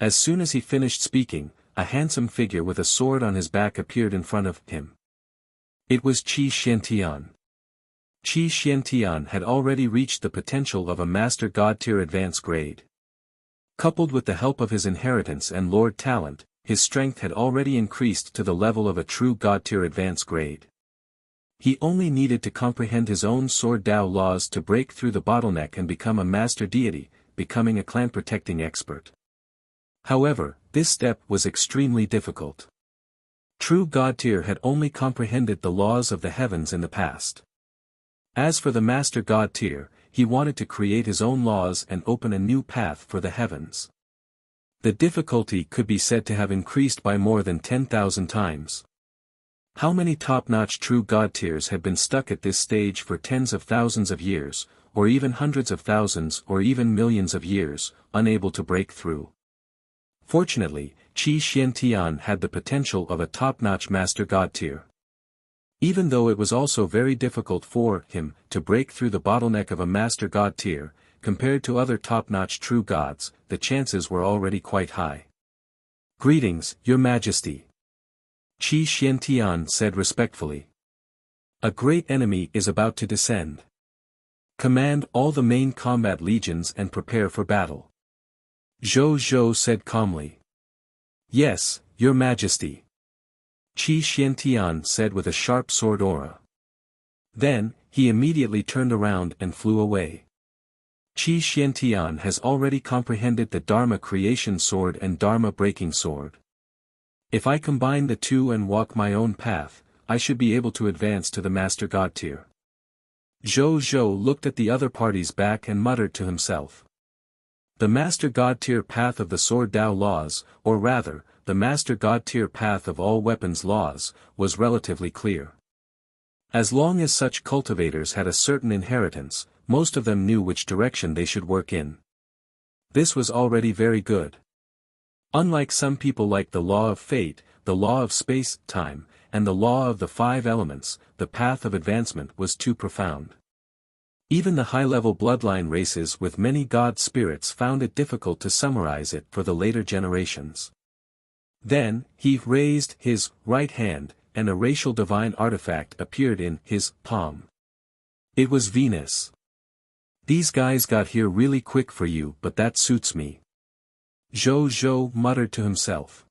As soon as he finished speaking, a handsome figure with a sword on his back appeared in front of him. It was Qi Xiantian. Qi Xiantian had already reached the potential of a Master God tier advanced grade. Coupled with the help of his inheritance and Lord Talent, his strength had already increased to the level of a true God tier advanced grade. He only needed to comprehend his own Sword Dao laws to break through the bottleneck and become a master deity, becoming a clan-protecting expert. However, this step was extremely difficult. True God tier had only comprehended the laws of the heavens in the past. As for the Master God tier, he wanted to create his own laws and open a new path for the heavens. The difficulty could be said to have increased by more than 10,000 times. How many top-notch true God tiers had been stuck at this stage for tens of thousands of years, or even hundreds of thousands or even millions of years, unable to break through? Fortunately, Qi Xiantian had the potential of a top-notch Master God tier. Even though it was also very difficult for him to break through the bottleneck of a Master God tier, compared to other top-notch true gods, the chances were already quite high. "Greetings, Your Majesty," Qi Xiantian said respectfully. "A great enemy is about to descend. Command all the main combat legions and prepare for battle." Zhou Zhou said calmly. "Yes, Your Majesty," Qi Xiantian said with a sharp sword aura. Then, he immediately turned around and flew away. Qi Xiantian has already comprehended the Dharma creation sword and Dharma breaking sword. If I combine the two and walk my own path, I should be able to advance to the Master God tier. Zhou Zhou looked at the other party's back and muttered to himself. The Master God tier path of the Sword Dao laws, or rather, the Master God tier path of all weapons laws, was relatively clear. As long as such cultivators had a certain inheritance, most of them knew which direction they should work in. This was already very good. Unlike some people like the law of fate, the law of space-time, and the law of the 5 elements, the path of advancement was too profound. Even the high-level bloodline races with many god spirits found it difficult to summarize it for the later generations. Then, he raised his right hand, and a racial divine artifact appeared in his palm. It was Venus. "These guys got here really quick for you, but that suits me," Zhou muttered to himself.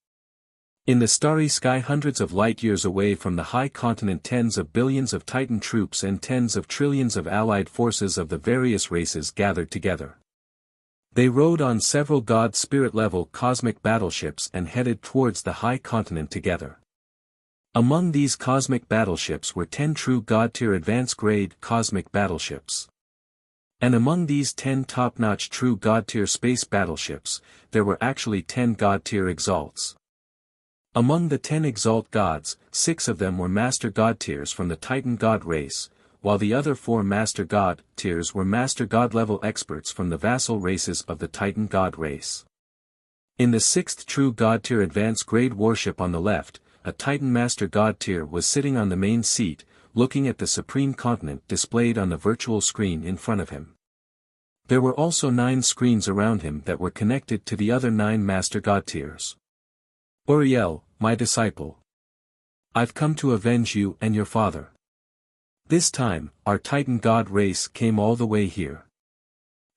In the starry sky hundreds of light-years away from the high continent, tens of billions of Titan troops and tens of trillions of allied forces of the various races gathered together. They rode on several god spirit-level cosmic battleships and headed towards the high continent together. Among these cosmic battleships were 10 true god-tier advance-grade cosmic battleships. And among these 10 top-notch true god-tier space battleships, there were actually 10 god-tier exalts. Among the 10 exalt gods, 6 of them were master god tiers from the Titan god race, while the other 4 master god tiers were master god level experts from the vassal races of the Titan god race. In the 6th true god tier advanced grade warship on the left, a Titan master god tier was sitting on the main seat, looking at the supreme continent displayed on the virtual screen in front of him. There were also 9 screens around him that were connected to the other 9 master god tiers. "Uriel, my disciple. I've come to avenge you and your father. This time, our Titan god race came all the way here.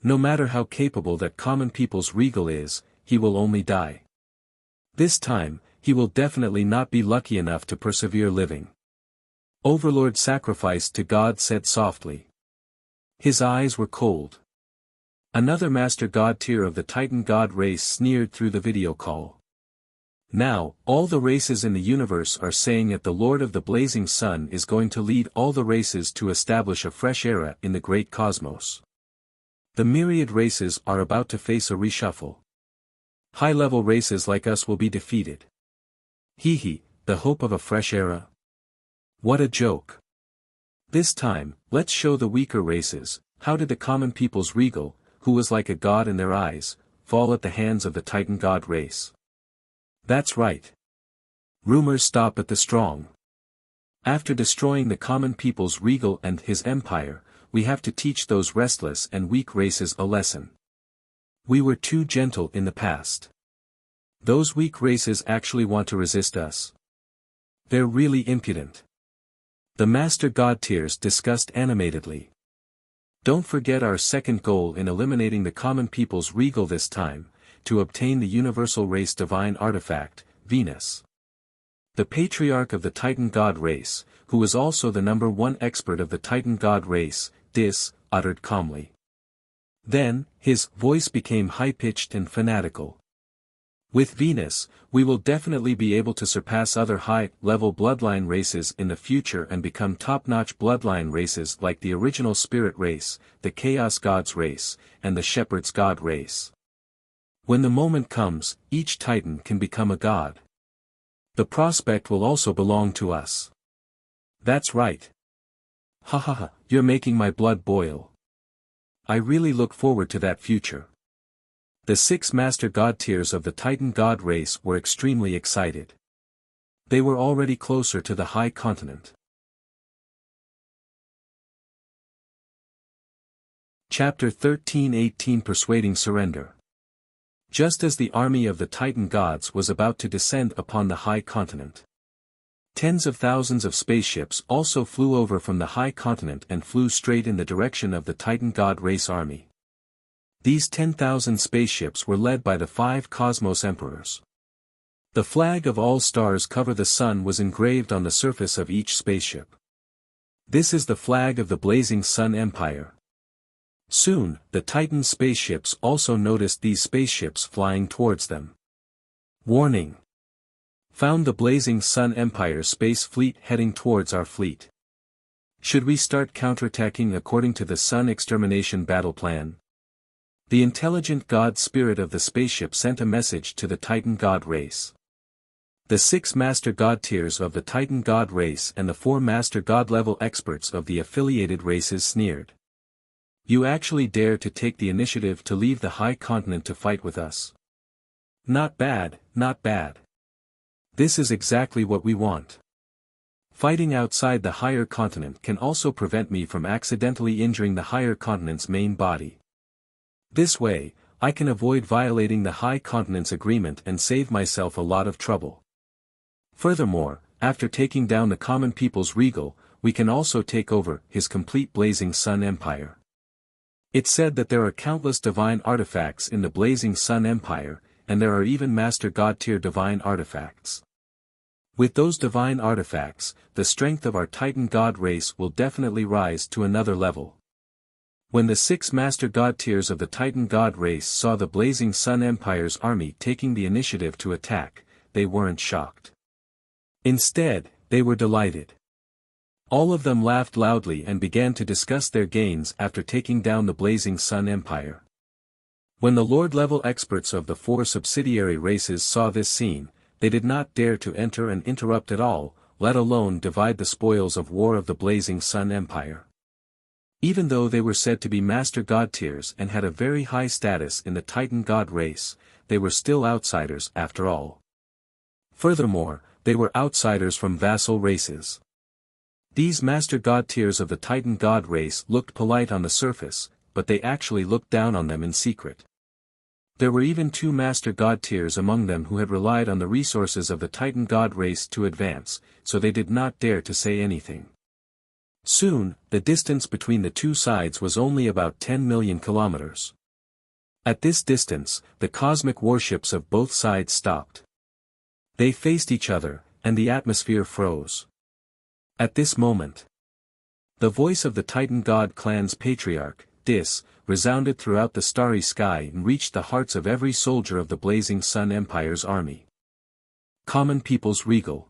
No matter how capable that common people's regal is, he will only die. This time, he will definitely not be lucky enough to persevere living." Overlord sacrificed to God said softly. His eyes were cold. Another master god tier of the Titan god race sneered through the video call. "Now, all the races in the universe are saying that the Lord of the Blazing Sun is going to lead all the races to establish a fresh era in the great cosmos. The myriad races are about to face a reshuffle. High-level races like us will be defeated. Hee, the hope of a fresh era? What a joke. This time, let's show the weaker races, how did the common people's regal, who was like a god in their eyes, fall at the hands of the Titan god race. That's right. Rumors stop at the strong. After destroying the common people's regal and his empire, we have to teach those restless and weak races a lesson. We were too gentle in the past. Those weak races actually want to resist us. They're really impudent." The Master God tiers discussed animatedly. "Don't forget our second goal in eliminating the common people's regal this time, to obtain the universal race divine artifact, Venus." The patriarch of the Titan god race, who was also the number 1 expert of the Titan god race, uttered calmly. Then, his voice became high-pitched and fanatical. "With Venus, we will definitely be able to surpass other high-level bloodline races in the future and become top-notch bloodline races like the original spirit race, the Chaos Gods race, and the Shepherd's God race. When the moment comes, each Titan can become a god. The prospect will also belong to us." "That's right. Ha ha ha, you're making my blood boil. I really look forward to that future." The 6 master god tiers of the Titan god race were extremely excited. They were already closer to the high continent. Chapter 13-18 Persuading Surrender. Just as the army of the Titan gods was about to descend upon the high continent, tens of thousands of spaceships also flew over from the high continent and flew straight in the direction of the Titan god race army. These 10,000 spaceships were led by the 5 Cosmos Emperors. The flag of all stars cover the sun was engraved on the surface of each spaceship. This is the flag of the Blazing Sun Empire. Soon, the Titan spaceships also noticed these spaceships flying towards them. Warning! Found the Blazing Sun Empire space fleet heading towards our fleet. Should we start counterattacking according to the Sun Extermination battle plan? The intelligent god spirit of the spaceship sent a message to the Titan god race. The 6 master god tiers of the Titan god race and the 4 master god level experts of the affiliated races sneered. You actually dare to take the initiative to leave the high continent to fight with us. Not bad, not bad. This is exactly what we want. Fighting outside the higher continent can also prevent me from accidentally injuring the higher continent's main body. This way, I can avoid violating the high continent's agreement and save myself a lot of trouble. Furthermore, after taking down the common people's regal, we can also take over his complete Blazing Sun Empire. It's said that there are countless divine artifacts in the Blazing Sun Empire, and there are even Master God tier divine artifacts. With those divine artifacts, the strength of our Titan God race will definitely rise to another level. When the 6 Master God tiers of the Titan God race saw the Blazing Sun Empire's army taking the initiative to attack, they weren't shocked. Instead, they were delighted. All of them laughed loudly and began to discuss their gains after taking down the Blazing Sun Empire. When the Lord-level experts of the 4 subsidiary races saw this scene, they did not dare to enter and interrupt at all, let alone divide the spoils of war of the Blazing Sun Empire. Even though they were said to be Master God tiers and had a very high status in the Titan God race, they were still outsiders after all. Furthermore, they were outsiders from vassal races. These Master God tiers of the Titan God race looked polite on the surface, but they actually looked down on them in secret. There were even 2 Master God tiers among them who had relied on the resources of the Titan God race to advance, so they did not dare to say anything. Soon, the distance between the 2 sides was only about 10 million kilometers. At this distance, the cosmic warships of both sides stopped. They faced each other, and the atmosphere froze. At this moment, the voice of the Titan God clan's patriarch, Dis, resounded throughout the starry sky and reached the hearts of every soldier of the Blazing Sun Empire's army. Common People's Regal.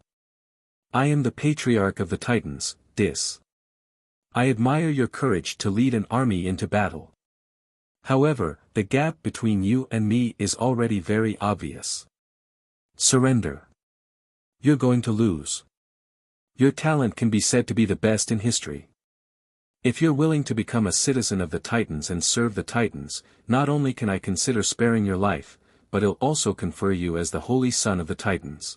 I am the patriarch of the Titans, Dis. I admire your courage to lead an army into battle. However, the gap between you and me is already very obvious. Surrender. You're going to lose. Your talent can be said to be the best in history. If you're willing to become a citizen of the Titans and serve the Titans, not only can I consider sparing your life, but I'll also confer you as the Holy Son of the Titans.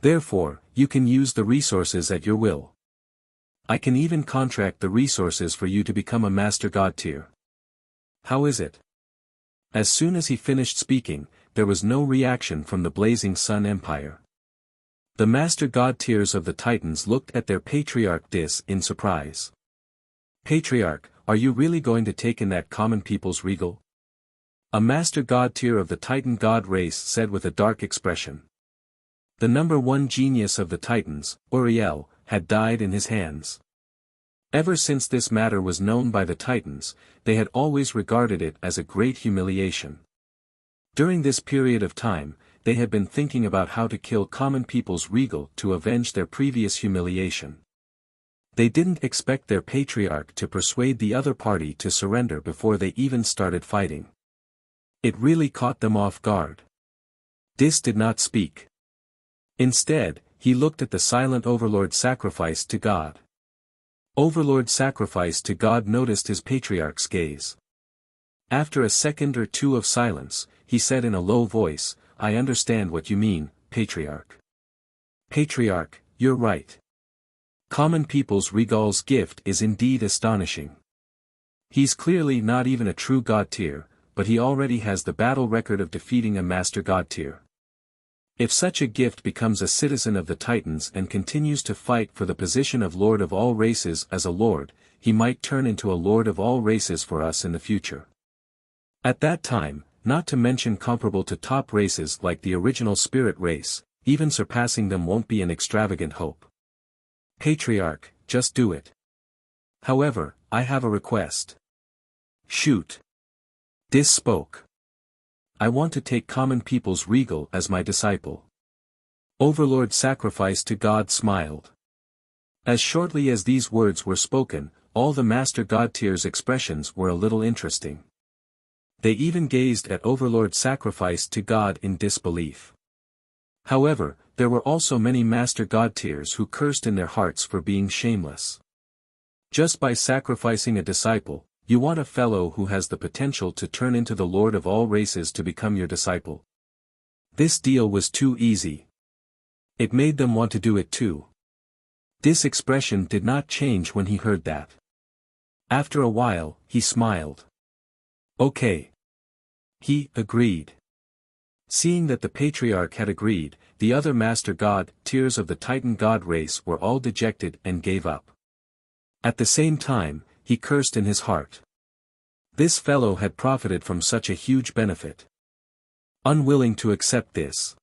Therefore, you can use the resources at your will. I can even contract the resources for you to become a Master God tier. How is it? As soon as he finished speaking, there was no reaction from the Blazing Sun Empire. The Master God tiers of the Titans looked at their patriarch Dis in surprise. Patriarch, are you really going to take in that common people's regal? A Master God tier of the Titan God race said with a dark expression. The number 1 genius of the Titans, Uriel, had died in his hands. Ever since this matter was known by the Titans, they had always regarded it as a great humiliation. During this period of time, they had been thinking about how to kill common people's regal to avenge their previous humiliation. They didn't expect their patriarch to persuade the other party to surrender before they even started fighting. It really caught them off guard. Dis did not speak. Instead, he looked at the silent Overlord Sacrifice to God. Overlord Sacrifice to God noticed his patriarch's gaze. After a second or two of silence, he said in a low voice, I understand what you mean, Patriarch. Patriarch, you're right. Common People's Regal's gift is indeed astonishing. He's clearly not even a true God tier, but he already has the battle record of defeating a Master God tier. If such a gift becomes a citizen of the Titans and continues to fight for the position of Lord of all races as a Lord, he might turn into a Lord of all races for us in the future. At that time, not to mention comparable to top races like the original Spirit race, even surpassing them won't be an extravagant hope. Patriarch, just do it. However, I have a request. Shoot. Dis spoke. I want to take common people's regal as my disciple. Overlord Sacrifice to God smiled. As shortly as these words were spoken, all the Master God tiers' expressions were a little interesting. They even gazed at Overlord Sacrifice to God in disbelief. However, there were also many Master God tiers who cursed in their hearts for being shameless. Just by sacrificing a disciple, You want a fellow who has the potential to turn into the Lord of all races to become your disciple. This deal was too easy. It made them want to do it too. This expression did not change when he heard that. After a while, he smiled. Okay. He agreed. Seeing that the patriarch had agreed, the other master god tiers of the Titan god race were all dejected and gave up. At the same time, he cursed in his heart. This fellow had profited from such a huge benefit. Unwilling to accept this.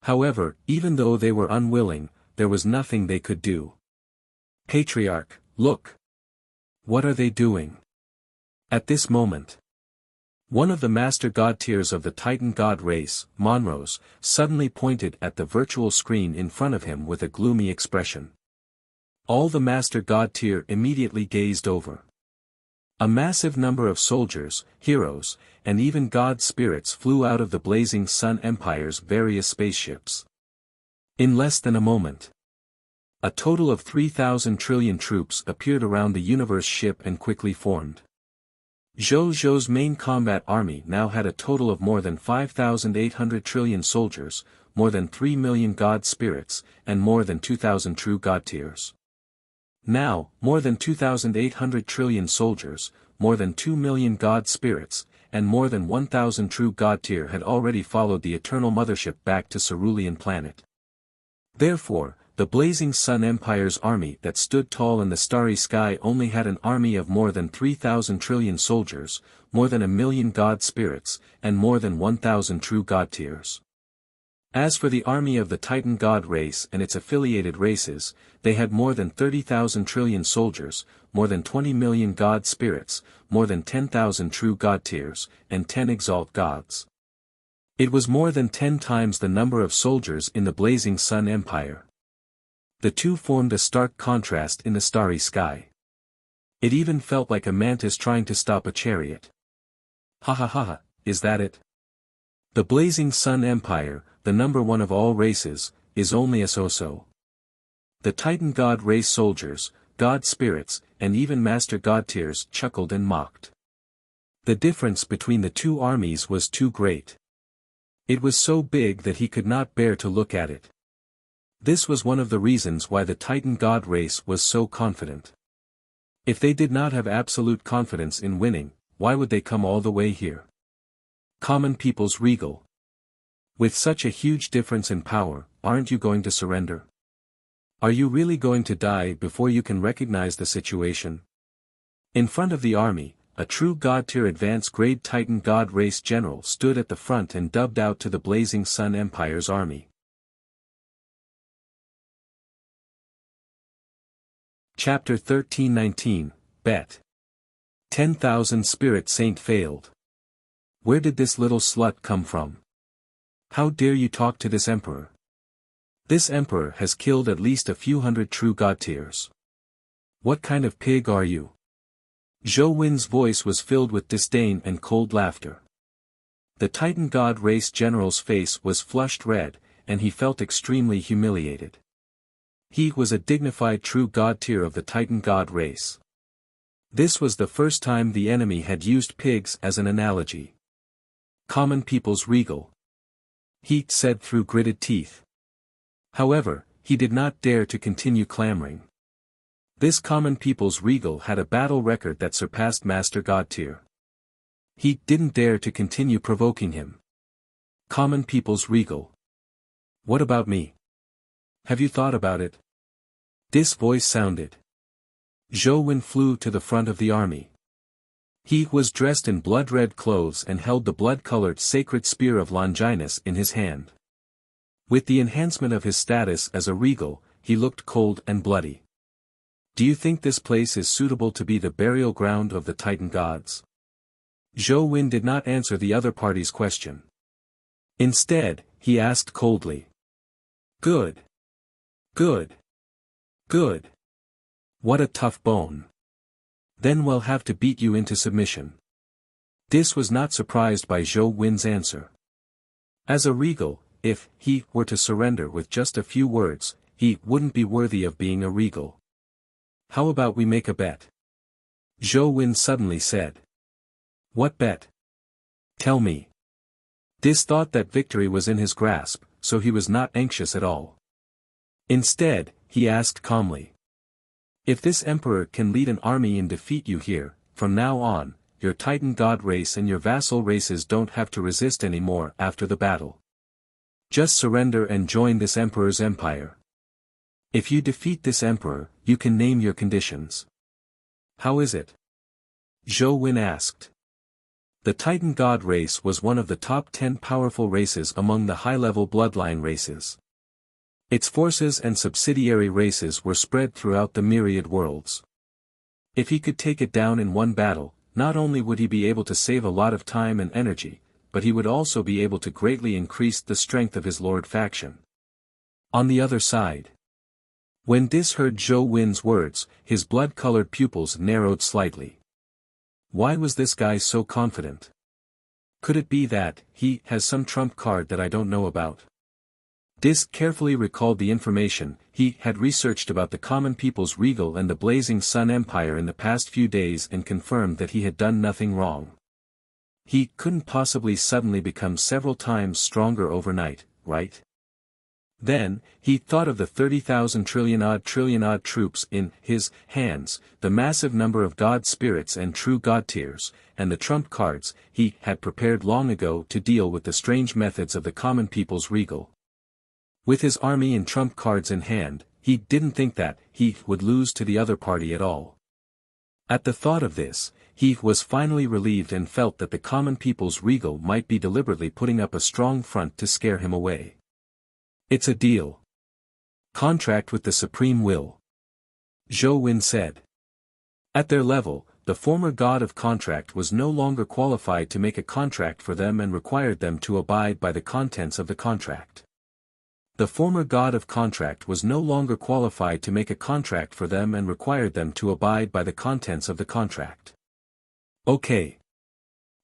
However, even though they were unwilling, there was nothing they could do. Patriarch, look! What are they doing? At this moment, one of the master god tiers of the Titan god race, Monrose, suddenly pointed at the virtual screen in front of him with a gloomy expression. All the master god tier immediately gazed over. A massive number of soldiers, heroes, and even god spirits flew out of the Blazing Sun Empire's various spaceships. In less than a moment, a total of 3,000 trillion troops appeared around the universe ship and quickly formed. Zhou's main combat army now had a total of more than 5,800 trillion soldiers, more than 3 million god spirits, and more than 2,000 true god tiers. Now, more than 2,800 trillion soldiers, more than 2 million god spirits, and more than 1,000 true god tier had already followed the Eternal Mothership back to Cerulean Planet. Therefore, the Blazing Sun Empire's army that stood tall in the starry sky only had an army of more than 3,000 trillion soldiers, more than 1 million god spirits, and more than 1,000 true god tiers. As for the army of the Titan god race and its affiliated races, they had more than 30,000 trillion soldiers, more than 20 million god spirits, more than 10,000 true god tiers, and 10 exalt gods. It was more than 10 times the number of soldiers in the Blazing Sun Empire. The two formed a stark contrast in the starry sky. It even felt like a mantis trying to stop a chariot. Ha ha ha ha, is that it? The Blazing Sun Empire, the number one of all races, is only a so-so. The Titan god race soldiers, god spirits, and even master god tiers chuckled and mocked. The difference between the two armies was too great. It was so big that he could not bear to look at it. This was one of the reasons why the Titan god race was so confident. If they did not have absolute confidence in winning, why would they come all the way here? Common people's regal. With such a huge difference in power, aren't you going to surrender? Are you really going to die before you can recognize the situation? In front of the army, a true god-tier advanced grade Titan god race general stood at the front and dubbed out to the Blazing Sun Empire's army. Chapter 1319, Bet. 10,000 Spirit Saint failed. Where did this little slut come from? How dare you talk to this emperor? This emperor has killed at least a few hundred true god tiers. What kind of pig are you? Zhou Wen's voice was filled with disdain and cold laughter. The Titan god race general's face was flushed red, and he felt extremely humiliated. He was a dignified true god tier of the Titan god race. This was the first time the enemy had used pigs as an analogy. Common people's regal. He said through gritted teeth. However, he did not dare to continue clamoring. This common people's regal had a battle record that surpassed Master God tier. He didn't dare to continue provoking him. Common people's regal. What about me? Have you thought about it? This voice sounded. Zhou Wen flew to the front of the army. He was dressed in blood-red clothes and held the blood-colored sacred spear of Longinus in his hand. With the enhancement of his status as a regal, he looked cold and bloody. Do you think this place is suitable to be the burial ground of the Titan gods? Zhou Wen did not answer the other party's question. Instead, he asked coldly. Good. Good. Good. What a tough bone. Then we'll have to beat you into submission. Dis was not surprised by Zhou Wen's answer. As a regal, if he were to surrender with just a few words, he wouldn't be worthy of being a regal. How about we make a bet? Zhou Wen suddenly said. What bet? Tell me. Dis thought that victory was in his grasp, so he was not anxious at all. Instead, he asked calmly. If this emperor can lead an army and defeat you here, from now on, your Titan god race and your vassal races don't have to resist anymore after the battle. Just surrender and join this emperor's empire. If you defeat this emperor, you can name your conditions. How is it? Zhou Wen asked. The Titan god race was one of the top 10 powerful races among the high-level bloodline races. Its forces and subsidiary races were spread throughout the myriad worlds. If he could take it down in one battle, not only would he be able to save a lot of time and energy, but he would also be able to greatly increase the strength of his lord faction. On the other side. When Dis heard Zhou Wen's words, his blood-colored pupils narrowed slightly. Why was this guy so confident? Could it be that he has some trump card that I don't know about? Dis carefully recalled the information he had researched about the common people's regal and the Blazing Sun Empire in the past few days and confirmed that he had done nothing wrong. He couldn't possibly suddenly become several times stronger overnight, right? Then, he thought of the 30,000 trillion-odd troops in his hands, the massive number of god spirits and true god tiers, and the trump cards he had prepared long ago to deal with the strange methods of the common people's regal. With his army and trump cards in hand, he didn't think that he would lose to the other party at all. At the thought of this, he was finally relieved and felt that the common people's regal might be deliberately putting up a strong front to scare him away. It's a deal. Contract with the Supreme Will. Zhou Wen said. At their level, the former god of contract was no longer qualified to make a contract for them and required them to abide by the contents of the contract. The former god of contract was no longer qualified to make a contract for them and required them to abide by the contents of the contract. Okay.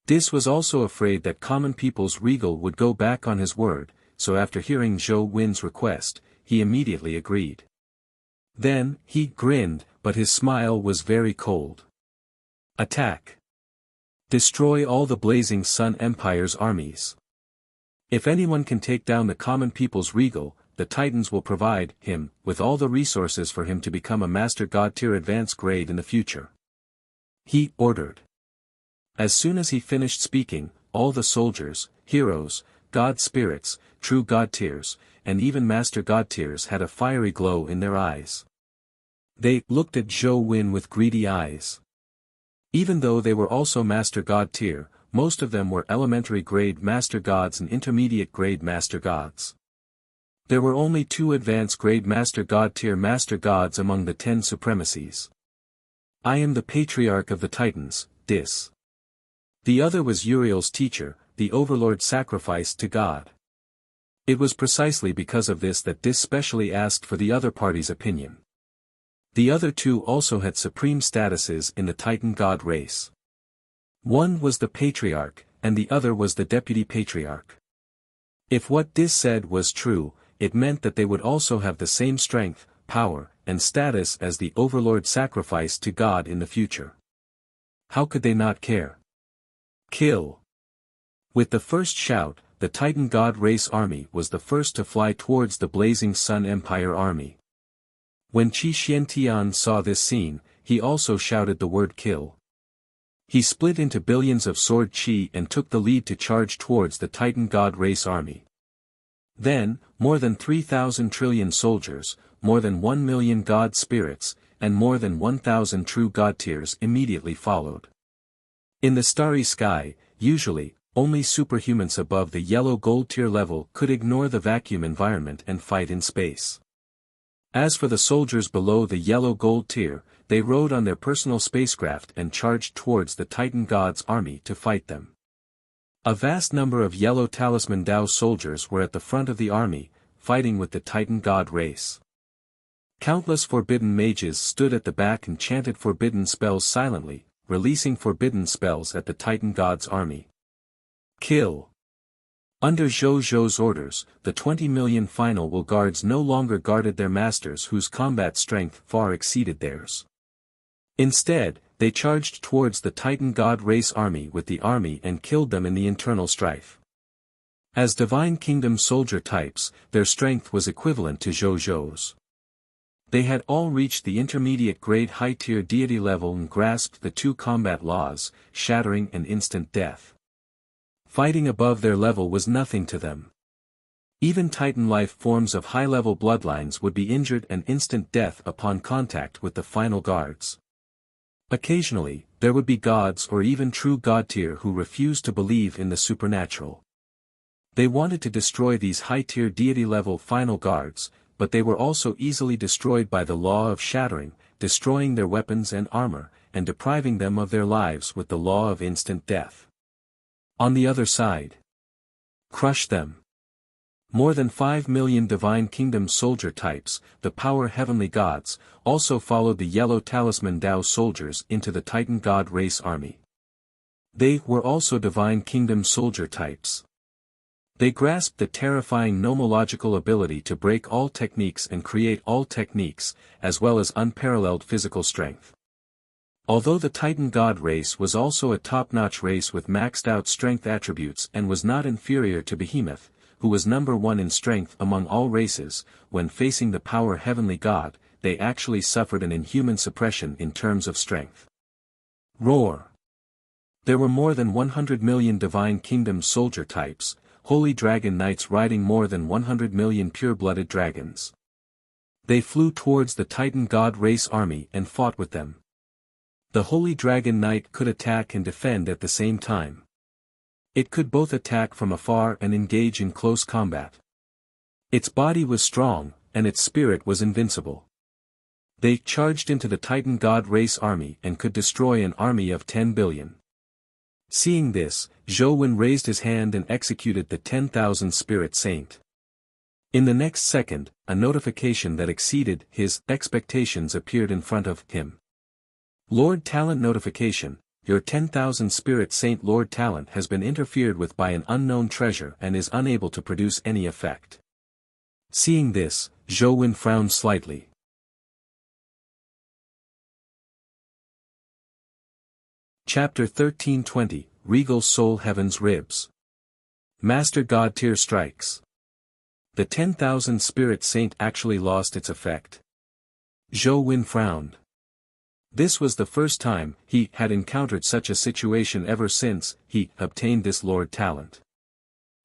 Dis was also afraid that common people's regal would go back on his word, so after hearing Zhou Wen's request, he immediately agreed. Then, he grinned, but his smile was very cold. Attack. Destroy all the Blazing Sun Empire's armies. If anyone can take down the common people's regal, the Titans will provide him with all the resources for him to become a Master God tier advanced grade in the future. He ordered. As soon as he finished speaking, all the soldiers, heroes, god spirits, true god tiers, and even master god tiers had a fiery glow in their eyes. They looked at Zhou Wen with greedy eyes. Even though they were also master god tier, most of them were elementary grade master gods and intermediate grade master gods. There were only 2 advanced grade master god tier master gods among the 10 supremacies. I am the patriarch of the Titans, Dis. The other was Uriel's teacher, the overlord sacrificed to God. It was precisely because of this that Dis specially asked for the other party's opinion. The other 2 also had supreme statuses in the Titan god race. One was the patriarch, and the other was the deputy patriarch. If what Dis said was true, it meant that they would also have the same strength, power, and status as the overlord sacrificed to God in the future. How could they not care? Kill. With the first shout, the Titan God race army was the first to fly towards the Blazing Sun Empire army. When Qi Xiantian saw this scene, he also shouted the word kill. He split into billions of sword chi and took the lead to charge towards the Titan God race army. Then, more than 3,000 trillion soldiers, more than 1 million god spirits, and more than 1,000 true god tiers immediately followed. In the starry sky, usually, only superhumans above the yellow gold tier level could ignore the vacuum environment and fight in space. As for the soldiers below the yellow gold tier, they rode on their personal spacecraft and charged towards the Titan God's army to fight them. A vast number of yellow talisman Dao soldiers were at the front of the army, fighting with the Titan God race. Countless forbidden mages stood at the back and chanted forbidden spells silently, releasing forbidden spells at the Titan God's army. Kill. Under Zhou Zhou's orders, the 20 million final will guards no longer guarded their masters whose combat strength far exceeded theirs. Instead, they charged towards the Titan God race army with the army and killed them in the internal strife. As Divine Kingdom soldier types, their strength was equivalent to Zhou-Zhou's. They had all reached the intermediate grade high-tier deity level and grasped the two combat laws, shattering and instant death. Fighting above their level was nothing to them. Even Titan life forms of high-level bloodlines would be injured and instant death upon contact with the final guards. Occasionally, there would be gods or even true god tier who refused to believe in the supernatural. They wanted to destroy these high-tier deity-level final guards, but they were also easily destroyed by the law of shattering, destroying their weapons and armor, and depriving them of their lives with the law of instant death. On the other side, crush them. More than 5 million Divine Kingdom soldier types, the power heavenly gods, also followed the yellow talisman Dao soldiers into the Titan God race army. They were also Divine Kingdom soldier types. They grasped the terrifying nomological ability to break all techniques and create all techniques, as well as unparalleled physical strength. Although the Titan God race was also a top-notch race with maxed-out strength attributes and was not inferior to Behemoth, who was number one in strength among all races, when facing the power heavenly god, they actually suffered an inhuman suppression in terms of strength. Roar! There were more than 100 million Divine Kingdom soldier types, Holy Dragon Knights riding more than 100 million pure-blooded dragons. They flew towards the Titan God race army and fought with them. The Holy Dragon Knight could attack and defend at the same time. It could both attack from afar and engage in close combat. Its body was strong, and its spirit was invincible. They charged into the Titan God race army and could destroy an army of 10 billion. Seeing this, Zhou Wen raised his hand and executed the 10,000 Spirit Saint. In the next second, a notification that exceeded his expectations appeared in front of him. Lord Talent notification, your 10,000 Spirit Saint Lord Talent has been interfered with by an unknown treasure and is unable to produce any effect. Seeing this, Zhou Wen frowned slightly. Chapter 1320, Regal Soul Heaven's Ribs. Master God Tier strikes. The 10,000 Spirit Saint actually lost its effect. Zhou Wen frowned. This was the first time he had encountered such a situation ever since he obtained this Lord Talent.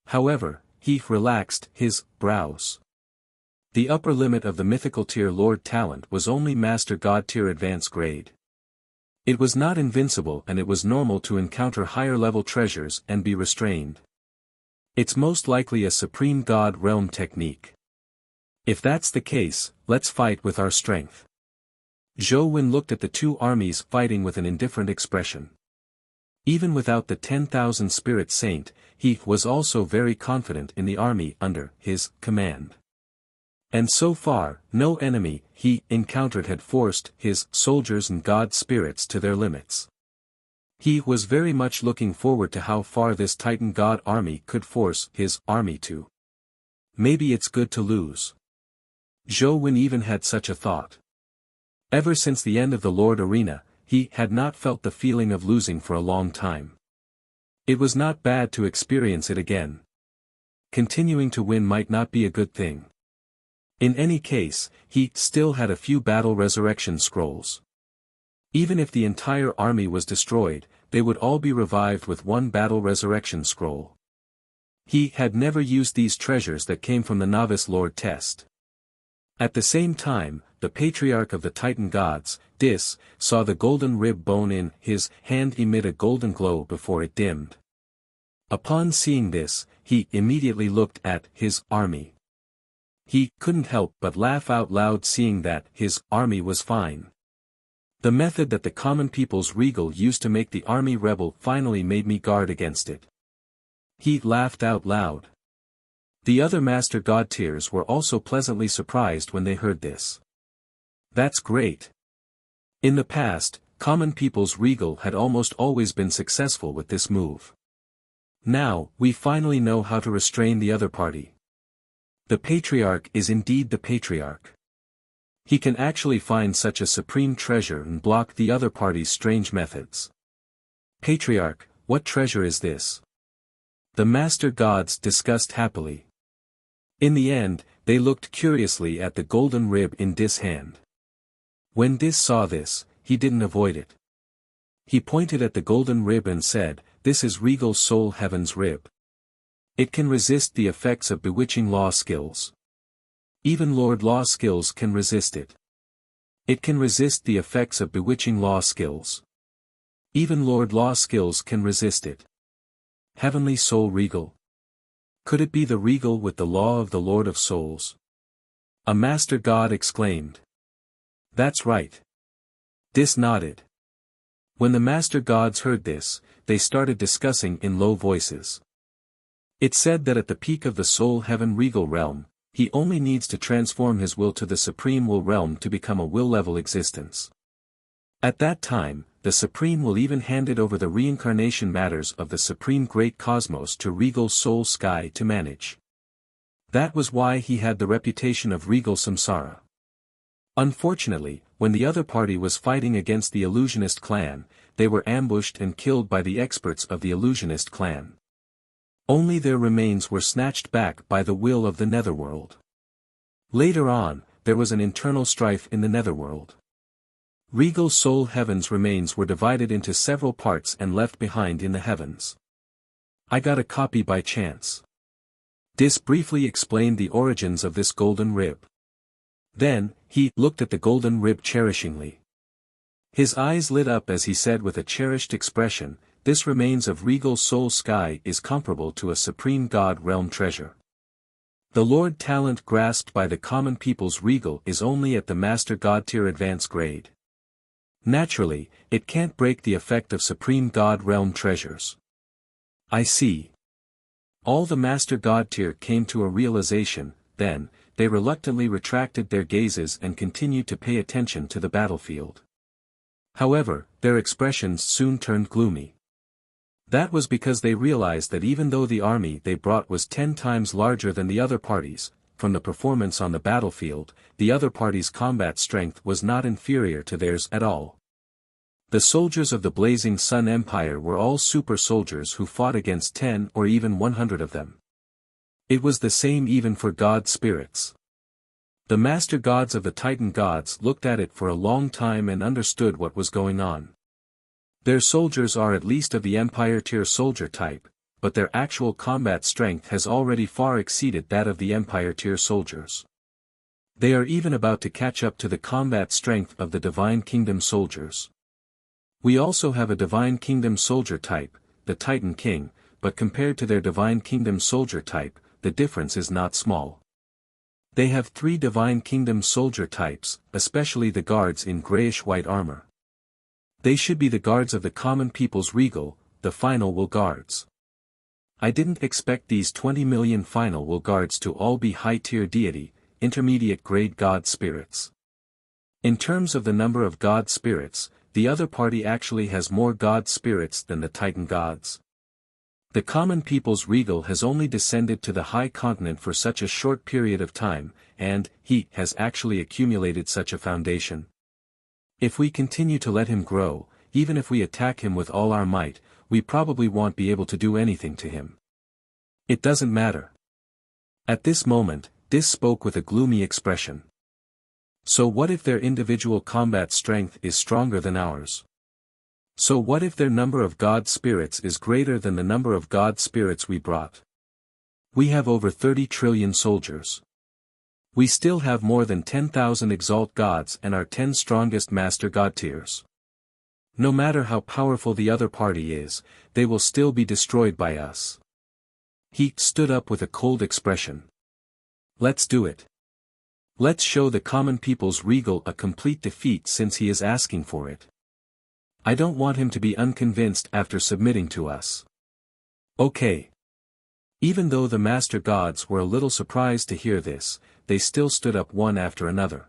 However, he relaxed his brows. The upper limit of the mythical tier Lord Talent was only Master God Tier advanced grade. It was not invincible and it was normal to encounter higher level treasures and be restrained. It's most likely a Supreme God Realm technique. If that's the case, let's fight with our strength. Zhou Wen looked at the two armies fighting with an indifferent expression. Even without the 10,000 Spirit Saint, he was also very confident in the army under his command. And so far, no enemy he encountered had forced his soldiers and god spirits to their limits. He was very much looking forward to how far this Titan God army could force his army to. Maybe it's good to lose. Zhou Wen even had such a thought. Ever since the end of the Lord Arena, he had not felt the feeling of losing for a long time. It was not bad to experience it again. Continuing to win might not be a good thing. In any case, he still had a few battle resurrection scrolls. Even if the entire army was destroyed, they would all be revived with one battle resurrection scroll. He had never used these treasures that came from the Novice Lord test. At the same time, the Patriarch of the Titan Gods, Dis, saw the golden rib bone in his hand emit a golden glow before it dimmed. Upon seeing this, he immediately looked at his army. He couldn't help but laugh out loud seeing that his army was fine. The method that the common people's regal used to make the army rebel finally made me guard against it. He laughed out loud. The other Master God tiers were also pleasantly surprised when they heard this. That's great. In the past, common people's regal had almost always been successful with this move. Now, we finally know how to restrain the other party. The Patriarch is indeed the Patriarch. He can actually find such a supreme treasure and block the other party's strange methods. Patriarch, what treasure is this? The master gods discussed happily. In the end, they looked curiously at the golden rib in Dis' hand. When Dis saw this, he didn't avoid it. He pointed at the golden rib and said, "This is regal soul heaven's rib. It can resist the effects of bewitching law skills. Even Lord Law skills can resist it. It can resist the effects of bewitching law skills. Even Lord Law skills can resist it. Heavenly soul regal. Could it be the regal with the law of the Lord of Souls?" A master god exclaimed. "That's right." Dis nodded. When the master gods heard this, they started discussing in low voices. It said that at the peak of the soul heaven regal realm, he only needs to transform his will to the supreme will realm to become a will-level existence. At that time, the supreme will even handed over the reincarnation matters of the supreme great cosmos to regal soul sky to manage. That was why he had the reputation of regal samsara. Unfortunately, when the other party was fighting against the illusionist clan, they were ambushed and killed by the experts of the illusionist clan. Only their remains were snatched back by the will of the netherworld. Later on, there was an internal strife in the netherworld. Regal soul heaven's remains were divided into several parts and left behind in the heavens. I got a copy by chance. Dis briefly explained the origins of this golden rib. Then, he looked at the golden rib cherishingly. His eyes lit up as he said with a cherished expression, "This remains of regal soul sky is comparable to a supreme god realm treasure. The Lord talent grasped by the common people's regal is only at the master god tier advance grade. Naturally, it can't break the effect of supreme god realm treasures." I see. All the master god tier came to a realization, then, they reluctantly retracted their gazes and continued to pay attention to the battlefield. However, their expressions soon turned gloomy. That was because they realized that even though the army they brought was 10 times larger than the other parties, from the performance on the battlefield, the other party's combat strength was not inferior to theirs at all. The soldiers of the Blazing Sun Empire were all super soldiers who fought against 10 or even 100 of them. It was the same even for god spirits. The master gods of the Titan gods looked at it for a long time and understood what was going on. Their soldiers are at least of the Empire tier soldier type, but their actual combat strength has already far exceeded that of the Empire tier soldiers. They are even about to catch up to the combat strength of the Divine Kingdom soldiers. We also have a Divine Kingdom soldier type, the Titan King, but compared to their Divine Kingdom soldier type, the difference is not small. They have 3 Divine Kingdom soldier types, especially the guards in grayish-white armor. They should be the guards of the common people's regal, the final will guards. I didn't expect these 20 million final will guards to all be high-tier deity, intermediate-grade god spirits. In terms of the number of god spirits, the other party actually has more god spirits than the Titan gods. The common people's regal has only descended to the high continent for such a short period of time, and he has actually accumulated such a foundation. If we continue to let him grow, even if we attack him with all our might, we probably won't be able to do anything to him. It doesn't matter. At this moment, Dis spoke with a gloomy expression. So what if their individual combat strength is stronger than ours? So what if their number of god spirits is greater than the number of god spirits we brought? We have over 30 trillion soldiers. We still have more than 10,000 exalt gods and our 10 strongest master god tiers. No matter how powerful the other party is, they will still be destroyed by us. He stood up with a cold expression. Let's do it. Let's show the common people's regal a complete defeat since he is asking for it. I don't want him to be unconvinced after submitting to us. Okay. Even though the master gods were a little surprised to hear this, they still stood up one after another.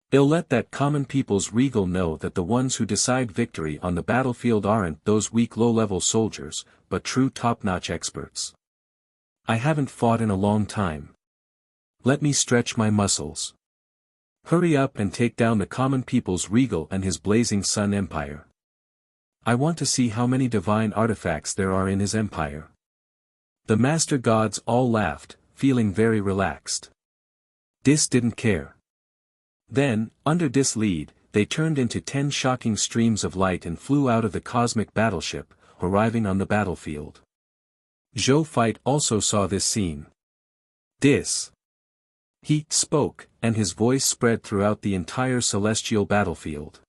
They'll let that common people's regal know that the ones who decide victory on the battlefield aren't those weak low-level soldiers, but true top-notch experts. I haven't fought in a long time. Let me stretch my muscles. Hurry up and take down the common people's regal and his blazing sun empire. I want to see how many divine artifacts there are in his empire. The master gods all laughed, feeling very relaxed. Dis didn't care. Then, under Dis' lead, they turned into 10 shocking streams of light and flew out of the cosmic battleship, arriving on the battlefield. Zhou Fight also saw this scene. Dis. He spoke, and his voice spread throughout the entire celestial battlefield.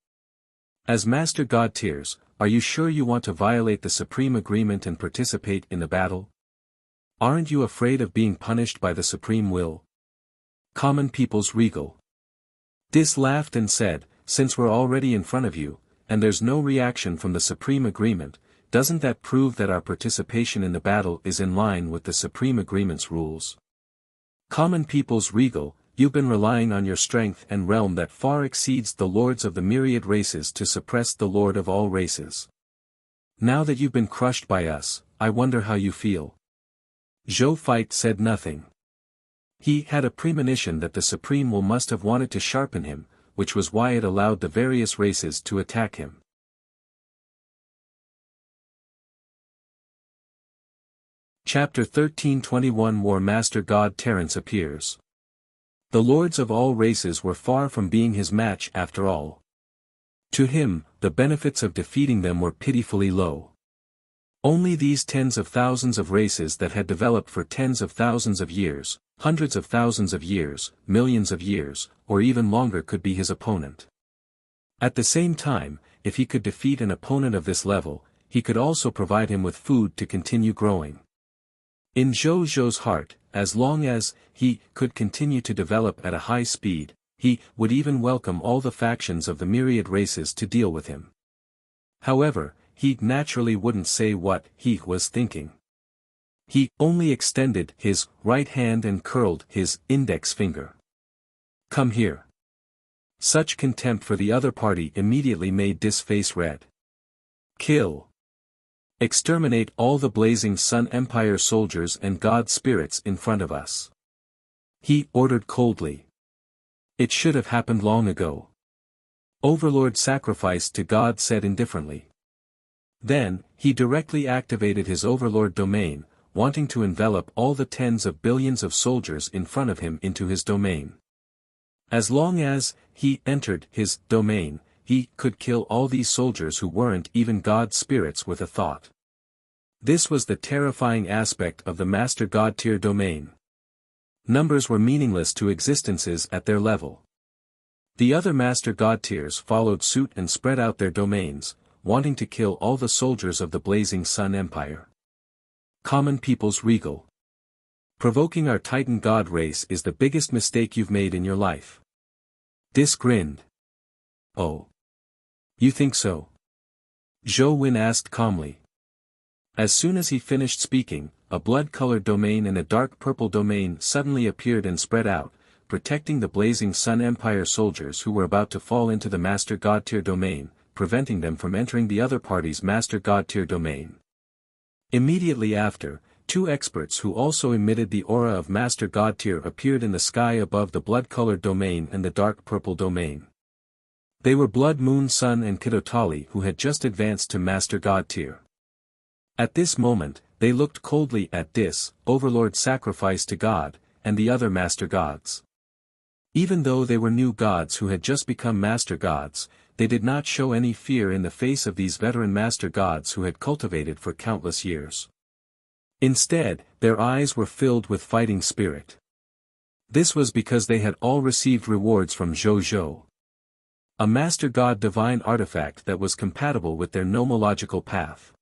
As Master God Tears, are you sure you want to violate the Supreme Agreement and participate in the battle? Aren't you afraid of being punished by the Supreme Will? Common People's Regal. Dis laughed and said, since we're already in front of you, and there's no reaction from the Supreme Agreement, doesn't that prove that our participation in the battle is in line with the Supreme Agreement's rules? Common People's Regal, you've been relying on your strength and realm that far exceeds the lords of the myriad races to suppress the Lord of all races. Now that you've been crushed by us, I wonder how you feel. Zhou Fight said nothing. He had a premonition that the Supreme Will must have wanted to sharpen him, which was why it allowed the various races to attack him. Chapter 13:21 War Master God Terence appears. The lords of all races were far from being his match after all. To him, the benefits of defeating them were pitifully low. Only these tens of thousands of races that had developed for tens of thousands of years, hundreds of thousands of years, millions of years, or even longer could be his opponent. At the same time, if he could defeat an opponent of this level, he could also provide him with food to continue growing. In Zhou Zhou's heart, as long as he could continue to develop at a high speed, he would even welcome all the factions of the myriad races to deal with him. However, he naturally wouldn't say what he was thinking. He only extended his right hand and curled his index finger. Come here. Such contempt for the other party immediately made Dis face red. Kill. Exterminate all the blazing Sun Empire soldiers and god spirits in front of us. He ordered coldly. It should have happened long ago. Overlord sacrificed to God said indifferently. Then, he directly activated his Overlord domain, wanting to envelop all the tens of billions of soldiers in front of him into his domain. As long as he entered his domain, he could kill all these soldiers who weren't even god spirits with a thought. This was the terrifying aspect of the Master God Tier domain. Numbers were meaningless to existences at their level. The other Master God Tiers followed suit and spread out their domains, wanting to kill all the soldiers of the blazing Sun Empire. Common People's Regal. Provoking our Titan God race is the biggest mistake you've made in your life. Dis grinned. Oh. You think so? Zhou Win asked calmly. As soon as he finished speaking, a blood-colored domain and a dark purple domain suddenly appeared and spread out, protecting the blazing Sun Empire soldiers who were about to fall into the Master God Tier domain, preventing them from entering the other party's Master God Tier domain. Immediately after, two experts who also emitted the aura of Master God Tier appeared in the sky above the blood-colored domain and the dark purple domain. They were Blood Moon Sun and Kidotali who had just advanced to Master God Tier. At this moment, they looked coldly at Dis, Overlord sacrifice to God, and the other Master Gods. Even though they were new gods who had just become Master Gods, they did not show any fear in the face of these veteran Master Gods who had cultivated for countless years. Instead, their eyes were filled with fighting spirit. This was because they had all received rewards from Zhou Zhou. A Master God divine artifact that was compatible with their nomological path.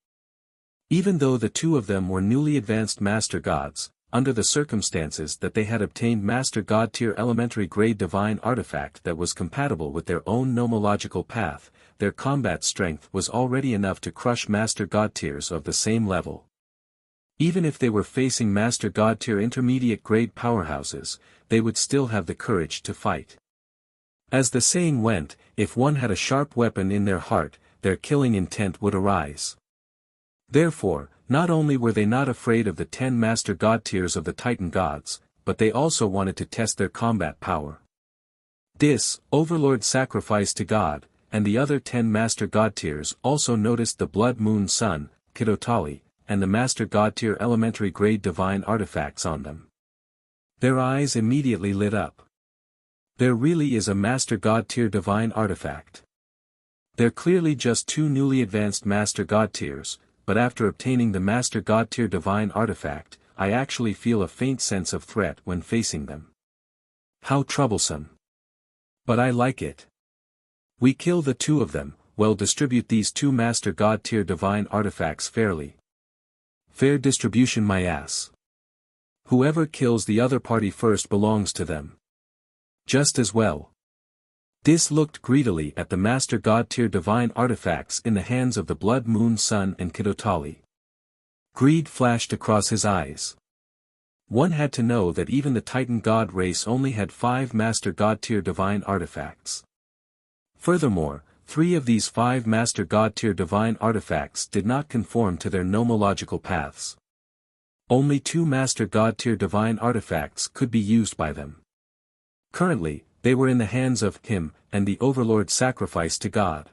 Even though the two of them were newly advanced Master Gods, under the circumstances that they had obtained Master God Tier elementary grade divine artifact that was compatible with their own nomological path, their combat strength was already enough to crush Master God Tiers of the same level. Even if they were facing Master God Tier intermediate grade powerhouses, they would still have the courage to fight. As the saying went, if one had a sharp weapon in their heart, their killing intent would arise. Therefore, not only were they not afraid of the 10 Master God Tiers of the Titan Gods, but they also wanted to test their combat power. Dis, Overlord sacrificed to God, and the other 10 Master God tiers also noticed the Blood Moon Sun, Kidotali, and the Master God tier elementary grade divine artifacts on them. Their eyes immediately lit up. There really is a Master God tier divine artifact. They're clearly just 2 newly advanced Master God tiers, but after obtaining the Master God tier divine artifact, I actually feel a faint sense of threat when facing them. How troublesome. But I like it. We kill the 2 of them, well distribute these 2 Master God tier divine artifacts fairly. Fair distribution my ass. Whoever kills the other party first belongs to them. Just as well. Dis looked greedily at the Master God tier divine artifacts in the hands of the Blood Moon Sun and Kidotali. Greed flashed across his eyes. One had to know that even the Titan God race only had 5 Master God tier divine artifacts. Furthermore, 3 of these 5 Master God tier divine artifacts did not conform to their nomological paths. Only 2 Master God tier divine artifacts could be used by them. Currently, they were in the hands of him, and the Overlord sacrificed to God.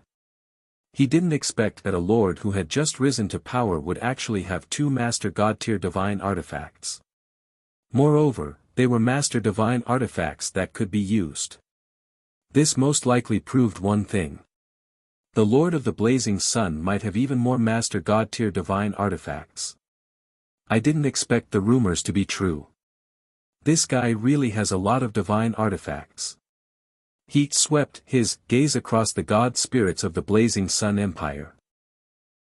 He didn't expect that a Lord who had just risen to power would actually have 2 Master God tier divine artifacts. Moreover, they were Master divine artifacts that could be used. This most likely proved one thing. The Lord of the Blazing Sun might have even more Master God tier divine artifacts. I didn't expect the rumors to be true. This guy really has a lot of divine artifacts. He swept his gaze across the god spirits of the Blazing Sun Empire.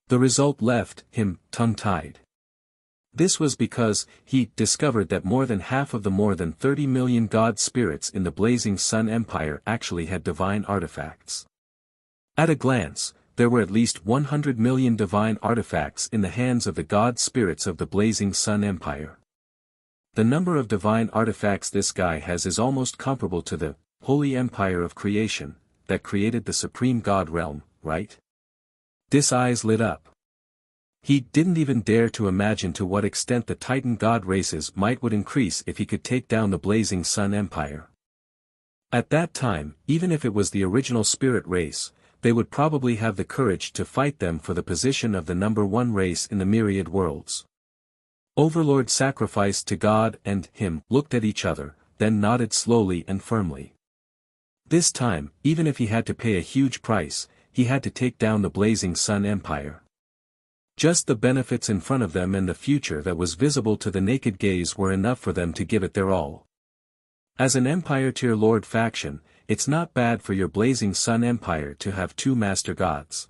The result left him tongue-tied. This was because he discovered that more than half of the more than 30 million god spirits in the Blazing Sun Empire actually had divine artifacts. At a glance, there were at least 100 million divine artifacts in the hands of the god spirits of the Blazing Sun Empire. The number of divine artifacts this guy has is almost comparable to the Holy Empire of Creation, that created the Supreme God Realm, right? Dis eyes lit up. He didn't even dare to imagine to what extent the Titan God races might would increase if he could take down the Blazing Sun Empire. At that time, even if it was the original spirit race, they would probably have the courage to fight them for the position of the number 1 race in the myriad worlds. Overlord sacrificed to God and him looked at each other, then nodded slowly and firmly. This time, even if he had to pay a huge price, he had to take down the Blazing Sun Empire. Just the benefits in front of them and the future that was visible to the naked gaze were enough for them to give it their all. As an Empire Tier Lord faction, it's not bad for your Blazing Sun Empire to have 2 Master Gods.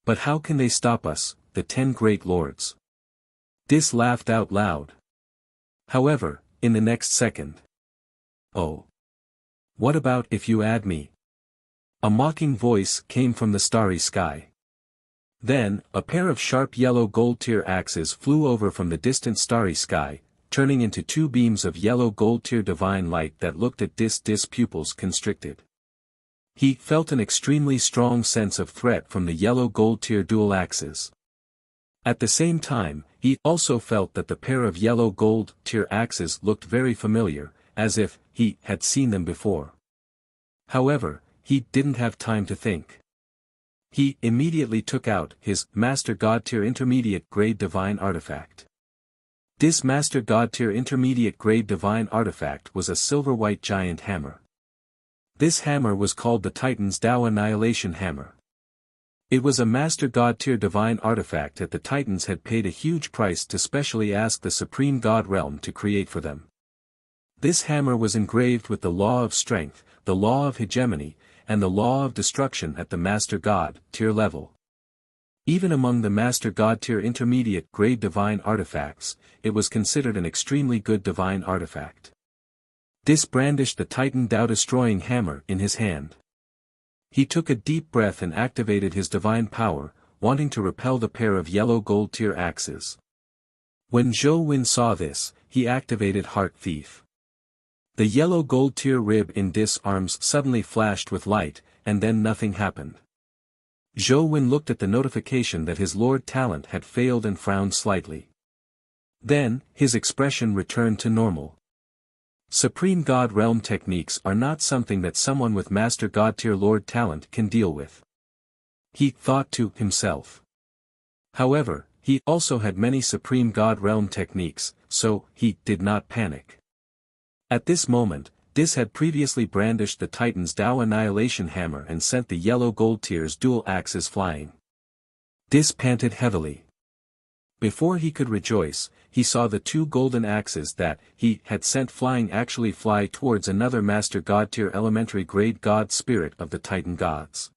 But how can they stop us, the 10 Great Lords? Dis laughed out loud. However, in the next second. Oh. What about if you add me? A mocking voice came from the starry sky. Then, a pair of sharp yellow gold tier axes flew over from the distant starry sky, turning into 2 beams of yellow gold tier divine light that looked at Dis pupils constricted. He felt an extremely strong sense of threat from the yellow gold tier dual axes. At the same time, he also felt that the pair of yellow gold tier axes looked very familiar, as if he had seen them before. However, he didn't have time to think. He immediately took out his Master God tier intermediate grade divine artifact. Dis Master God tier intermediate grade divine artifact was a silver-white giant hammer. This hammer was called the Titan's Tao Annihilation Hammer. It was a Master God tier divine artifact that the Titans had paid a huge price to specially ask the Supreme God Realm to create for them. This hammer was engraved with the law of strength, the law of hegemony, and the law of destruction at the Master God tier level. Even among the Master God tier intermediate grade divine artifacts, it was considered an extremely good divine artifact. Dis brandished the Titan Tao-destroying hammer in his hand. He took a deep breath and activated his divine power, wanting to repel the pair of yellow gold tier axes. When Zhou Wen saw this, he activated Heart Thief. The yellow gold tier rib in Dis' arms suddenly flashed with light, and then nothing happened. Zhou Wen looked at the notification that his Lord Talent had failed and frowned slightly. Then, his expression returned to normal. Supreme God Realm techniques are not something that someone with Master God Tier Lord talent can deal with. He thought to himself. However, he also had many Supreme God Realm techniques, so he did not panic. At this moment, Dis had previously brandished the Titan's Tao Annihilation Hammer and sent the yellow gold tier's dual axes flying. Dis panted heavily. Before he could rejoice, he saw the two golden axes that he had sent flying actually fly towards another Master God Tier elementary grade God Spirit of the Titan Gods.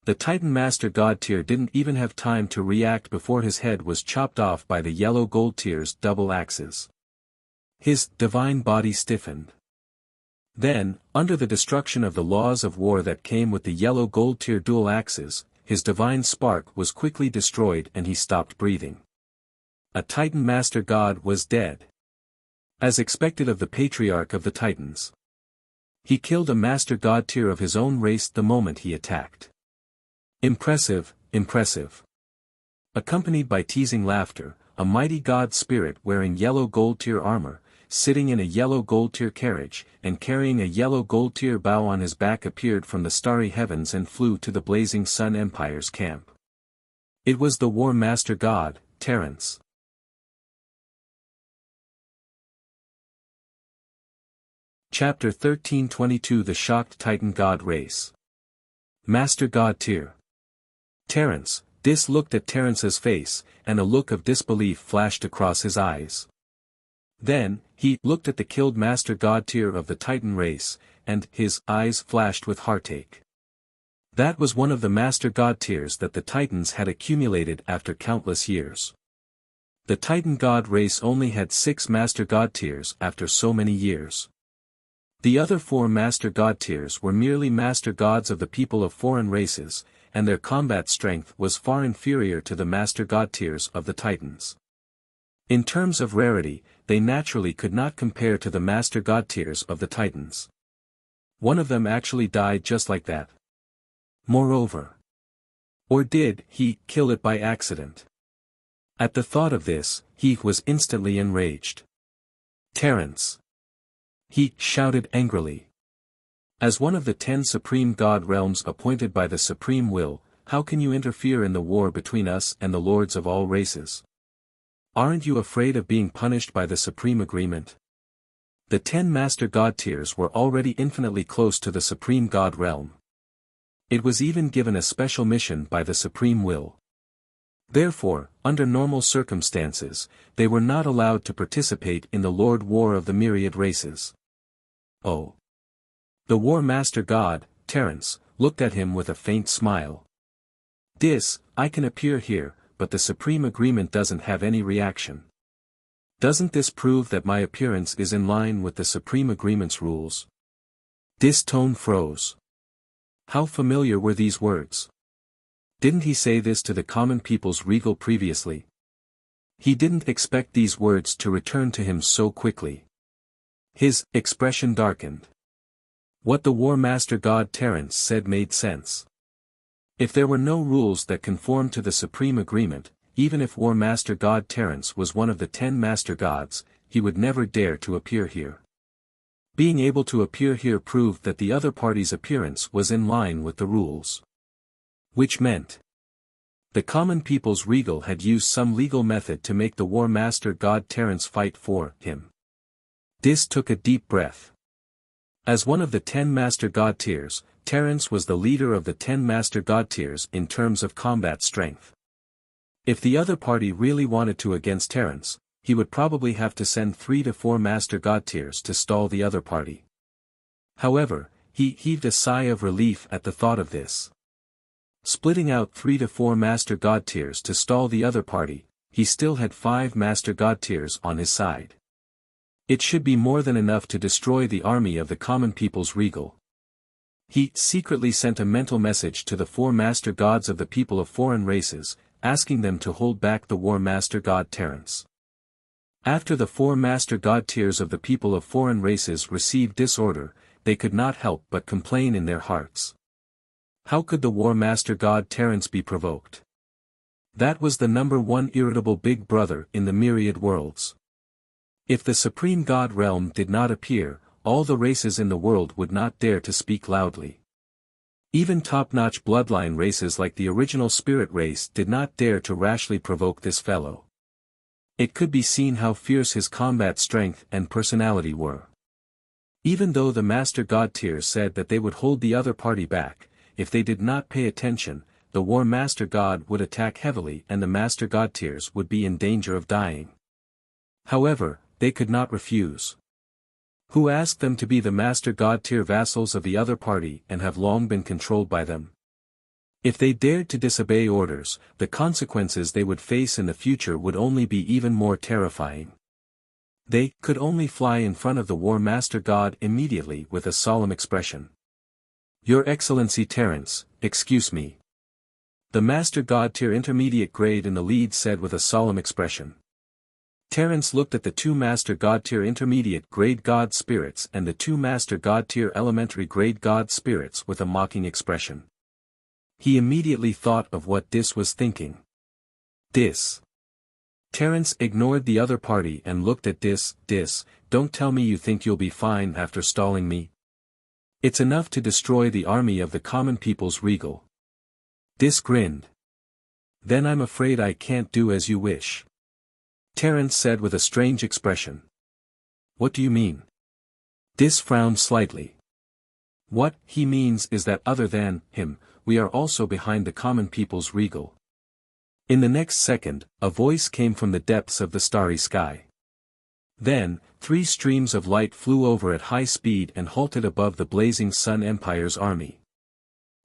The Titan Master God Tier didn't even have time to react before his head was chopped off by the yellow gold tier's double axes. His divine body stiffened. Then, under the destruction of the laws of war that came with the yellow gold tier dual axes, his divine spark was quickly destroyed and he stopped breathing. A Titan Master God was dead. As expected of the Patriarch of the Titans. He killed a Master God Tier of his own race the moment he attacked. Impressive, impressive. Accompanied by teasing laughter, a mighty God Spirit wearing yellow gold tier armor, sitting in a yellow gold tier carriage, and carrying a yellow gold tier bow on his back appeared from the starry heavens and flew to the blazing Sun Empire's camp. It was the War Master God, Terence. Chapter 1322 The Shocked Titan God Race. Master God Tier. Terence. Dis looked at Terence's face, and a look of disbelief flashed across his eyes. Then, he looked at the killed Master God Tier of the Titan race, and his eyes flashed with heartache. That was one of the Master God Tiers that the Titans had accumulated after countless years. The Titan God race only had 6 Master God Tiers after so many years. The other 4 Master God Tiers were merely Master Gods of the people of foreign races, and their combat strength was far inferior to the Master God Tiers of the Titans. In terms of rarity, they naturally could not compare to the Master God Tiers of the Titans. One of them actually died just like that. Moreover. Or did he kill it by accident? At the thought of this, he was instantly enraged. Terence! He shouted angrily. As one of the 10 Supreme God Realms appointed by the Supreme Will, how can you interfere in the war between us and the Lords of all races? Aren't you afraid of being punished by the Supreme Agreement? The 10 Master God Tiers were already infinitely close to the Supreme God Realm. It was even given a special mission by the Supreme Will. Therefore, under normal circumstances, they were not allowed to participate in the Lord War of the myriad races. Oh! The War Master God, Terence, looked at him with a faint smile. Dis, I can appear here, but the Supreme Agreement doesn't have any reaction. Doesn't this prove that my appearance is in line with the Supreme Agreement's rules? Dis' tone froze. How familiar were these words? Didn't he say this to the common people's regal previously? He didn't expect these words to return to him so quickly. His expression darkened. What the War Master God Terence said made sense. If there were no rules that conformed to the Supreme Agreement, even if War Master God Terence was one of the 10 Master Gods, he would never dare to appear here. Being able to appear here proved that the other party's appearance was in line with the rules. Which meant the common people's regal had used some legal method to make the War Master God Terence fight for him. Dis took a deep breath. As one of the 10 Master God Tiers, Terence was the leader of the 10 Master God Tiers in terms of combat strength. If the other party really wanted to against Terence, he would probably have to send 3 to 4 Master God Tiers to stall the other party. However, he heaved a sigh of relief at the thought of this. Splitting out 3 to 4 Master God Tiers to stall the other party, he still had 5 Master God Tiers on his side. It should be more than enough to destroy the army of the common people's regal. He secretly sent a mental message to the 4 Master Gods of the people of foreign races, asking them to hold back the War Master God Terence. After the 4 Master God Tiers of the people of foreign races received disorder, they could not help but complain in their hearts. How could the War Master God Terence be provoked? That was the #1 irritable big brother in the myriad worlds. If the supreme god realm did not appear, all the races in the world would not dare to speak loudly. Even top-notch bloodline races like the original spirit race did not dare to rashly provoke this fellow. It could be seen how fierce his combat strength and personality were. Even though the Master God tiers said that they would hold the other party back, if they did not pay attention, the War Master God would attack heavily and the Master God tiers would be in danger of dying. However, they could not refuse. Who asked them to be the Master God tier vassals of the other party and have long been controlled by them? If they dared to disobey orders, the consequences they would face in the future would only be even more terrifying. They could only fly in front of the War Master God immediately with a solemn expression. Your Excellency Terence, excuse me. The Master God tier intermediate grade in the lead said with a solemn expression. Terence looked at the two Master God tier intermediate grade God spirits and the two Master God tier elementary grade God spirits with a mocking expression. He immediately thought of what Dis was thinking. Dis. Terence ignored the other party and looked at Dis. Dis, don't tell me you think you'll be fine after stalling me. It's enough to destroy the army of the common people's regal. Dis grinned. Then I'm afraid I can't do as you wish. Terence said with a strange expression. What do you mean? Dis frowned slightly. What he means is that other than him, we are also behind the common people's regal. In the next second, a voice came from the depths of the starry sky. Then, 3 streams of light flew over at high speed and halted above the blazing Sun Empire's army.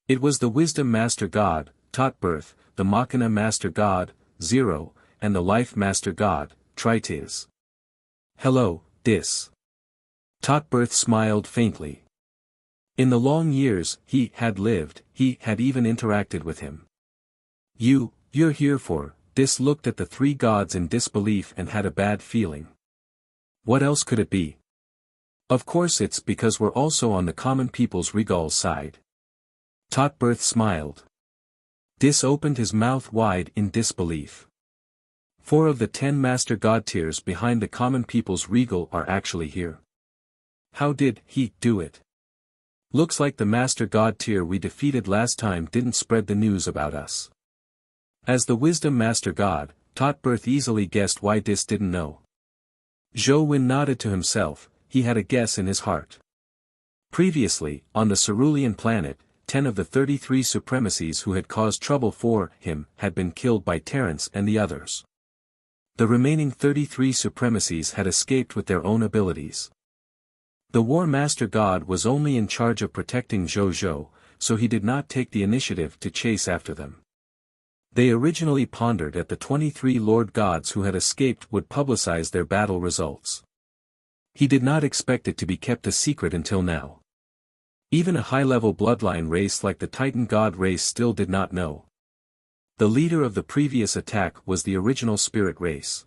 It was the Wisdom Master God, Totbirth, the Machina Master God, Zero, and the Life Master God, Tritis. Hello, Dis. Totbirth smiled faintly. In the long years he had lived, he had even interacted with him. You're here for, Dis looked at the 3 gods in disbelief and had a bad feeling. What else could it be? Of course it's because we're also on the common people's regal side. Totbirth smiled. Dis opened his mouth wide in disbelief. 4 of the 10 Master God tiers behind the common people's regal are actually here. How did he do it? Looks like the Master God tier we defeated last time didn't spread the news about us. As the Wisdom Master God, Totbirth easily guessed why Dis didn't know. Zhou Wen nodded to himself, he had a guess in his heart. Previously, on the Cerulean planet, 10 of the 33 supremacies who had caused trouble for him had been killed by Terence and the others. The remaining 33 supremacies had escaped with their own abilities. The War Master God was only in charge of protecting Zhou, so he did not take the initiative to chase after them. They originally pondered that the 23 Lord Gods who had escaped would publicize their battle results. He did not expect it to be kept a secret until now. Even a high-level bloodline race like the Titan God race still did not know. The leader of the previous attack was the original spirit race.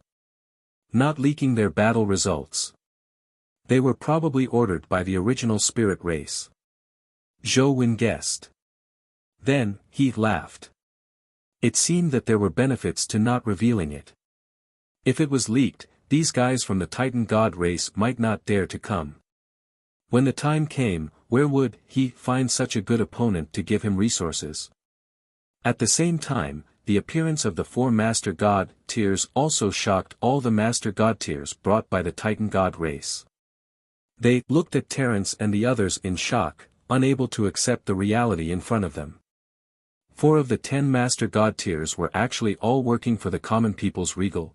Not leaking their battle results. They were probably ordered by the original spirit race. Zhou Wen guessed. Then, he laughed. It seemed that there were benefits to not revealing it. If it was leaked, these guys from the Titan God race might not dare to come. When the time came, where would he find such a good opponent to give him resources? At the same time, the appearance of the 4 Master God tiers also shocked all the Master God tiers brought by the Titan God race. They looked at Terence and the others in shock, unable to accept the reality in front of them. 4 of the 10 Master God tiers were actually all working for the common people's regal.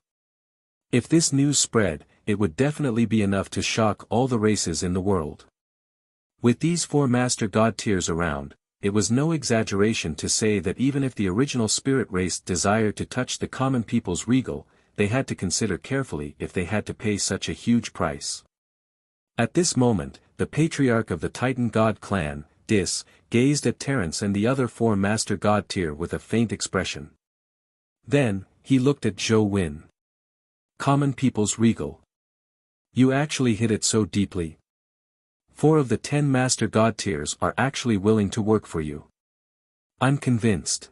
If this news spread, it would definitely be enough to shock all the races in the world. With these 4 Master God tiers around, it was no exaggeration to say that even if the original spirit race desired to touch the common people's regal, they had to consider carefully if they had to pay such a huge price. At this moment, the patriarch of the Titan God clan, Dis, gazed at Terence and the other 4 Master God tier with a faint expression. Then, he looked at Zhou Wen. Common people's regal. You actually hit it so deeply. 4 of the 10 Master God tiers are actually willing to work for you. I'm convinced.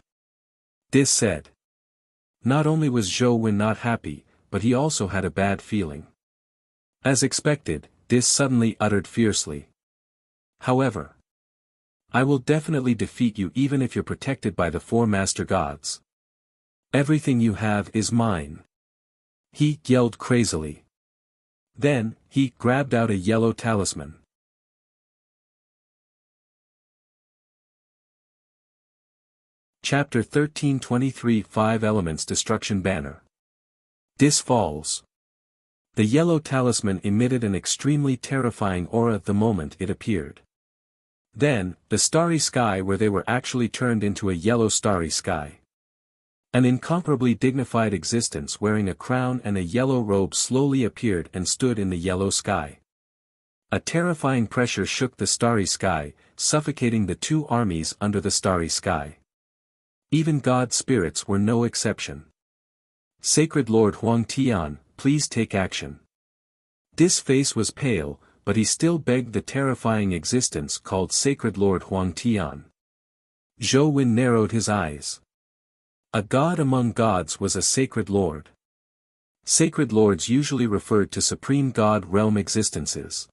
Dis said. Not only was Zhou Wen not happy, but he also had a bad feeling. As expected, Dis suddenly uttered fiercely. However, I will definitely defeat you even if you're protected by the 4 master gods. Everything you have is mine. He yelled crazily. Then, he grabbed out a yellow talisman. Chapter 1323 5 Elements Destruction Banner. Dis falls. The yellow talisman emitted an extremely terrifying aura the moment it appeared. Then, the starry sky where they were actually turned into a yellow starry sky. An incomparably dignified existence wearing a crown and a yellow robe slowly appeared and stood in the yellow sky. A terrifying pressure shook the starry sky, suffocating the 2 armies under the starry sky. Even god spirits were no exception. Sacred Lord Huang Tian, please take action. Dis face was pale, but he still begged the terrifying existence called Sacred Lord Huang Tian. Zhou Wen narrowed his eyes. A god among gods was a sacred lord. Sacred lords usually referred to supreme god realm existences.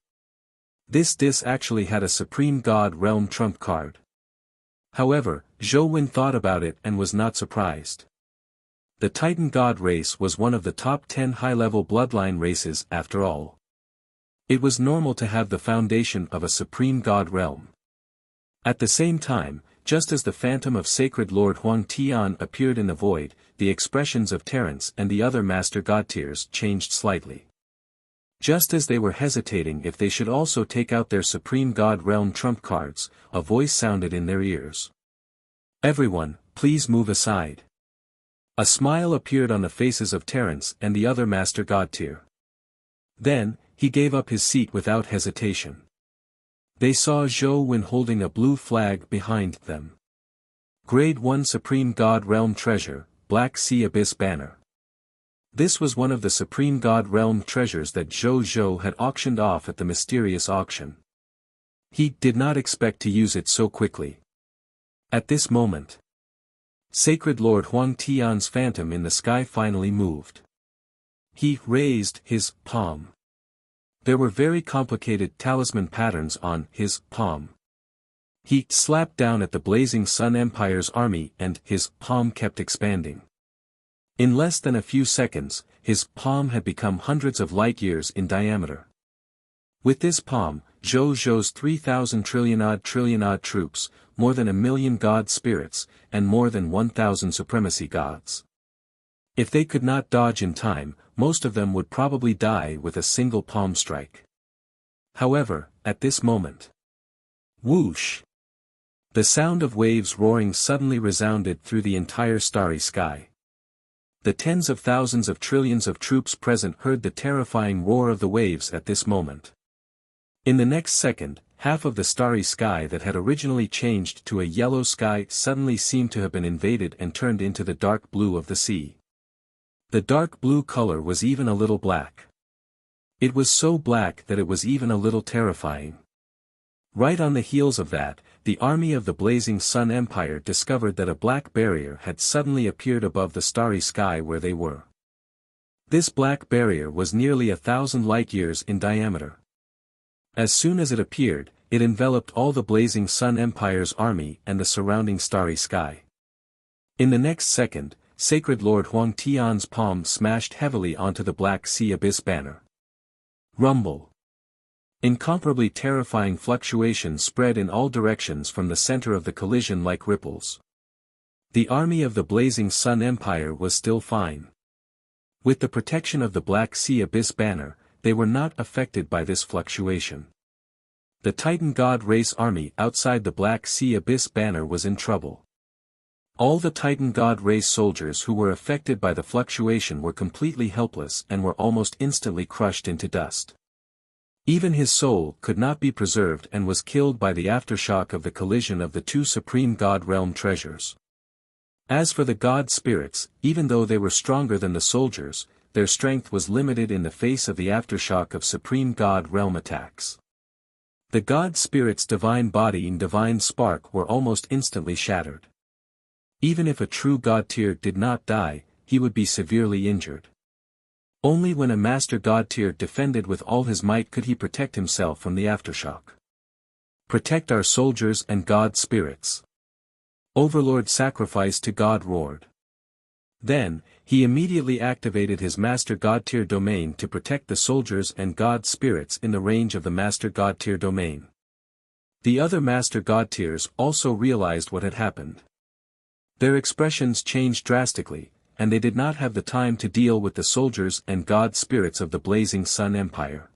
This Dis actually had a supreme god realm trump card. However, Zhou Wen thought about it and was not surprised. The Titan god race was one of the top 10 high-level bloodline races after all. It was normal to have the foundation of a supreme god realm. At the same time, just as the phantom of Sacred Lord Huang Tian appeared in the void, the expressions of Terence and the other master god tiers changed slightly. Just as they were hesitating if they should also take out their supreme god realm trump cards, a voice sounded in their ears. Everyone, please move aside. A smile appeared on the faces of Terence and the other master god tier. Then, he gave up his seat without hesitation. They saw Zhou Wen holding a blue flag behind them. Grade 1 Supreme God Realm Treasure, Black Sea Abyss Banner. This was one of the Supreme God Realm treasures that Zhou had auctioned off at the mysterious auction. He did not expect to use it so quickly. At this moment, Sacred Lord Huang Tian's phantom in the sky finally moved. He raised his palm. There were very complicated talisman patterns on his palm. He slapped down at the Blazing Sun Empire's army and his palm kept expanding. In less than a few seconds, his palm had become hundreds of light years in diameter. With this palm, Zhou's 3,000 trillion-odd troops, more than 1,000,000 god spirits, and more than 1,000 supremacy gods. If they could not dodge in time, most of them would probably die with a single palm strike. However, at this moment, whoosh! The sound of waves roaring suddenly resounded through the entire starry sky. The tens of thousands of trillions of troops present heard the terrifying roar of the waves at this moment. In the next second, half of the starry sky that had originally changed to a yellow sky suddenly seemed to have been invaded and turned into the dark blue of the sea. The dark blue color was even a little black. It was so black that it was even a little terrifying. Right on the heels of that, the army of the Blazing Sun Empire discovered that a black barrier had suddenly appeared above the starry sky where they were. This black barrier was nearly 1,000 light-years in diameter. As soon as it appeared, it enveloped all the Blazing Sun Empire's army and the surrounding starry sky. In the next second, Sacred Lord Huang Tian's palm smashed heavily onto the Black Sea Abyss banner. Rumble. Incomparably terrifying fluctuations spread in all directions from the center of the collision like ripples. The army of the Blazing Sun Empire was still fine. With the protection of the Black Sea Abyss banner, they were not affected by this fluctuation. The Titan God race army outside the Black Sea Abyss banner was in trouble. All the Titan God race soldiers who were affected by the fluctuation were completely helpless and were almost instantly crushed into dust. Even his soul could not be preserved and was killed by the aftershock of the collision of the 2 supreme God realm treasures. As for the god spirits, even though they were stronger than the soldiers, their strength was limited in the face of the aftershock of supreme God realm attacks. The god spirits' divine body and divine spark were almost instantly shattered. Even if a true god tier did not die, he would be severely injured. Only when a master god tier defended with all his might could he protect himself from the aftershock. Protect our soldiers and god spirits. Overlord sacrifice to God roared. Then, he immediately activated his Master God Tier domain to protect the soldiers and God spirits in the range of the Master God Tier domain. The other Master God Tiers also realized what had happened. Their expressions changed drastically, and they did not have the time to deal with the soldiers and God spirits of the Blazing Sun Empire.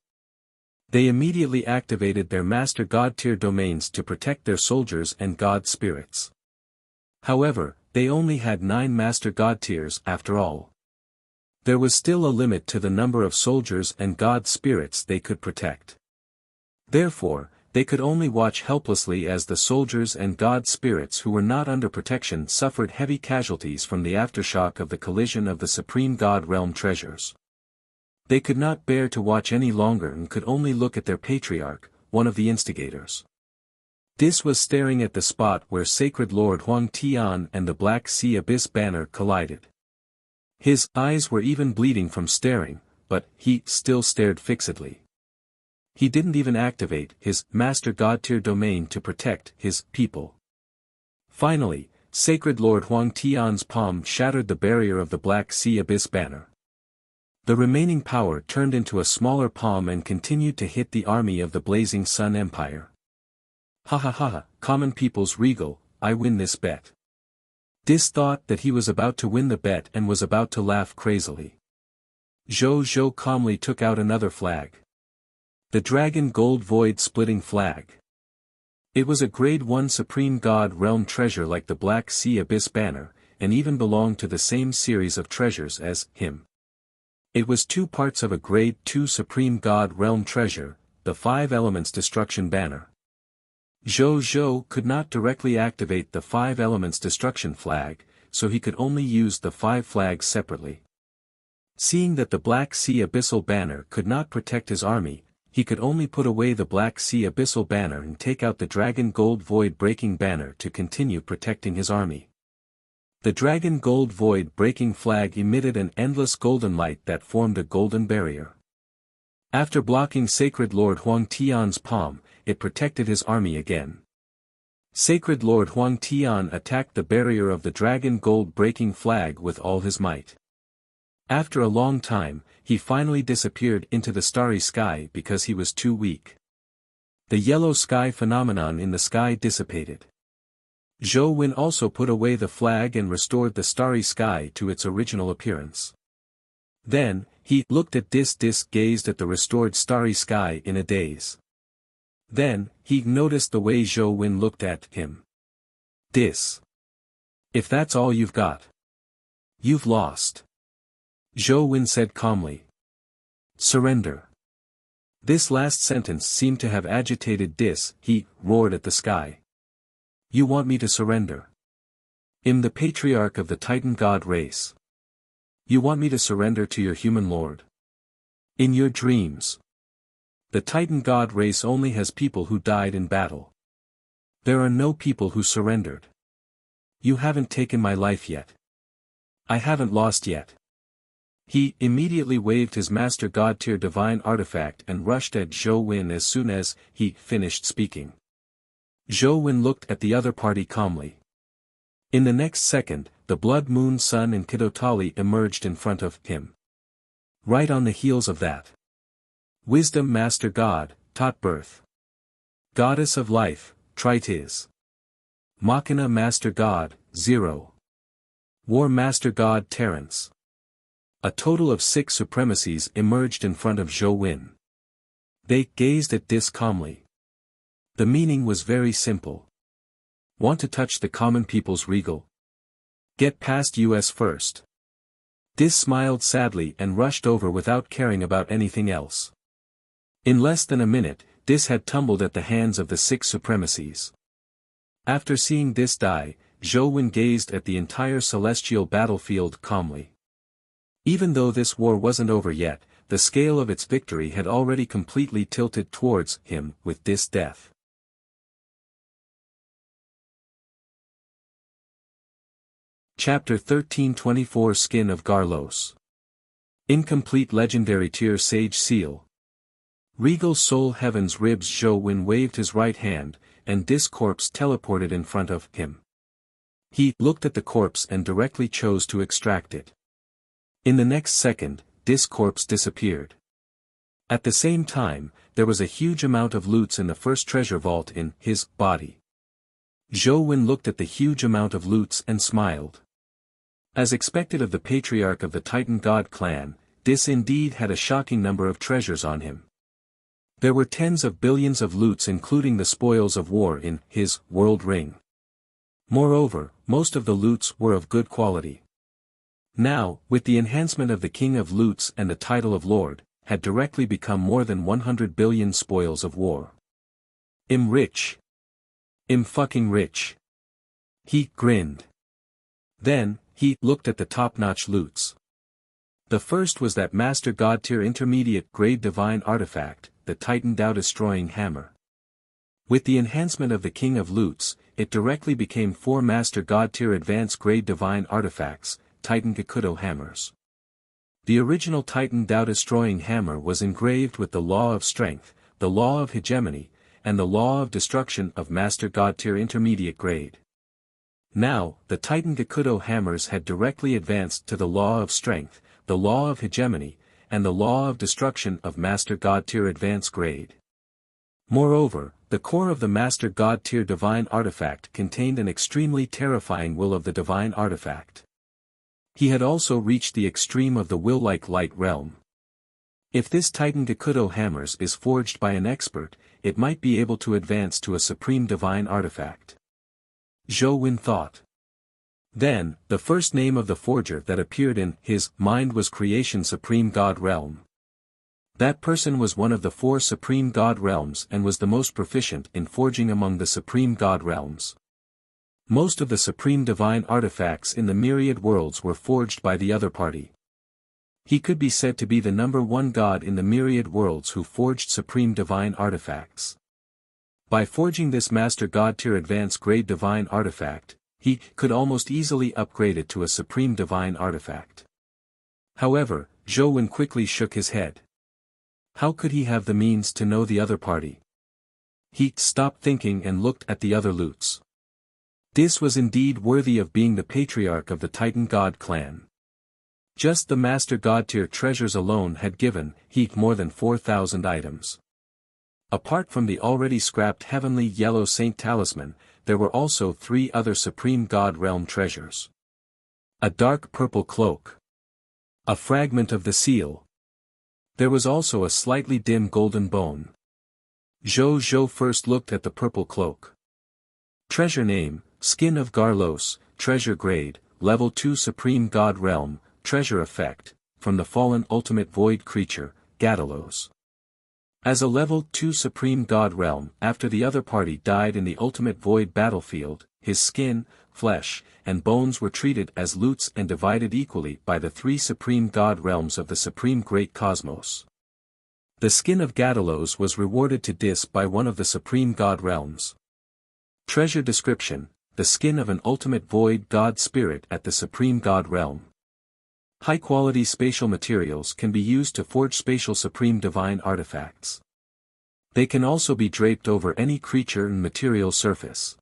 They immediately activated their Master God Tier domains to protect their soldiers and God spirits. However, they only had 9 Master God Tiers after all. There was still a limit to the number of soldiers and God spirits they could protect. Therefore, they could only watch helplessly as the soldiers and God spirits who were not under protection suffered heavy casualties from the aftershock of the collision of the Supreme God Realm treasures. They could not bear to watch any longer and could only look at their patriarch, one of the instigators. Dis was staring at the spot where Sacred Lord Huang Tian and the Black Sea Abyss banner collided. His eyes were even bleeding from staring, but he still stared fixedly. He didn't even activate his Master God Tier domain to protect his people. Finally, Sacred Lord Huang Tian's palm shattered the barrier of the Black Sea Abyss banner. The remaining power turned into a smaller palm and continued to hit the army of the Blazing Sun Empire. Ha ha ha ha, common people's regal, I win this bet. Dis thought that he was about to win the bet and was about to laugh crazily. Zhou calmly took out another flag. The Dragon Gold Void Splitting Flag. It was a Grade 1 Supreme God Realm treasure like the Black Sea Abyss banner, and even belonged to the same series of treasures as him. It was 2 parts of a Grade 2 Supreme God Realm treasure, the 5 Elements Destruction banner. Zhou could not directly activate the 5 Elements Destruction flag, so he could only use the 5 flags separately. Seeing that the Black Sea Abyssal banner could not protect his army, he could only put away the Black Sea Abyssal banner and take out the Dragon Gold Void Breaking banner to continue protecting his army. The Dragon Gold Void Breaking flag emitted an endless golden light that formed a golden barrier. After blocking Sacred Lord Huang Tian's palm, it protected his army again. Sacred Lord Huang Tian attacked the barrier of the Dragon Gold Breaking flag with all his might. After a long time, he finally disappeared into the starry sky because he was too weak. The yellow sky phenomenon in the sky dissipated. Zhou Wen also put away the flag and restored the starry sky to its original appearance. Then, he looked at Dis gazed at the restored starry sky in a daze. Then, he noticed the way Zhou Wen looked at him. Dis. If that's all you've got, you've lost. Zhou Wen said calmly. Surrender. This last sentence seemed to have agitated Dis. He roared at the sky. You want me to surrender? I'm the patriarch of the Titan God race. You want me to surrender to your human lord? In your dreams. The Titan God race only has people who died in battle. There are no people who surrendered. You haven't taken my life yet. I haven't lost yet. He immediately waved his Master God Tier divine artifact and rushed at Zhou Wen as soon as he finished speaking. Zhou Wen looked at the other party calmly. In the next second, the Blood Moon Sun and Kidotali emerged in front of him. Right on the heels of that. Wisdom Master God, taught birth. Goddess of Life, Tritis. Machina Master God, Zero. War Master God Terrence. A total of 6 supremacies emerged in front of Zhou Wen. They gazed at Dis calmly. The meaning was very simple. Want to touch the common people's regal? Get past us first. Dis smiled sadly and rushed over without caring about anything else. In less than a minute, Dis had tumbled at the hands of the 6 supremacies. After seeing Dis die, Zhou Wen gazed at the entire celestial battlefield calmly. Even though this war wasn't over yet, the scale of its victory had already completely tilted towards him with Dis' death. Chapter 13:24 Skin of Garlos. Incomplete legendary tier sage seal. Regal soul heaven's ribs. Zhou Wen waved his right hand, and this corpse teleported in front of him. He looked at the corpse and directly chose to extract it. In the next second, this corpse disappeared. At the same time, there was a huge amount of loots in the first treasure vault in his body. Zhou Wen looked at the huge amount of loots and smiled. As expected of the patriarch of the Titan God clan, this indeed had a shocking number of treasures on him. There were tens of billions of loots including the spoils of war in his world ring. Moreover, most of the loots were of good quality. Now, with the enhancement of the King of Loots and the title of Lord, had directly become more than 100 billion spoils of war. I'm rich. I'm fucking rich. He grinned. Then, he looked at the top-notch loots. The first was that Master God tier intermediate grade divine artifact, the Titan Tao-destroying hammer. With the enhancement of the King of Loots, it directly became 4 Master God tier advanced grade divine artifacts, Titan Gakudo hammers. The original Titan Tao-destroying hammer was engraved with the Law of Strength, the Law of Hegemony, and the Law of Destruction of Master God tier intermediate grade. Now, the Titan Gakudo hammers had directly advanced to the Law of Strength, the Law of Hegemony, and the Law of Destruction of Master God tier advanced grade. Moreover, the core of the Master God tier divine artifact contained an extremely terrifying will of the divine artifact. He had also reached the extreme of the will-like light realm. If this Titan Gakudo hammers is forged by an expert, it might be able to advance to a supreme divine artifact. Zhou Wen thought. Then, the first name of the forger that appeared in his mind was Creation Supreme God Realm. That person was one of the 4 Supreme God Realms and was the most proficient in forging among the Supreme God Realms. Most of the Supreme Divine artifacts in the myriad worlds were forged by the other party. He could be said to be the number 1 god in the myriad worlds who forged Supreme Divine artifacts. By forging this Master God tier advanced grade divine artifact, he could almost easily upgrade it to a Supreme Divine artifact. However, Zhou Wen quickly shook his head. How could he have the means to know the other party? He stopped thinking and looked at the other loots. This was indeed worthy of being the patriarch of the Titan God clan. Just the Master God tier treasures alone had given he more than 4,000 items. Apart from the already scrapped heavenly yellow saint talisman, there were also 3 other Supreme God realm treasures. A dark purple cloak. A fragment of the seal. There was also a slightly dim golden bone. Zhou first looked at the purple cloak. Treasure name, Skin of Garlos, treasure grade, level 2 Supreme God realm, treasure effect, from the fallen ultimate void creature, Gadalos. As a level 2 Supreme God realm, after the other party died in the ultimate void battlefield, his skin, flesh, and bones were treated as loots and divided equally by the 3 Supreme God realms of the Supreme Great Cosmos. The skin of Gadalos was rewarded to Dis by one of the Supreme God realms. Treasure description, the skin of an ultimate void God spirit at the Supreme God realm. High-quality spatial materials can be used to forge spatial supreme divine artifacts. They can also be draped over any creature and material surface.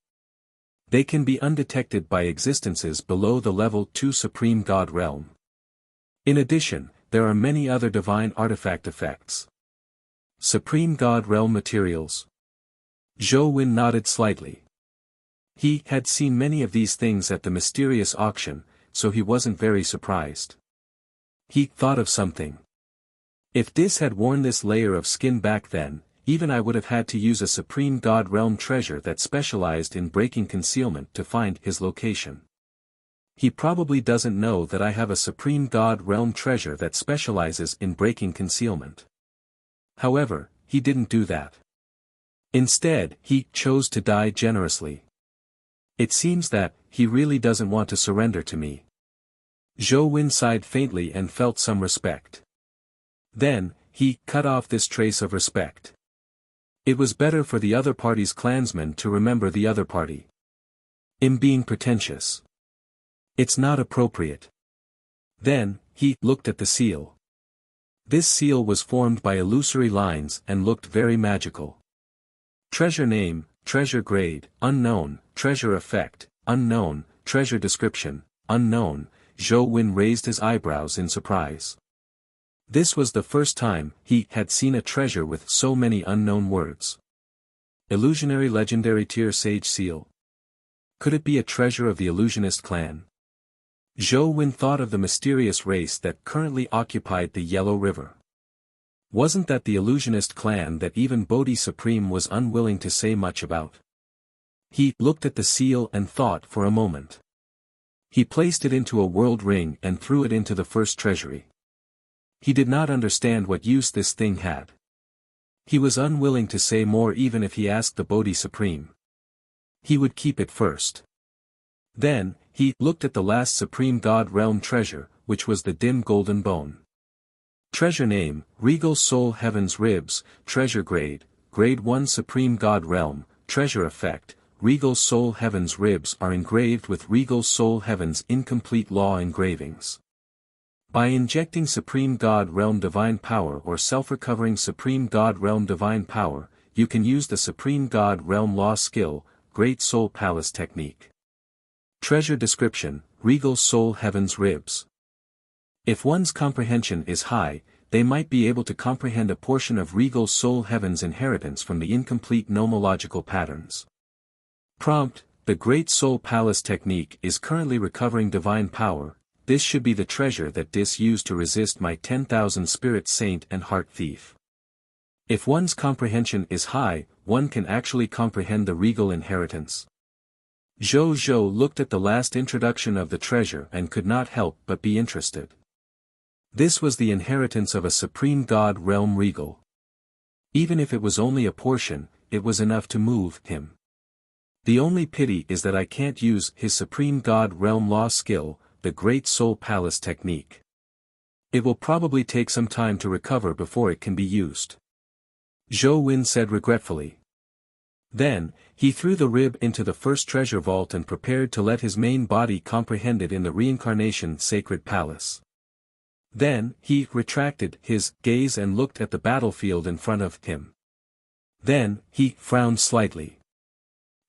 They can be undetected by existences below the level 2 Supreme God realm. In addition, there are many other divine artifact effects. Supreme God realm materials. Zhou Wen nodded slightly. He had seen many of these things at the mysterious auction, so he wasn't very surprised. He thought of something. If Dis had worn this layer of skin back then, even I would have had to use a Supreme God realm treasure that specialized in breaking concealment to find his location. He probably doesn't know that I have a Supreme God realm treasure that specializes in breaking concealment. However, he didn't do that. Instead, he chose to die generously. It seems that he really doesn't want to surrender to me. Zhou Wen sighed faintly and felt some respect. Then, he cut off this trace of respect. It was better for the other party's clansmen to remember the other party. I'm being pretentious. It's not appropriate. Then, he looked at the seal. This seal was formed by illusory lines and looked very magical. Treasure name, treasure grade, unknown, treasure effect, unknown, treasure description, unknown. Zhou Wen raised his eyebrows in surprise. This was the first time he had seen a treasure with so many unknown words. Illusionary legendary tier sage seal. Could it be a treasure of the illusionist clan? Zhou Wen thought of the mysterious race that currently occupied the Yellow River. Wasn't that the illusionist clan that even Bodhi Supreme was unwilling to say much about? He looked at the seal and thought for a moment. He placed it into a world ring and threw it into the first treasury. He did not understand what use this thing had. He was unwilling to say more even if he asked the Bodhi Supreme. He would keep it first. Then, he looked at the last Supreme God Realm treasure, which was the dim golden bone. Treasure name, Regal Soul Heaven's Ribs, treasure grade, grade 1 Supreme God Realm, treasure effect, Regal Soul Heaven's ribs are engraved with Regal Soul Heaven's incomplete law engravings. By injecting Supreme God Realm Divine Power or self-recovering Supreme God Realm Divine Power, you can use the Supreme God Realm Law skill, Great Soul Palace Technique. Treasure description, Regal Soul Heaven's Ribs. If one's comprehension is high, they might be able to comprehend a portion of Regal Soul Heaven's inheritance from the incomplete nomological patterns. Prompt, the Great Soul Palace Technique is currently recovering divine power. This should be the treasure that Dis used to resist my 10,000 Spirit Saint and Heart Thief. If one's comprehension is high, one can actually comprehend the regal inheritance. Zhou looked at the last introduction of the treasure and could not help but be interested. This was the inheritance of a Supreme God Realm Regal. Even if it was only a portion, it was enough to move him. The only pity is that I can't use his Supreme God Realm Law skill, the Great Soul Palace Technique. It will probably take some time to recover before it can be used. Zhou Wen said regretfully. Then, he threw the rib into the first treasure vault and prepared to let his main body comprehend it in the reincarnation sacred palace. Then, he retracted his gaze and looked at the battlefield in front of him. Then, he frowned slightly.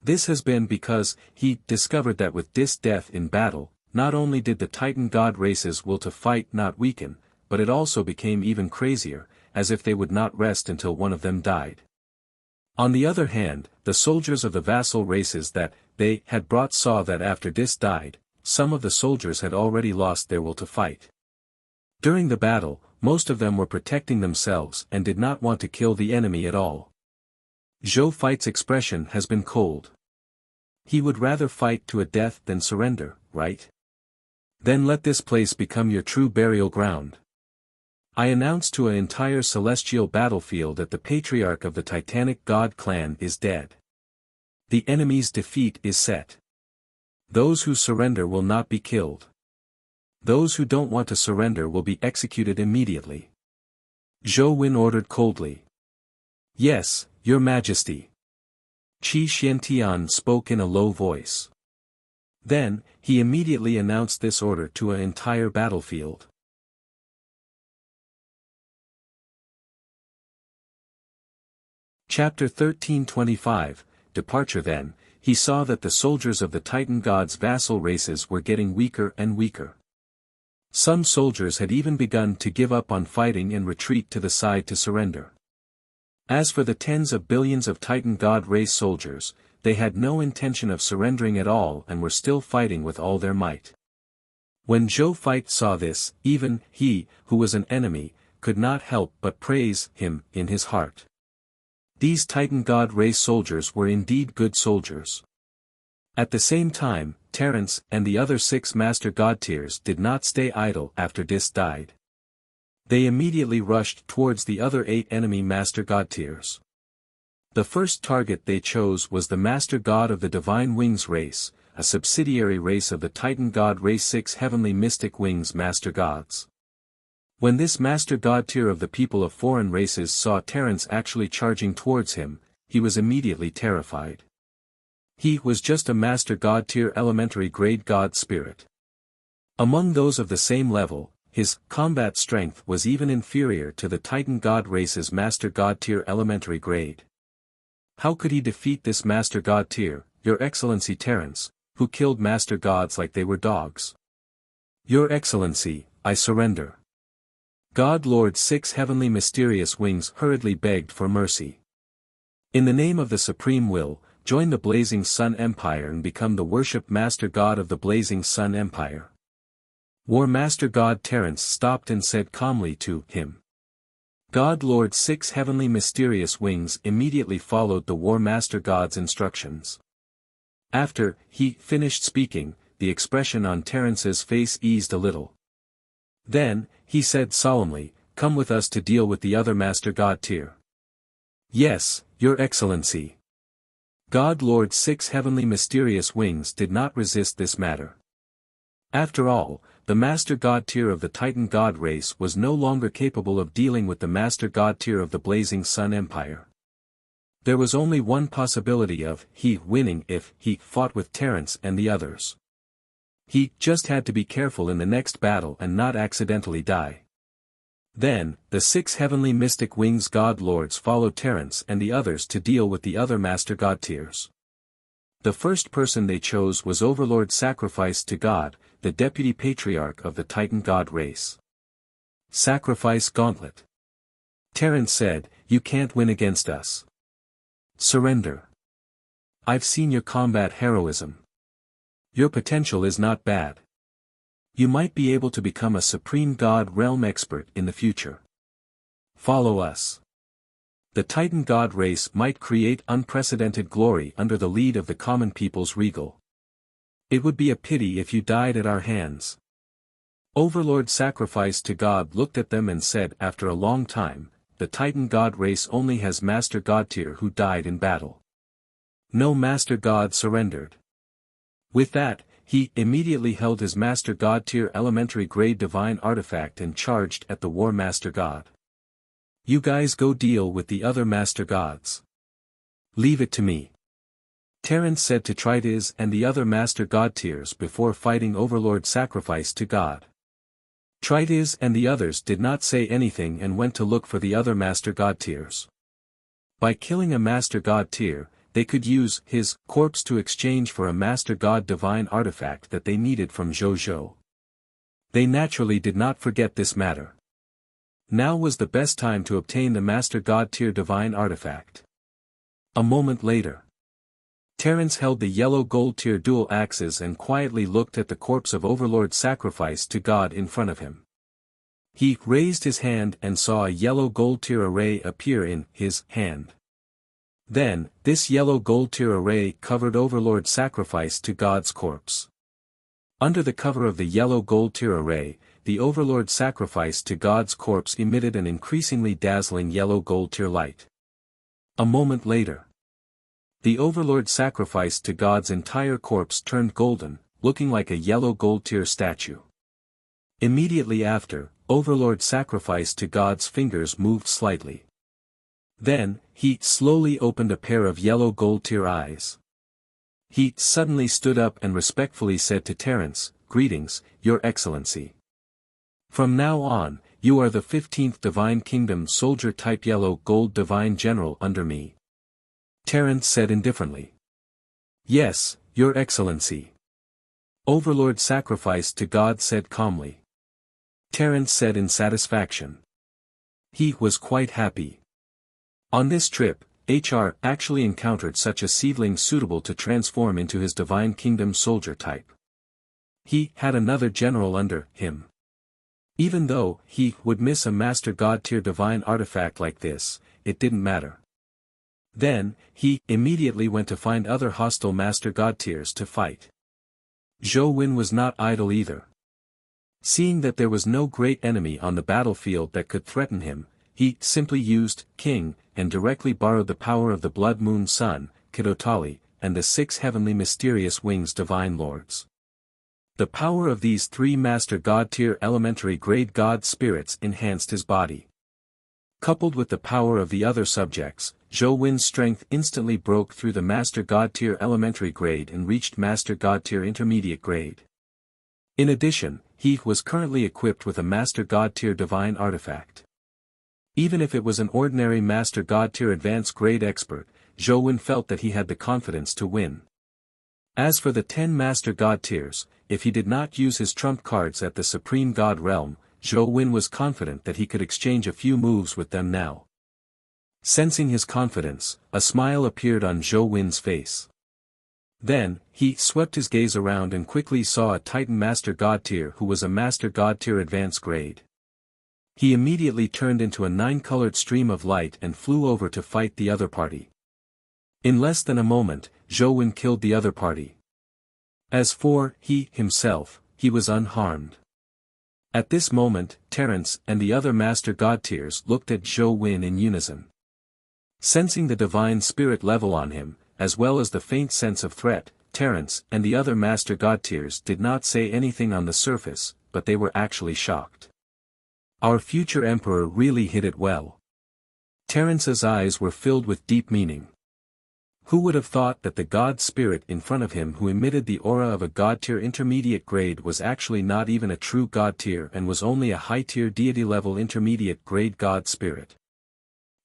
This has been because he discovered that with Dis death in battle, not only did the Titan God race's will to fight not weaken, but it also became even crazier, as if they would not rest until one of them died. On the other hand, the soldiers of the vassal races that they had brought saw that after Dis died, some of the soldiers had already lost their will to fight. During the battle, most of them were protecting themselves and did not want to kill the enemy at all. Zhou Fight's expression has been cold. He would rather fight to a death than surrender, right? Then let this place become your true burial ground. I announce to an entire celestial battlefield that the patriarch of the Titanic God clan is dead. The enemy's defeat is set. Those who surrender will not be killed. Those who don't want to surrender will be executed immediately. Zhou Wen ordered coldly. Yes, Your Majesty. Qi Xiantian spoke in a low voice. Then, he immediately announced this order to an entire battlefield. Chapter 1325, Departure. Then, he saw that the soldiers of the Titan God's vassal races were getting weaker and weaker. Some soldiers had even begun to give up on fighting and retreat to the side to surrender. As for the tens of billions of Titan God race soldiers, they had no intention of surrendering at all and were still fighting with all their might. When Zhou Fight saw this, even he, who was an enemy, could not help but praise him in his heart. These Titan God race soldiers were indeed good soldiers. At the same time, Terence and the other 6 Master God tiers did not stay idle after Dis died. They immediately rushed towards the other 8 enemy Master God tiers. The first target they chose was the Master God of the Divine Wings race, a subsidiary race of the Titan God race 6 Heavenly Mystic Wings Master Gods. When this Master God tier of the people of foreign races saw Terence actually charging towards him, he was immediately terrified. He was just a Master God tier elementary grade God spirit. Among those of the same level, his combat strength was even inferior to the Titan God race's Master God tier elementary grade. How could he defeat this Master God tier, Your Excellency Terence, who killed Master Gods like they were dogs? Your Excellency, I surrender. God Lord Six Heavenly Mysterious Wings hurriedly begged for mercy. In the name of the Supreme Will, join the Blazing Sun Empire and become the worshipped Master God of the Blazing Sun Empire. War Master God Terence stopped and said calmly to him. God Lord Six Heavenly Mysterious Wings immediately followed the War Master God's instructions. After he finished speaking, the expression on Terence's face eased a little. Then, he said solemnly, "Come with us to deal with the other Master God tier." "Yes, Your Excellency." God Lord Six Heavenly Mysterious Wings did not resist this matter. After all, the Master God tier of the Titan God race was no longer capable of dealing with the Master God tier of the Blazing Sun Empire. There was only one possibility of he winning if he fought with Terence and the others. He just had to be careful in the next battle and not accidentally die. Then, the Six Heavenly Mystic Wings God Lords followed Terence and the others to deal with the other Master God tiers. The first person they chose was Overlord Sacrifice to God, the Deputy Patriarch of the Titan God race. Sacrifice Gauntlet. Terence said, "You can't win against us. Surrender. I've seen your combat heroism. Your potential is not bad. You might be able to become a Supreme God realm expert in the future. Follow us. The Titan God race might create unprecedented glory under the lead of the common people's regal. It would be a pity if you died at our hands." Overlord Sacrifice to God looked at them and said after a long time, "The Titan God race only has Master God tier who died in battle. No Master God surrendered." With that, he immediately held his Master God tier elementary grade divine artifact and charged at the War Master God. "You guys go deal with the other Master Gods. Leave it to me," Terence said to Trides and the other Master God tiers before fighting Overlord Sacrifice to God. Trides and the others did not say anything and went to look for the other Master God tiers. By killing a Master God tier, they could use his corpse to exchange for a Master God divine artifact that they needed from Zhou. They naturally did not forget this matter. Now was the best time to obtain the Master God tier divine artifact. A moment later, Terence held the yellow gold tier dual axes and quietly looked at the corpse of Overlord Sacrifice to God in front of him. He raised his hand and saw a yellow gold tier array appear in his hand. Then, this yellow gold tier array covered Overlord Sacrifice to God's corpse. Under the cover of the yellow gold tier array, the Overlord Sacrifice to God's corpse emitted an increasingly dazzling yellow gold tier light. A moment later, the Overlord Sacrifice to God's entire corpse turned golden, looking like a yellow gold tier statue. Immediately after, Overlord Sacrifice to God's fingers moved slightly. Then, he slowly opened a pair of yellow gold tier eyes. He suddenly stood up and respectfully said to Terence, "Greetings, Your Excellency. From now on, you are the 15th Divine Kingdom Soldier Type Yellow Gold Divine General under me." Terence said indifferently. "Yes, Your Excellency." Overlord Sacrifice to God said calmly. Terence said in satisfaction. He was quite happy. On this trip, HR actually encountered such a seedling suitable to transform into his Divine Kingdom soldier type. He had another general under him. Even though he would miss a Master God tier divine artifact like this, it didn't matter. Then, he immediately went to find other hostile Master God tiers to fight. Zhou Win was not idle either. Seeing that there was no great enemy on the battlefield that could threaten him, he simply used King, and directly borrowed the power of the Blood Moon Sun, Kidotali, and the 6 Heavenly Mysterious Wings Divine Lords. The power of these 3 Master God tier elementary grade God spirits enhanced his body. Coupled with the power of the other subjects, Zhou Win's strength instantly broke through the Master God tier elementary grade and reached Master God tier intermediate grade. In addition, he was currently equipped with a Master God Tier Divine Artifact. Even if it was an ordinary Master God Tier Advanced Grade Expert, Zhou Wen felt that he had the confidence to win. As for the 10 Master God Tiers, if he did not use his trump cards at the Supreme God Realm, Zhou Wen was confident that he could exchange a few moves with them now. Sensing his confidence, a smile appeared on Zhou Wen's face. Then, he swept his gaze around and quickly saw a Titan Master God Tier who was a Master God Tier Advanced Grade. He immediately turned into a 9-colored stream of light and flew over to fight the other party. In less than a moment, Zhou Wen killed the other party. As for himself, he was unharmed. At this moment, Terence and the other Master God Tiers looked at Zhou Wen in unison. Sensing the divine spirit level on him, as well as the faint sense of threat, Terence and the other Master God Tiers did not say anything on the surface, but they were actually shocked. Our future Emperor really hit it well. Terence's eyes were filled with deep meaning. Who would have thought that the God Spirit in front of him who emitted the aura of a God Tier Intermediate Grade was actually not even a true God Tier and was only a high-tier deity-level Intermediate Grade God Spirit?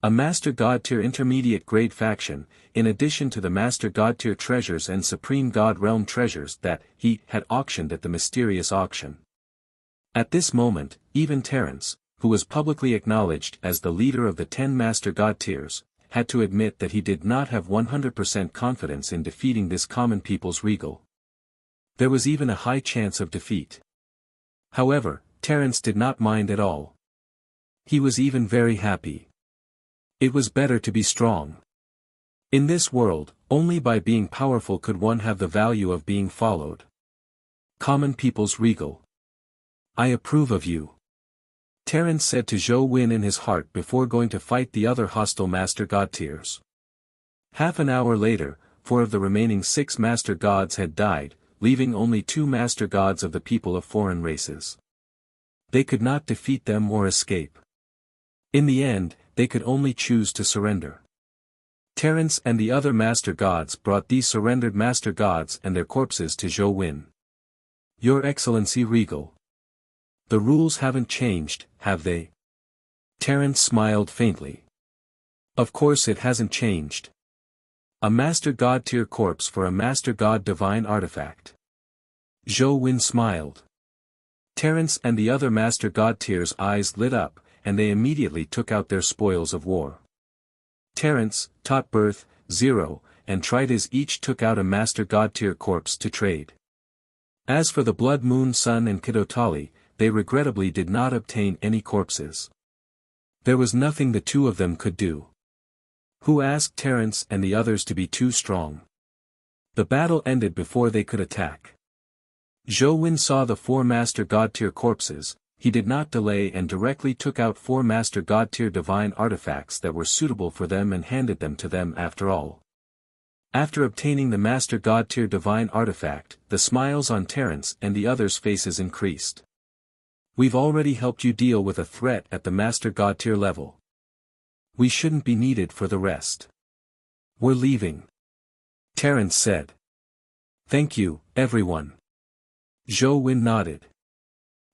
A Master God Tier Intermediate Grade faction, in addition to the Master God Tier treasures and Supreme God Realm treasures that he had auctioned at the mysterious auction. At this moment, even Terence, who was publicly acknowledged as the leader of the 10 Master God Tiers, had to admit that he did not have 100% confidence in defeating this common people's regal. There was even a high chance of defeat. However, Terence did not mind at all. He was even very happy. It was better to be strong. In this world, only by being powerful could one have the value of being followed. Common people's regal. I approve of you. Terence said to Zhou Wen in his heart before going to fight the other hostile Master God Tiers. Half an hour later, 4 of the remaining 6 Master Gods had died, leaving only 2 Master Gods of the people of foreign races. They could not defeat them or escape. In the end, they could only choose to surrender. Terence and the other Master Gods brought these surrendered Master Gods and their corpses to Zhou Wen. Your Excellency Regal. The rules haven't changed, have they? Terence smiled faintly. Of course it hasn't changed. A Master God Tier corpse for a Master God Divine Artifact. Zhou Wen smiled. Terence and the other Master God Tiers' eyes lit up, and they immediately took out their spoils of war. Terence, Totbirth, Zero, and Trides each took out a Master God Tier corpse to trade. As for the Blood Moon Sun and Kidotali, they regrettably did not obtain any corpses. There was nothing the 2 of them could do. Who asked Terence and the others to be too strong? The battle ended before they could attack. Zhou Wen saw the 4 Master God Tier corpses. He did not delay and directly took out 4 Master God Tier Divine Artifacts that were suitable for them and handed them to them after all. After obtaining the Master God Tier Divine Artifact, the smiles on Terence and the others' faces increased. We've already helped you deal with a threat at the Master God Tier level. We shouldn't be needed for the rest. We're leaving. Terence said. Thank you, everyone. Zhou Wen nodded.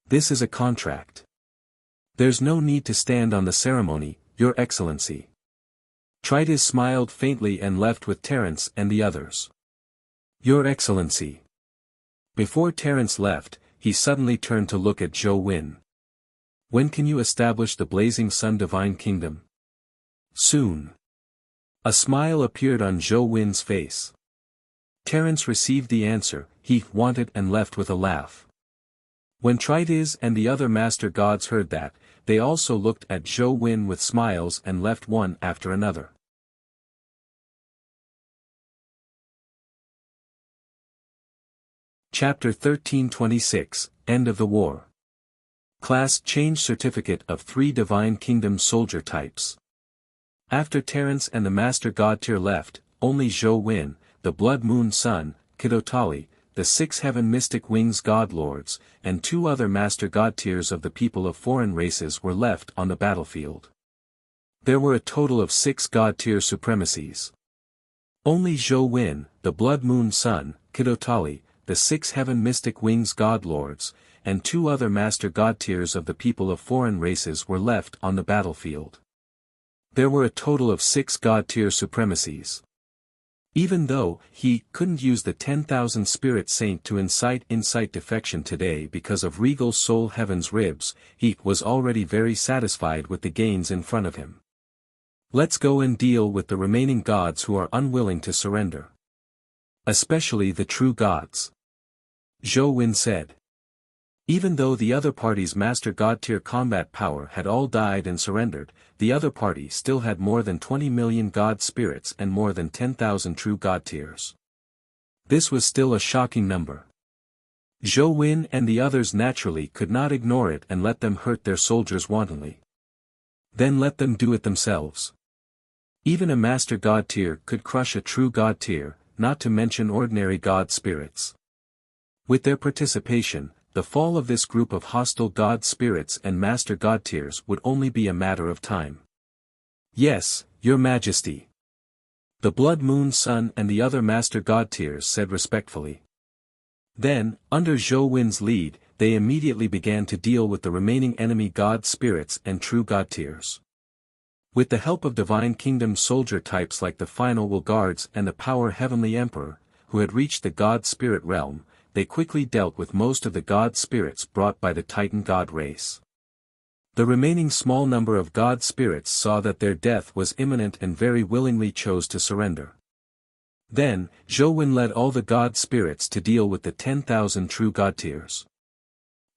This is a contract. There's no need to stand on the ceremony, Your Excellency. Trides smiled faintly and left with Terence and the others. Your Excellency. Before Terence left, he suddenly turned to look at Zhou Wen. When can you establish the Blazing Sun Divine Kingdom? Soon. A smile appeared on Zhou Wen's face. Terence received the answer he wanted and left with a laugh. When Trides and the other Master Gods heard that, they also looked at Zhou Wen with smiles and left one after another. Chapter 1326, End of the War. Class Change Certificate of 3 Divine Kingdom Soldier Types. After Terence and the Master God Tier left, only Zhou Wen, the Blood Moon Sun, Kidotali, the 6 Heaven Mystic Wings God Lords, and 2 other Master God Tiers of the people of foreign races were left on the battlefield. There were a total of 6 God Tier supremacies. Only Zhou Wen, the Blood Moon Sun, Kidotali, the 6 heaven mystic wings god lords, and 2 other master god tiers of the people of foreign races were left on the battlefield. There were a total of 6 god tier supremacies. Even though he couldn't use the 10,000 spirit saint to incite defection today because of regal soul heaven's ribs, he was already very satisfied with the gains in front of him. Let's go and deal with the remaining gods who are unwilling to surrender. Especially the true gods. Zhou Wen said. Even though the other party's master god tier combat power had all died and surrendered, the other party still had more than 20 million god spirits and more than 10,000 true god tiers. This was still a shocking number. Zhou Wen and the others naturally could not ignore it and let them hurt their soldiers wantonly. Then let them do it themselves. Even a master god tier could crush a true god tier, not to mention ordinary god spirits. With their participation, the fall of this group of hostile god spirits and master god tiers would only be a matter of time. Yes, your majesty. The Blood Moon Sun and the other master god tiers said respectfully. Then, under Zhou Wen's lead, they immediately began to deal with the remaining enemy god spirits and true god tiers. With the help of Divine Kingdom soldier types like the Final Will Guards and the Power Heavenly Emperor, who had reached the god spirit realm, they quickly dealt with most of the god spirits brought by the Titan god race. The remaining small number of god spirits saw that their death was imminent and very willingly chose to surrender. Then, Zhou Wen led all the god spirits to deal with the 10,000 true god tiers.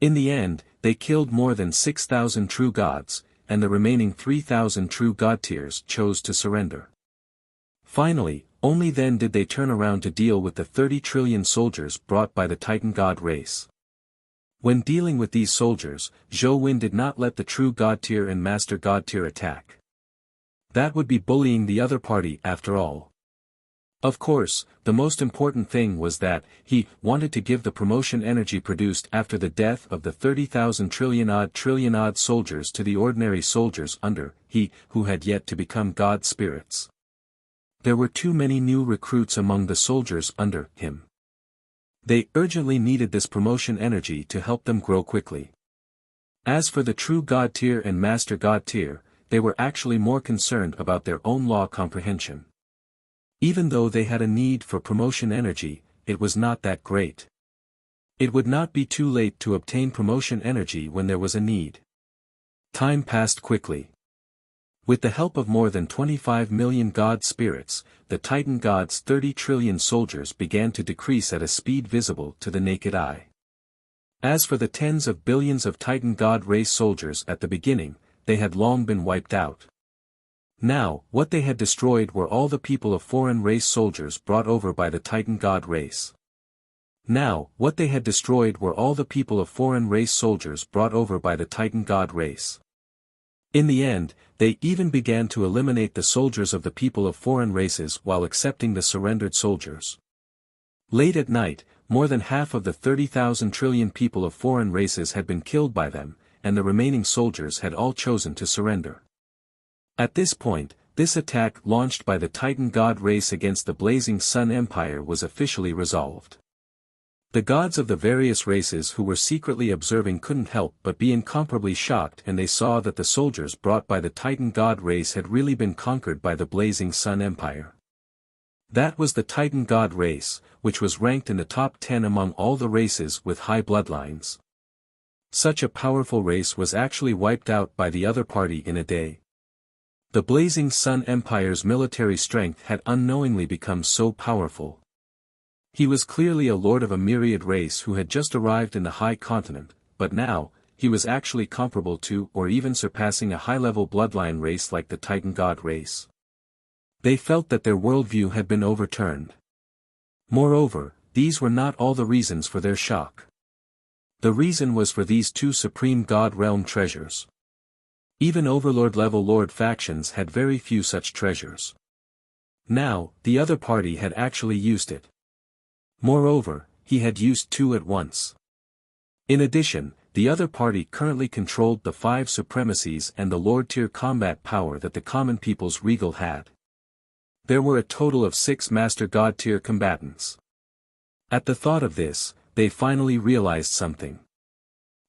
In the end, they killed more than 6,000 true gods, and the remaining 3,000 true god tiers chose to surrender. Finally, only then did they turn around to deal with the 30 trillion soldiers brought by the Titan god race. When dealing with these soldiers, Zhou Wen did not let the true god tier and master god tier attack. That would be bullying the other party after all. Of course, the most important thing was that he wanted to give the promotion energy produced after the death of the 30,000 trillion odd soldiers to the ordinary soldiers under he who had yet to become god spirits. There were too many new recruits among the soldiers under him. They urgently needed this promotion energy to help them grow quickly. As for the true god tier and master god tier, they were actually more concerned about their own law comprehension. Even though they had a need for promotion energy, it was not that great. It would not be too late to obtain promotion energy when there was a need. Time passed quickly. With the help of more than 25 million god spirits, the Titan gods' 30 trillion soldiers began to decrease at a speed visible to the naked eye. As for the tens of billions of Titan god race soldiers at the beginning, they had long been wiped out. Now, what they had destroyed were all the people of foreign race soldiers brought over by the Titan god race. Now, what they had destroyed were all the people of foreign race soldiers brought over by the Titan god race. In the end, they even began to eliminate the soldiers of the people of foreign races while accepting the surrendered soldiers. Late at night, more than half of the 30,000 trillion people of foreign races had been killed by them, and the remaining soldiers had all chosen to surrender. At this point, this attack launched by the Titan god race against the Blazing Sun Empire was officially resolved. The gods of the various races who were secretly observing couldn't help but be incomparably shocked, and they saw that the soldiers brought by the Titan god race had really been conquered by the Blazing Sun Empire. That was the Titan god race, which was ranked in the top 10 among all the races with high bloodlines. Such a powerful race was actually wiped out by the other party in a day. The Blazing Sun Empire's military strength had unknowingly become so powerful. He was clearly a lord of a myriad race who had just arrived in the high continent, but now, he was actually comparable to or even surpassing a high-level bloodline race like the Titan god race. They felt that their worldview had been overturned. Moreover, these were not all the reasons for their shock. The reason was for these 2 supreme god realm treasures. Even overlord-level lord factions had very few such treasures. Now, the other party had actually used it. Moreover, he had used 2 at once. In addition, the other party currently controlled the 5 supremacies and the lord-tier combat power that the common people's regal had. There were a total of 6 master god-tier combatants. At the thought of this, they finally realized something.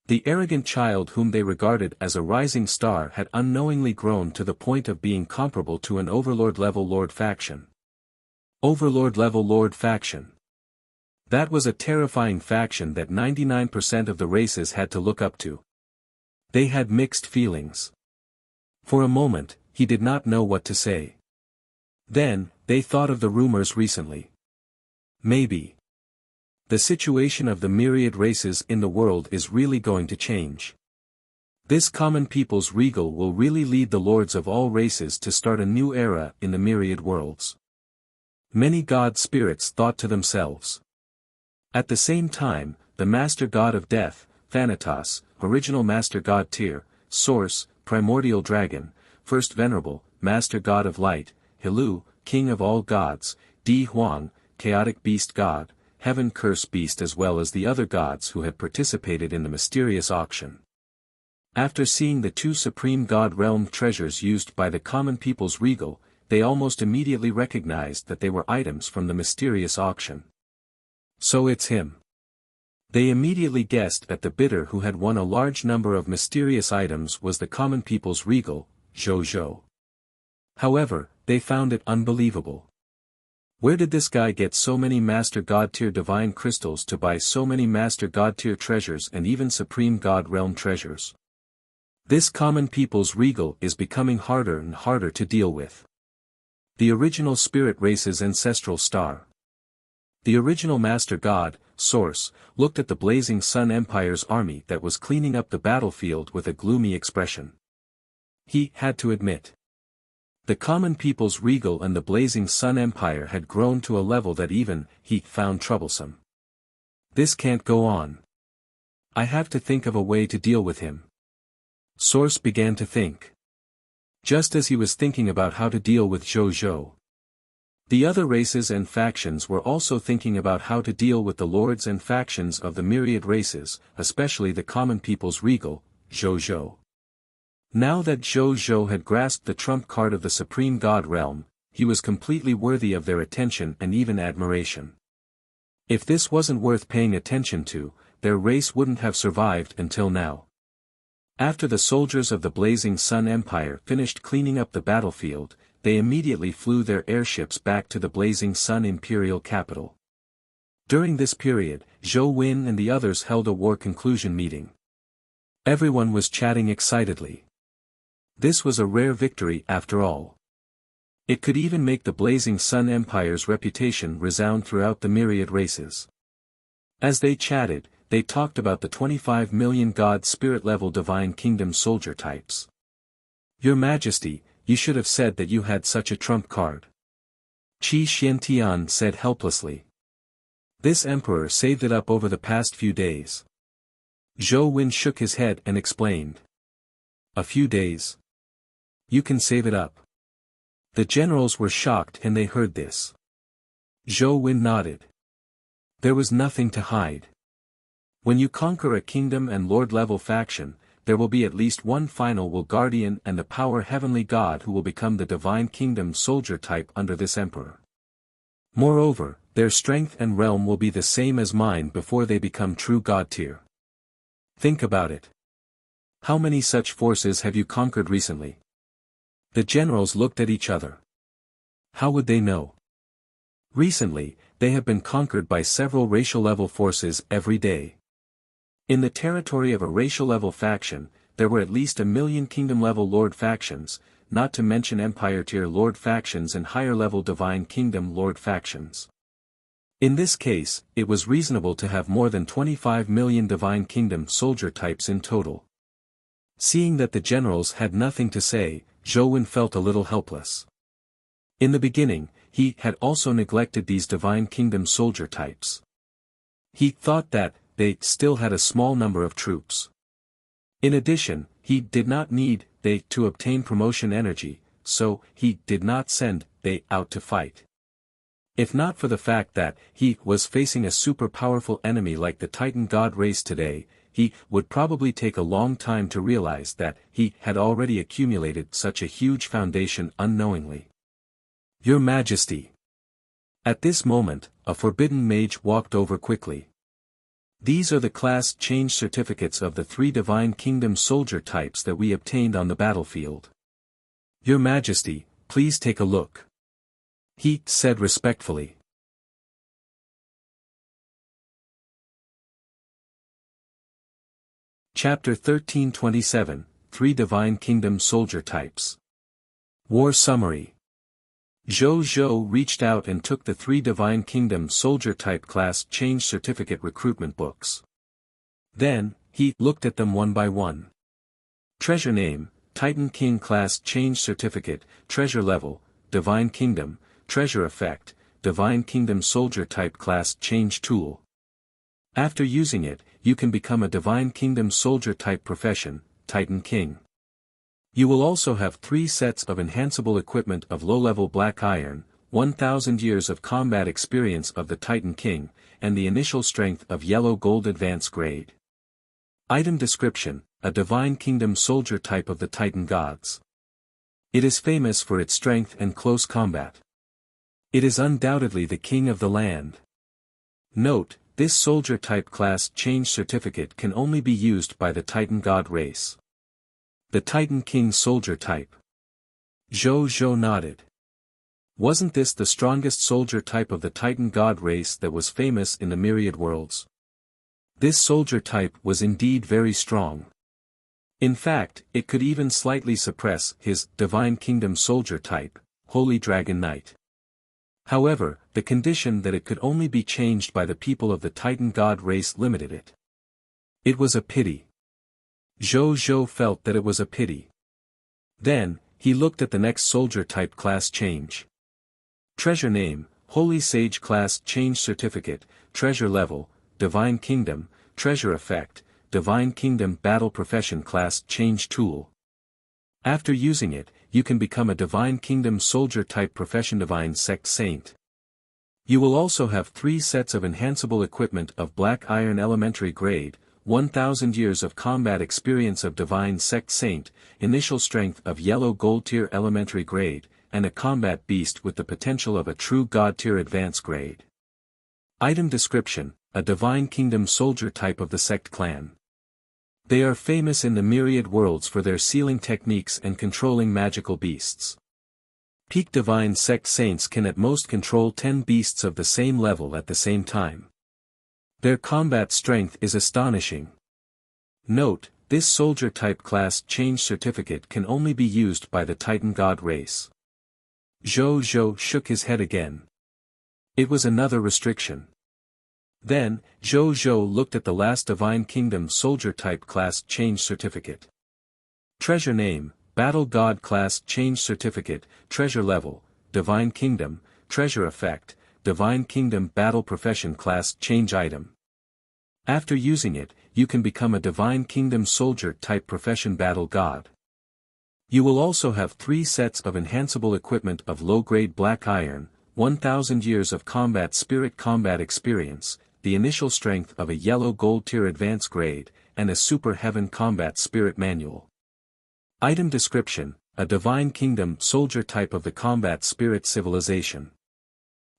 The arrogant child whom they regarded as a rising star had unknowingly grown to the point of being comparable to an overlord-level lord faction. Overlord-level lord faction. That was a terrifying faction that 99% of the races had to look up to. They had mixed feelings. For a moment, he did not know what to say. Then, they thought of the rumors recently. Maybe the situation of the myriad races in the world is really going to change. This common people's regal will really lead the lords of all races to start a new era in the myriad worlds. Many god spirits thought to themselves. At the same time, the master god of death, Thanatos, original master god Tyr, source, primordial dragon, first venerable, master god of light, Hilu, king of all gods, Di Huang, chaotic beast god, heaven curse beast, as well as the other gods who had participated in the mysterious auction. After seeing the two supreme god realm treasures used by the common people's regal, they almost immediately recognized that they were items from the mysterious auction. So it's him. They immediately guessed that the bidder who had won a large number of mysterious items was the common people's regal, Zhou. However, they found it unbelievable. Where did this guy get so many Master God tier divine crystals to buy so many Master God tier treasures and even Supreme God realm treasures? This common people's regal is becoming harder and harder to deal with. The original spirit race's ancestral star. The original Master God, Source, looked at the Blazing Sun Empire's army that was cleaning up the battlefield with a gloomy expression. He had to admit. The common people's regal and the Blazing Sun Empire had grown to a level that even he found troublesome. This can't go on. I have to think of a way to deal with him. Source began to think. Just as he was thinking about how to deal with Zhou, the other races and factions were also thinking about how to deal with the lords and factions of the myriad races, especially the common people's regal, Zhou. Now that Zhou had grasped the trump card of the Supreme God realm, he was completely worthy of their attention and even admiration. If this wasn't worth paying attention to, their race wouldn't have survived until now. After the soldiers of the Blazing Sun Empire finished cleaning up the battlefield, they immediately flew their airships back to the Blazing Sun Imperial capital. During this period, Zhou Win and the others held a war conclusion meeting. Everyone was chatting excitedly. This was a rare victory after all. It could even make the Blazing Sun Empire's reputation resound throughout the myriad races. As they chatted, they talked about the 25 million God Spirit-level Divine Kingdom soldier types. Your Majesty, you should have said that you had such a trump card. Qi Xiantian said helplessly. This emperor saved it up over the past few days. Zhou Win shook his head and explained. A few days? You can save it up. The generals were shocked and they heard this. Zhou Win nodded. There was nothing to hide. When you conquer a kingdom and lord-level faction, there will be at least one final will guardian and the power heavenly god who will become the divine kingdom soldier type under this emperor. Moreover, their strength and realm will be the same as mine before they become true god tier. Think about it. How many such forces have you conquered recently? The generals looked at each other. How would they know? Recently, they have been conquered by several racial-level forces every day. In the territory of a racial-level faction, there were at least 1 million kingdom-level lord factions, not to mention empire-tier lord factions and higher-level divine kingdom lord factions. In this case, it was reasonable to have more than 25 million divine kingdom soldier types in total. Seeing that the generals had nothing to say, Zhou Win felt a little helpless. In the beginning, he had also neglected these divine kingdom soldier types. He thought that they still had a small number of troops. In addition, he did not need they to obtain promotion energy, so he did not send they out to fight. If not for the fact that he was facing a super powerful enemy like the Titan God race today, he would probably take a long time to realize that he had already accumulated such a huge foundation unknowingly. Your Majesty. At this moment, a forbidden mage walked over quickly. These are the class change certificates of the 3 Divine Kingdom soldier types that we obtained on the battlefield. Your Majesty, please take a look. He said respectfully. Chapter 1327, 3 Divine Kingdom soldier types. War Summary. Zhou reached out and took the 3 Divine Kingdom soldier type class change certificate recruitment books. Then, he looked at them one by one. Treasure name, Titan King class change certificate, treasure level, Divine Kingdom, treasure effect, Divine Kingdom soldier type class change tool. After using it, you can become a Divine Kingdom soldier type profession, Titan King. You will also have 3 sets of enhanceable equipment of low-level black iron, 1,000 years of combat experience of the Titan King, and the initial strength of yellow gold advanced grade. Item description, a Divine Kingdom soldier type of the Titan gods. It is famous for its strength and close combat. It is undoubtedly the king of the land. Note, this soldier type class change certificate can only be used by the Titan god race. The Titan King soldier type. Zhou nodded. Wasn't this the strongest soldier type of the Titan god race that was famous in the myriad worlds? This soldier type was indeed very strong. In fact, it could even slightly suppress his Divine Kingdom soldier type, Holy Dragon Knight. However, the condition that it could only be changed by the people of the Titan god race limited it. It was a pity. Zhou felt that it was a pity. Then, he looked at the next soldier type class change. Treasure name, Holy Sage class change certificate, treasure level, Divine Kingdom, treasure effect, Divine Kingdom battle profession class change tool. After using it, you can become a Divine Kingdom soldier type profession Divine Sect Saint. You will also have 3 sets of enhanceable equipment of black iron elementary grade, 1,000 years of combat experience of Divine Sect Saint, initial strength of yellow gold tier elementary grade, and a combat beast with the potential of a true god tier advanced grade. Item description, a Divine Kingdom soldier type of the Sect clan. They are famous in the myriad worlds for their sealing techniques and controlling magical beasts. Peak Divine Sect Saints can at most control 10 beasts of the same level at the same time. Their combat strength is astonishing. Note, this soldier type class change certificate can only be used by the Titan god race. Zhou shook his head again. It was another restriction. Then, Zhou looked at the last Divine Kingdom soldier type class change certificate. Treasure name, Battle God class change certificate, treasure level, Divine Kingdom, treasure effect, Divine Kingdom battle profession class change item. After using it, you can become a Divine Kingdom soldier type profession battle god. You will also have 3 sets of enhanceable equipment of low-grade black iron, 1,000 years of combat spirit combat experience, the initial strength of a yellow gold tier advanced grade, and a super heaven combat spirit manual. Item description, a Divine Kingdom soldier type of the combat spirit civilization.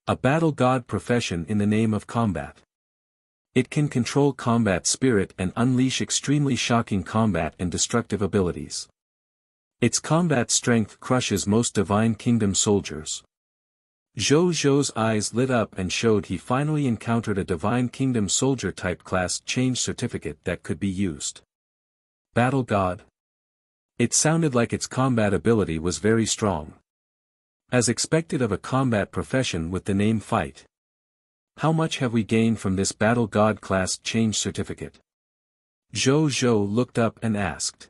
A battle god profession in the name of combat. It can control combat spirit and unleash extremely shocking combat and destructive abilities. Its combat strength crushes most Divine Kingdom soldiers. Zhou's eyes lit up and showed he finally encountered a Divine Kingdom soldier type class change certificate that could be used. Battle God? It sounded like its combat ability was very strong. As expected of a combat profession with the name Fight. How much have we gained from this Battle God class change certificate? Zhou looked up and asked.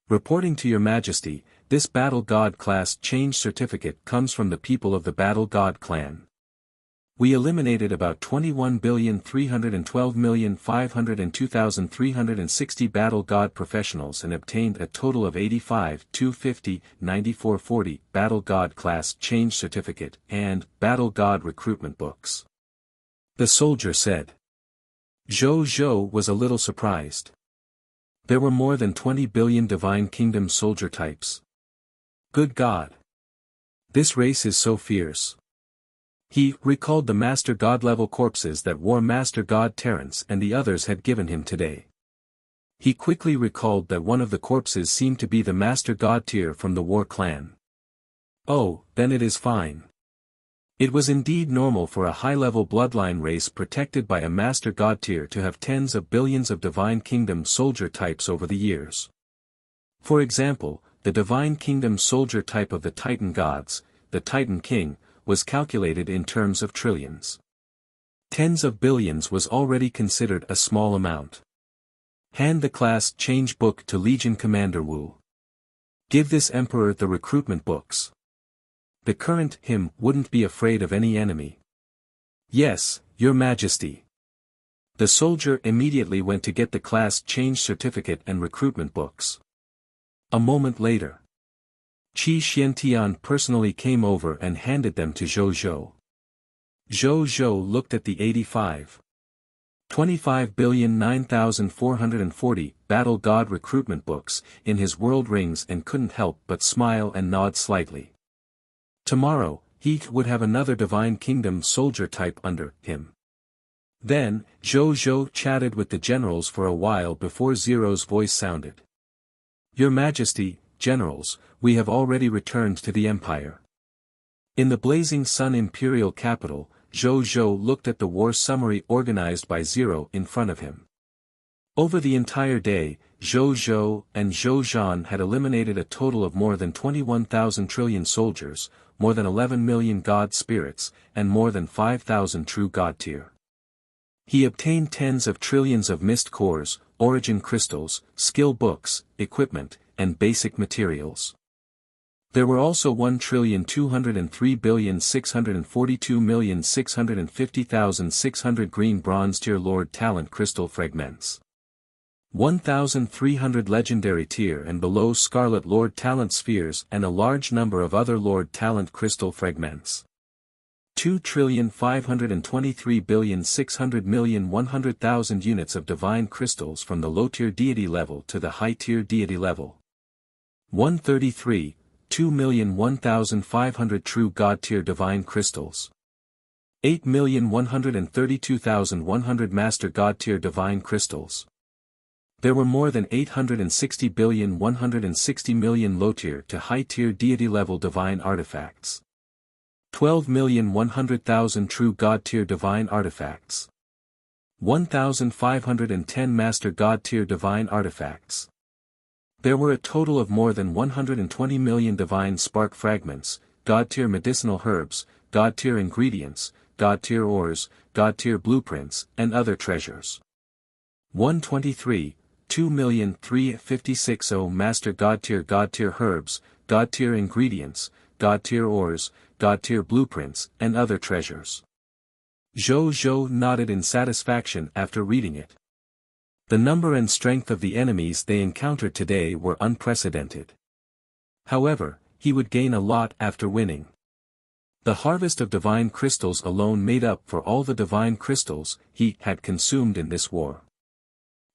Reporting to your Majesty, this Battle God class change certificate comes from the people of the Battle God clan. We eliminated about 21,312,502,360 Battle God professionals and obtained a total of 85,250,9440 Battle God class change certificate and Battle God recruitment books. The soldier said. Zhou was a little surprised. There were more than 20 billion Divine Kingdom soldier types. Good God! This race is so fierce. He recalled the Master God-level corpses that War Master God Terrence and the others had given him today. He quickly recalled that one of the corpses seemed to be the Master God tier from the War clan. Oh, then it is fine. It was indeed normal for a high-level bloodline race protected by a Master God tier to have tens of billions of Divine Kingdom soldier types over the years. For example, the Divine Kingdom soldier type of the Titan gods, the Titan King, was calculated in terms of trillions. Tens of billions was already considered a small amount. Hand the class change book to Legion Commander Wu. Give this Emperor the recruitment books. The current him wouldn't be afraid of any enemy. Yes, Your Majesty. The soldier immediately went to get the class change certificate and recruitment books. A moment later, Qi Xiantian personally came over and handed them to Zhou Zhou. Zhou Zhou looked at the 25,009,440 Battle God recruitment books in his world rings and couldn't help but smile and nod slightly. Tomorrow, he would have another Divine Kingdom soldier type under him. Then, Zhou Zhou chatted with the generals for a while before Zero's voice sounded. Your Majesty, generals, we have already returned to the Empire. In the blazing sun imperial capital, Zhou Zhou looked at the war summary organized by Zero in front of him. Over the entire day, Zhou Zhou and Zhou Zhan had eliminated a total of more than 21,000 trillion soldiers, more than 11 million god spirits, and more than 5,000 true god tier. He obtained tens of trillions of mist cores, origin crystals, skill books, equipment, and basic materials. There were also 1,203,642,650,600 green bronze tier Lord Talent crystal fragments. 1,300 legendary tier and below Scarlet Lord Talent spheres and a large number of other Lord Talent crystal fragments. 2,523,600,100,000 units of divine crystals from the low-tier deity level to the high-tier deity level. 133, 2,001,500 true god-tier divine crystals. 8,132,100 master god-tier divine crystals. There were more than 860,160,000,000 low-tier to high-tier deity-level divine artifacts. 12,100,000 true god-tier divine artifacts. 1,510 master god-tier divine artifacts. There were a total of more than 120 million divine spark fragments, god-tier medicinal herbs, god-tier ingredients, god-tier ores, god-tier blueprints, and other treasures. 123, 2,356,000 master god-tier herbs, god-tier ingredients, god-tier ores, god-tier blueprints, and other treasures. Zhou Zhou nodded in satisfaction after reading it. The number and strength of the enemies they encountered today were unprecedented. However, he would gain a lot after winning. The harvest of divine crystals alone made up for all the divine crystals he had consumed in this war.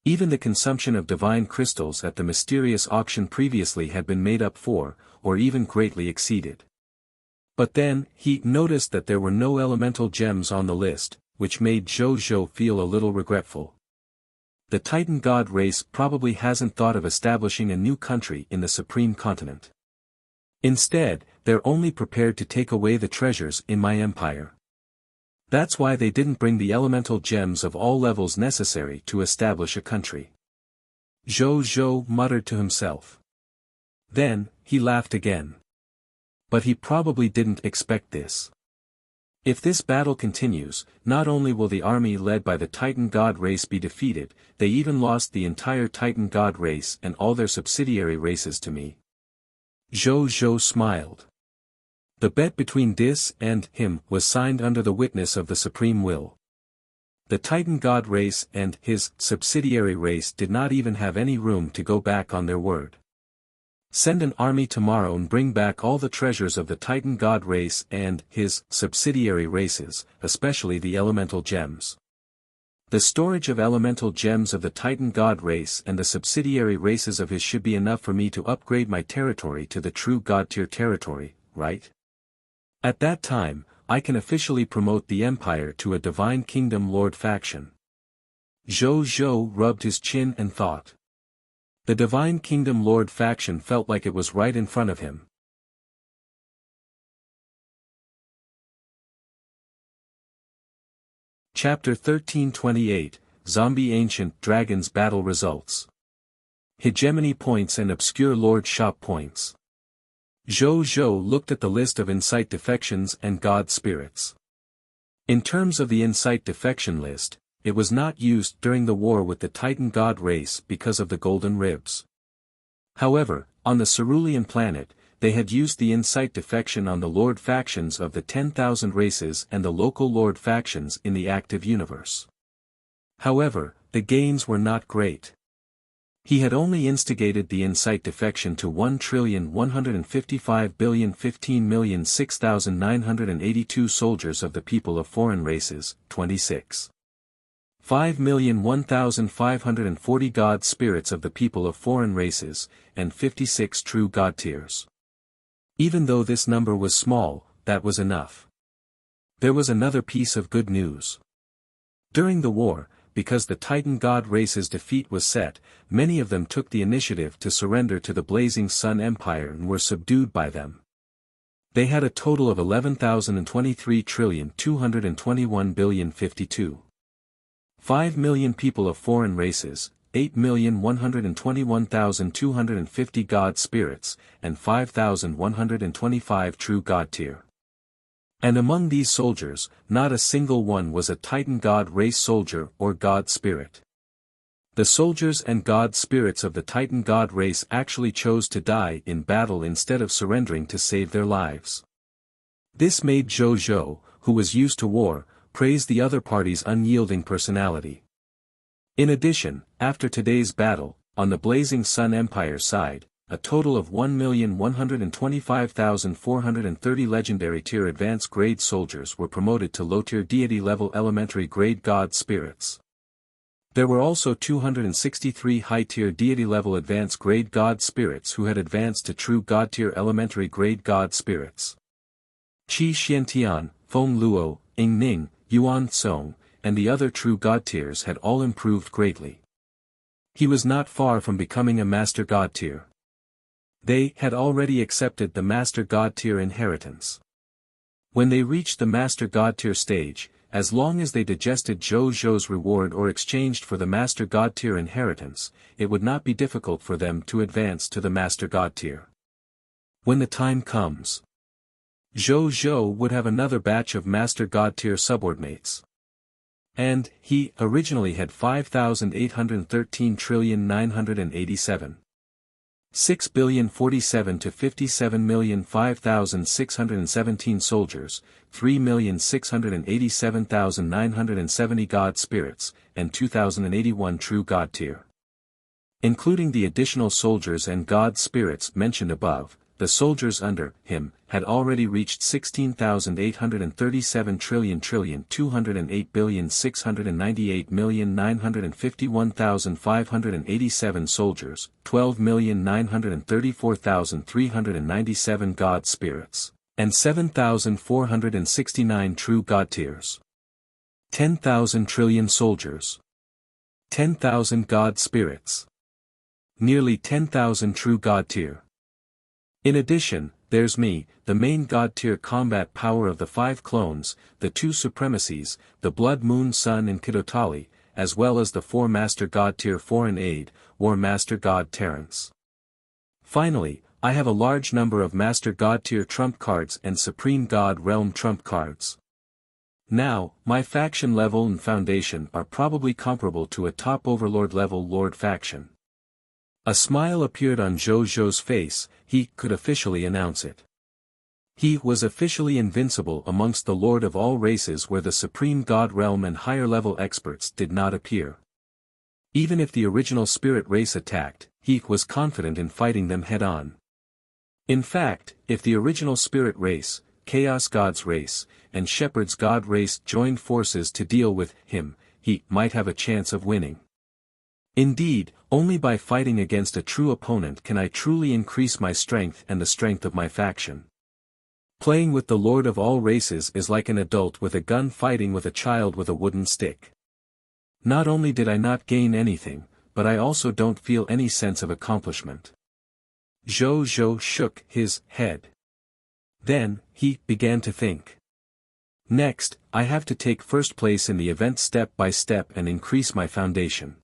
Even the consumption of divine crystals at the mysterious auction previously had been made up for, or even greatly exceeded. But then, he noticed that there were no elemental gems on the list, which made Zhou Zhou feel a little regretful. The Titan God race probably hasn't thought of establishing a new country in the Supreme Continent. Instead, they're only prepared to take away the treasures in my empire. That's why they didn't bring the elemental gems of all levels necessary to establish a country. Zhou Zhou muttered to himself. Then, he laughed again. But he probably didn't expect this. If this battle continues, not only will the army led by the Titan God race be defeated, they even lost the entire Titan God race and all their subsidiary races to me. Zhou Zhou smiled. The bet between Dis and him was signed under the witness of the supreme will. The Titan God race and his subsidiary race did not even have any room to go back on their word. Send an army tomorrow and bring back all the treasures of the Titan God race and his subsidiary races, especially the elemental gems. The storage of elemental gems of the Titan God race and the subsidiary races of his should be enough for me to upgrade my territory to the true God tier territory, right? At that time, I can officially promote the Empire to a Divine Kingdom Lord faction. Zhou Zhou rubbed his chin and thought. The Divine Kingdom Lord faction felt like it was right in front of him. Chapter 1328, Zombie Ancient Dragons Battle Results. Hegemony Points and Obscure Lord Shop Points. Zhou Zhou looked at the list of Insight defections and God spirits. In terms of the Insight defection list, it was not used during the war with the Titan God race because of the Golden Ribs. However, on the Cerulean planet, they had used the Insight defection on the Lord factions of the 10,000 races and the local Lord factions in the active universe. However, the gains were not great. He had only instigated the Insight defection to 1,155,015,006,982 soldiers of the people of foreign races, 26. 5,001,540 God spirits of the people of foreign races, and 56 true God tiers. Even though this number was small, that was enough. There was another piece of good news. During the war, because the Titan God race's defeat was set, many of them took the initiative to surrender to the Blazing Sun Empire and were subdued by them. They had a total of 11,023,221,052. 5 million people of foreign races, 8,121,250 God spirits, and 5,125 true God tier. And among these soldiers, not a single one was a Titan God race soldier or God spirit. The soldiers and God spirits of the Titan God race actually chose to die in battle instead of surrendering to save their lives. This made Zhou Zhou, who was used to war, praise the other party's unyielding personality. In addition, after today's battle, on the Blazing Sun Empire side, a total of 1,125,430 legendary tier advanced grade soldiers were promoted to low-tier deity level elementary grade God spirits. There were also 263 high-tier deity level advanced grade God spirits who had advanced to true God tier elementary grade God spirits. Qi Xiantian, Feng Luo, Ing Ning, Yuan Song, and the other true God tiers had all improved greatly. He was not far from becoming a Master God tier. They had already accepted the Master God tier inheritance. When they reached the Master God tier stage, as long as they digested Zhou Zhou's reward or exchanged for the Master God tier inheritance, it would not be difficult for them to advance to the Master God tier. When the time comes, Zhou Zhou would have another batch of Master God tier subordinates. And, he originally had 5,813,987. 6,047 to 57,005,617 soldiers, 3,687,970 God spirits, and 2,081 true God tier. Including the additional soldiers and God spirits mentioned above, the soldiers under him had already reached 16,837,208,698,951,587 soldiers, 12,934,397 God spirits, and 7,469 true God tiers. 10,000 trillion soldiers. 10,000 God spirits. Nearly 10,000 true God tier. In addition, there's me, the main God tier combat power of the 5 clones, the 2 supremacies, the Blood Moon Sun and Kidotali, as well as the 4 Master God tier foreign aid, War Master God Terrence. Finally, I have a large number of Master God tier trump cards and Supreme God Realm trump cards. Now, my faction level and foundation are probably comparable to a top overlord level Lord faction. A smile appeared on Zhou Zhou's face, he could officially announce it. He was officially invincible amongst the Lord of all races where the Supreme God Realm and higher level experts did not appear. Even if the original spirit race attacked, he was confident in fighting them head-on. In fact, if the original spirit race, Chaos God's race, and Shepherd's God race joined forces to deal with him, he might have a chance of winning. Indeed, only by fighting against a true opponent can I truly increase my strength and the strength of my faction. Playing with the Lord of all races is like an adult with a gun fighting with a child with a wooden stick. Not only did I not gain anything, but I also don't feel any sense of accomplishment. Zhou Zhou shook his head. Then, he began to think. Next, I have to take first place in the event step by step and increase my foundation.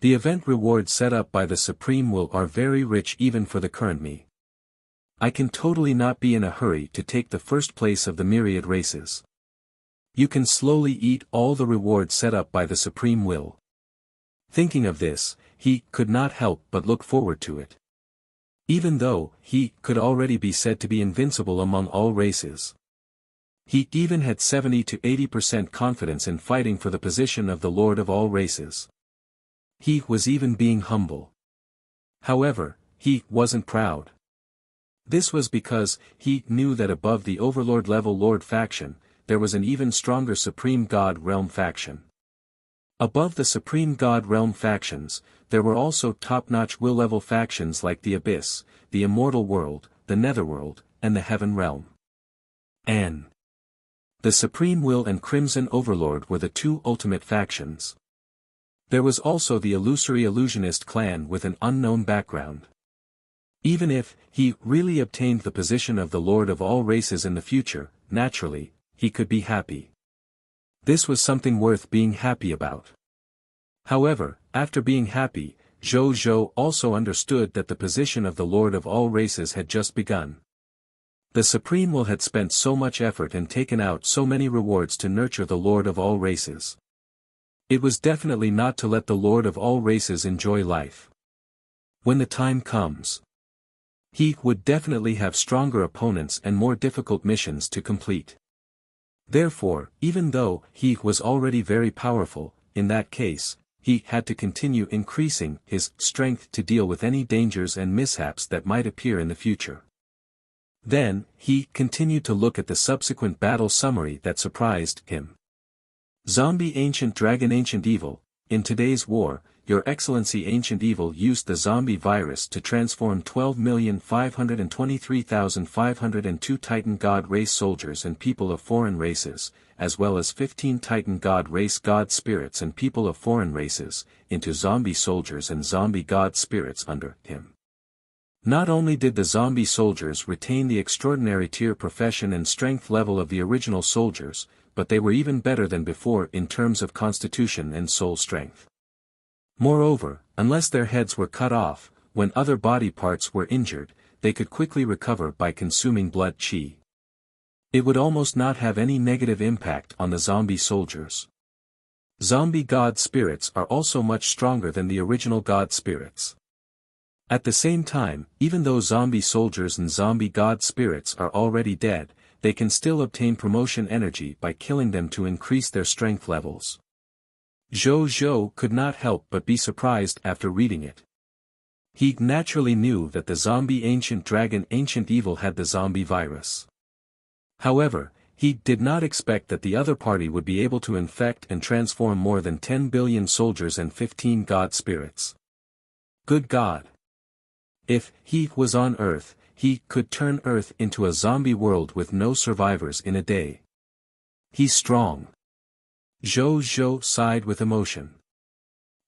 The event rewards set up by the Supreme Will are very rich even for the current me. I can totally not be in a hurry to take the first place of the myriad races. You can slowly eat all the rewards set up by the Supreme Will. Thinking of this, he could not help but look forward to it. Even though he could already be said to be invincible among all races. He even had 70 to 80% confidence in fighting for the position of the Lord of all races. He was even being humble. However, he wasn't proud. This was because he knew that above the Overlord level Lord faction, there was an even stronger Supreme God Realm faction. Above the Supreme God Realm factions, there were also top-notch will level factions like the Abyss, the Immortal World, the Netherworld, and the Heaven Realm. And the Supreme Will and Crimson Overlord were the two ultimate factions. There was also the illusory illusionist clan with an unknown background. Even if he really obtained the position of the Lord of all races in the future, naturally, he could be happy. This was something worth being happy about. However, after being happy, Zhou Zhou also understood that the position of the Lord of all races had just begun. The Supreme Will had spent so much effort and taken out so many rewards to nurture the Lord of all races. It was definitely not to let the Lord of all races enjoy life. When the time comes, he would definitely have stronger opponents and more difficult missions to complete. Therefore, even though he was already very powerful, in that case, he had to continue increasing his strength to deal with any dangers and mishaps that might appear in the future. Then, he continued to look at the subsequent battle summary that surprised him. Zombie Ancient Dragon Ancient Evil, in today's war, Your Excellency Ancient Evil used the zombie virus to transform 12,523,502 Titan God race soldiers and people of foreign races, as well as 15 Titan God race God spirits and people of foreign races, into zombie soldiers and zombie God spirits under him. Not only did the zombie soldiers retain the extraordinary tier profession and strength level of the original soldiers, but they were even better than before in terms of constitution and soul strength. Moreover, unless their heads were cut off, when other body parts were injured, they could quickly recover by consuming blood chi. It would almost not have any negative impact on the zombie soldiers. Zombie God spirits are also much stronger than the original God spirits. At the same time, even though zombie soldiers and zombie God spirits are already dead, they can still obtain promotion energy by killing them to increase their strength levels. Zhou Zhou could not help but be surprised after reading it. He naturally knew that the zombie Ancient Dragon Ancient Evil had the zombie virus. However, he did not expect that the other party would be able to infect and transform more than 10 billion soldiers and 15 God spirits. Good God! If he was on Earth, he could turn Earth into a zombie world with no survivors in a day. He's strong. Zhou Zhou sighed with emotion.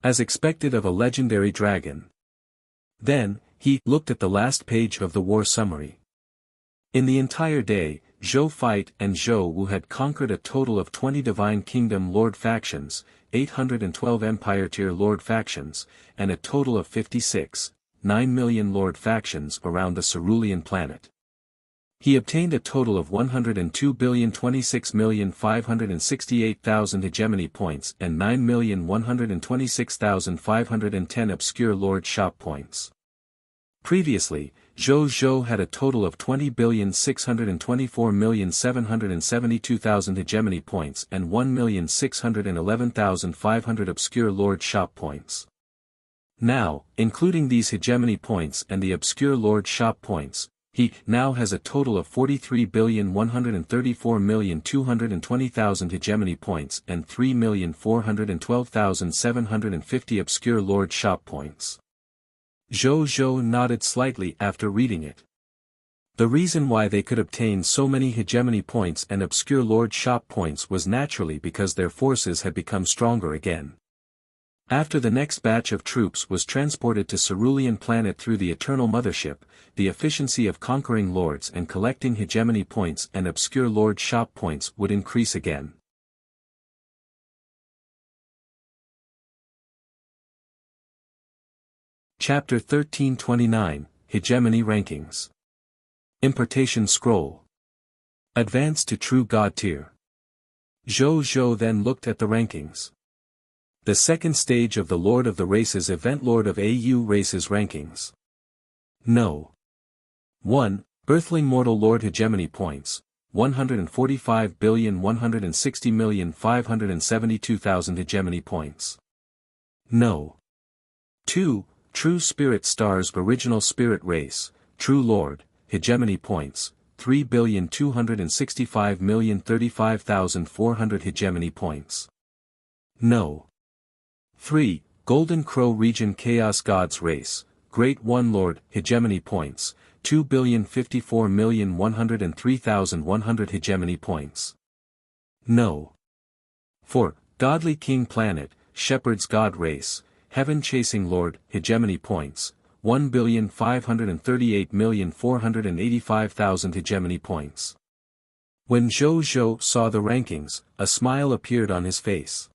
As expected of a legendary dragon. Then, he looked at the last page of the war summary. In the entire day, Zhou Fight and Zhou Wu had conquered a total of 20 Divine Kingdom Lord factions, 812 Empire Tier Lord factions, and a total of 56, 9 million Lord factions around the Cerulean planet. He obtained a total of 102,026,568,000 hegemony points and 9,126,510 obscure Lord shop points. Previously, Zhou Zhou had a total of 20,624,772,000 hegemony points and 1,611,500 obscure Lord shop points. Now, including these hegemony points and the obscure Lord shop points, he now has a total of 43,134,220,000 hegemony points and 3,412,750 obscure Lord shop points. Zhou Zhou nodded slightly after reading it. The reason why they could obtain so many hegemony points and obscure lordship points was naturally because their forces had become stronger again. After the next batch of troops was transported to Cerulean Planet through the Eternal Mothership, the efficiency of conquering lords and collecting hegemony points and obscure lordship points would increase again. Chapter 1329, Hegemony Rankings. Importation Scroll. Advance to True God Tier. Zhou then looked at the rankings. The second stage of the Lord of the Races event, Lord of AU Races rankings. No. 1. Earthling Mortal Lord Hegemony Points, 145,160,572,000 Hegemony Points. No. 2. True Spirit Stars Original Spirit Race, True Lord, Hegemony Points, 3,265,035,400 Hegemony Points. No. 3. Golden Crow Region Chaos Gods Race, Great One Lord, Hegemony Points, 2,054,103,100 Hegemony Points. No. 4. Godly King Planet, Shepherd's God Race, Heaven Chasing Lord, Hegemony Points, 1,538,485,000 Hegemony Points. When Zhou saw the rankings, a smile appeared on his face.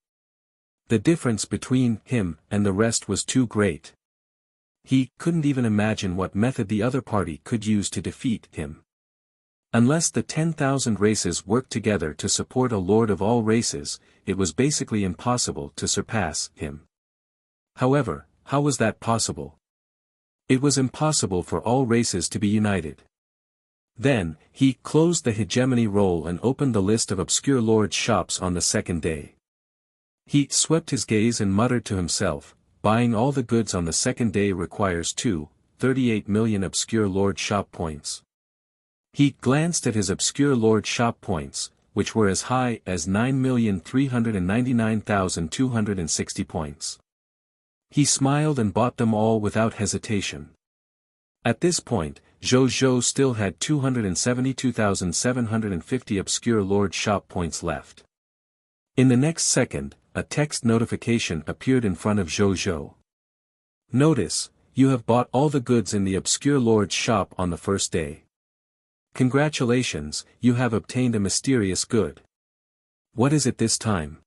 The difference between him and the rest was too great. He couldn't even imagine what method the other party could use to defeat him. Unless the 10,000 races worked together to support a lord of all races, it was basically impossible to surpass him. However, how was that possible? It was impossible for all races to be united. Then, he closed the hegemony roll and opened the list of obscure lord shops on the second day. He swept his gaze and muttered to himself, buying all the goods on the second day requires 38 million obscure lord shop points. He glanced at his obscure lord shop points, which were as high as 9,399,260 points. He smiled and bought them all without hesitation. At this point, Zhou still had 272,750 obscure lord shop points left. In the next second, a text notification appeared in front of Zhou. Notice, you have bought all the goods in the obscure lord's shop on the first day. Congratulations, you have obtained a mysterious good. What is it this time?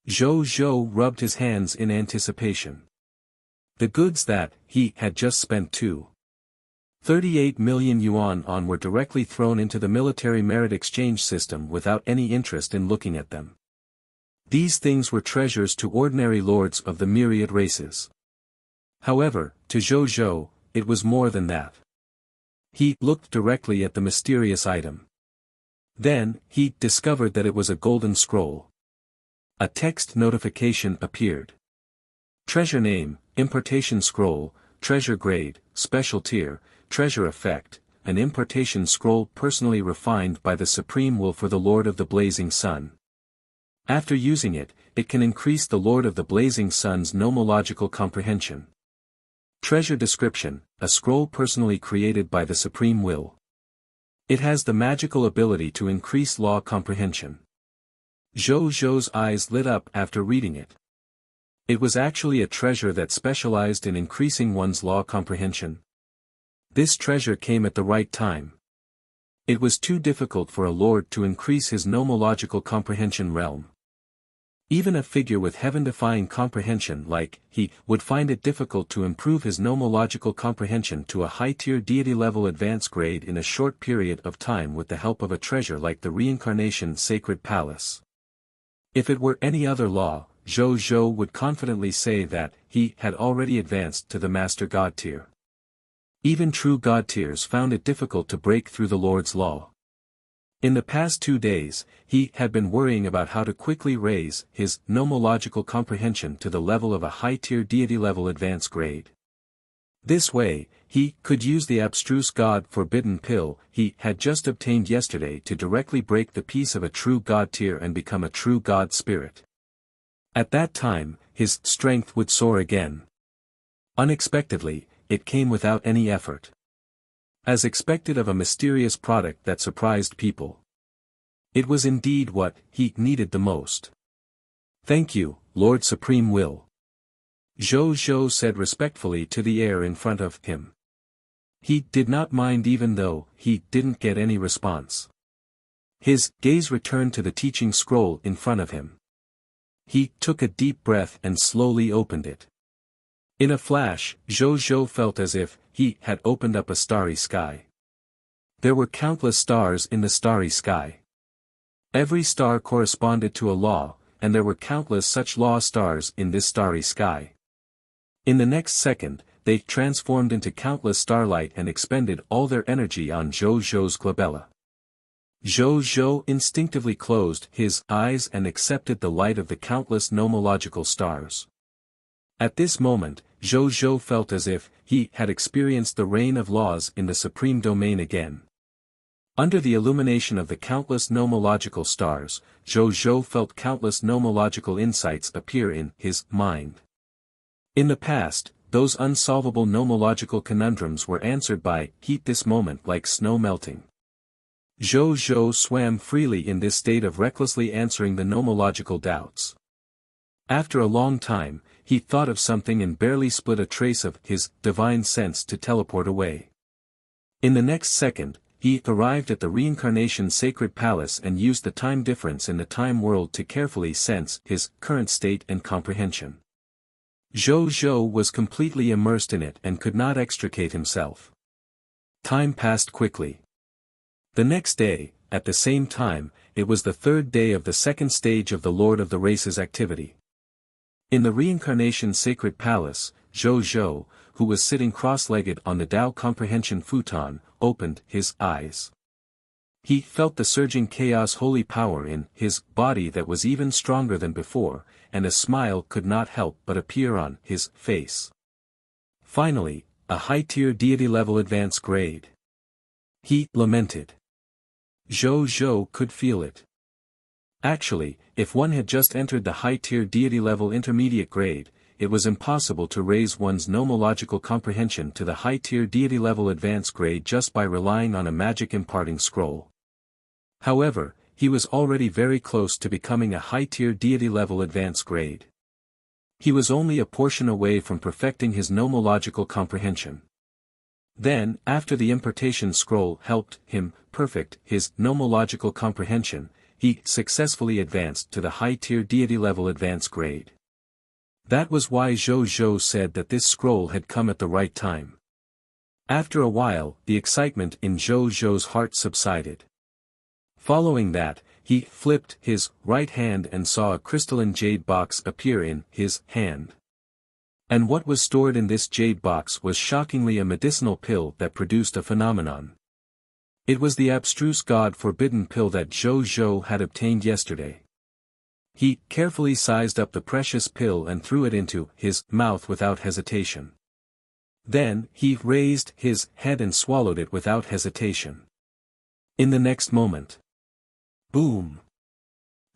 Zhou rubbed his hands in anticipation. The goods that he had just spent 38 million yuan on were directly thrown into the military merit exchange system without any interest in looking at them. These things were treasures to ordinary lords of the myriad races. However, to Zhou, it was more than that. He looked directly at the mysterious item. Then, he discovered that it was a golden scroll. A text notification appeared. Treasure name, importation scroll, treasure grade, special tier, treasure effect, an importation scroll personally refined by the supreme will for the Lord of the Blazing Sun. After using it, it can increase the Lord of the Blazing Sun's nomological comprehension. Treasure description, a scroll personally created by the Supreme Will. It has the magical ability to increase law comprehension. Zhou's eyes lit up after reading it. It was actually a treasure that specialized in increasing one's law comprehension. This treasure came at the right time. It was too difficult for a lord to increase his nomological comprehension realm. Even a figure with heaven-defying comprehension like he would find it difficult to improve his nomological comprehension to a high-tier deity-level advanced grade in a short period of time with the help of a treasure like the Reincarnation Sacred Palace. If it were any other law, Zhou would confidently say that he had already advanced to the Master God tier. Even true God tiers found it difficult to break through the Lord's law. In the past 2 days, he had been worrying about how to quickly raise his nomological comprehension to the level of a high-tier deity-level advanced grade. This way, he could use the abstruse God forbidden pill he had just obtained yesterday to directly break the peace of a true God tier and become a true God spirit. At that time, his strength would soar again. Unexpectedly, it came without any effort. as expected of a mysterious product that surprised people. It was indeed what he needed the most. "Thank you, Lord Supreme Will," Zhou Zhou said respectfully to the air in front of him. He did not mind even though he didn't get any response. His gaze returned to the teaching scroll in front of him. He took a deep breath and slowly opened it. In a flash, Zhou Zhou felt as if he had opened up a starry sky. There were countless stars in the starry sky. Every star corresponded to a law, and there were countless such law stars in this starry sky. In the next second, they transformed into countless starlight and expended all their energy on Zhou Zhou's glabella. Zhou Zhou instinctively closed his eyes and accepted the light of the countless nomological stars. At this moment, Zhou Zhou felt as if he had experienced the reign of laws in the supreme domain again. Under the illumination of the countless nomological stars, Zhou Zhou felt countless nomological insights appear in his mind. In the past, those unsolvable nomological conundrums were answered by heat this moment like snow melting. Zhou Zhou swam freely in this state of recklessly answering the nomological doubts. After a long time, he thought of something and barely split a trace of his divine sense to teleport away. In the next second, he arrived at the reincarnation sacred palace and used the time difference in the time world to carefully sense his current state and comprehension. Zhou Zhou was completely immersed in it and could not extricate himself. Time passed quickly. The next day, at the same time, it was the third day of the second stage of the Lord of the Races activity. In the reincarnation sacred palace, Zhou Zhou, who was sitting cross-legged on the Tao comprehension futon, opened his eyes. He felt the surging chaos holy power in his body that was even stronger than before, and a smile could not help but appear on his face. Finally, a high-tier deity-level advanced grade. He lamented. Zhou Zhou could feel it. Actually, if one had just entered the high-tier deity-level intermediate grade, it was impossible to raise one's nomological comprehension to the high-tier deity-level advanced grade just by relying on a magic imparting scroll. However, he was already very close to becoming a high-tier deity-level advanced grade. He was only a portion away from perfecting his nomological comprehension. Then, after the impartation scroll helped him perfect his nomological comprehension, he successfully advanced to the high-tier deity-level advanced grade. That was why Zhou Zhou said that this scroll had come at the right time. After a while, the excitement in Zhou Zhou's heart subsided. Following that, he flipped his right hand and saw a crystalline jade box appear in his hand. And what was stored in this jade box was shockingly a medicinal pill that produced a phenomenon. It was the abstruse God-forbidden pill that Zhou Zhou had obtained yesterday. He carefully sized up the precious pill and threw it into his mouth without hesitation. Then, he raised his head and swallowed it without hesitation. In the next moment, boom!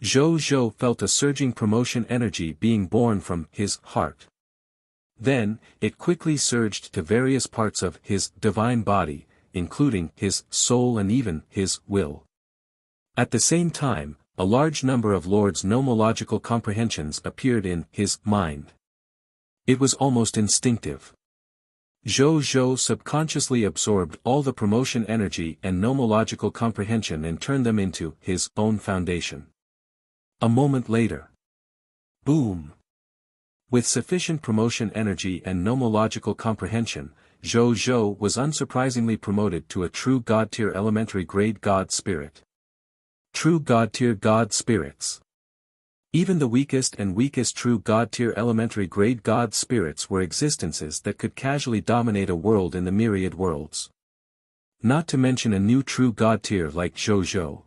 Zhou Zhou felt a surging promotion energy being born from his heart. Then, it quickly surged to various parts of his divine body, including his soul and even his will. At the same time, a large number of Lord's nomological comprehensions appeared in his mind. It was almost instinctive. Zhou Zhou subconsciously absorbed all the promotion energy and nomological comprehension and turned them into his own foundation. A moment later. Boom! With sufficient promotion energy and nomological comprehension, Zhou Zhou was unsurprisingly promoted to a true God-tier elementary grade God Spirit. True God-tier God Spirits. Even the weakest true God-tier elementary grade God Spirits were existences that could casually dominate a world in the myriad worlds. Not to mention a new true God-tier like Zhou Zhou.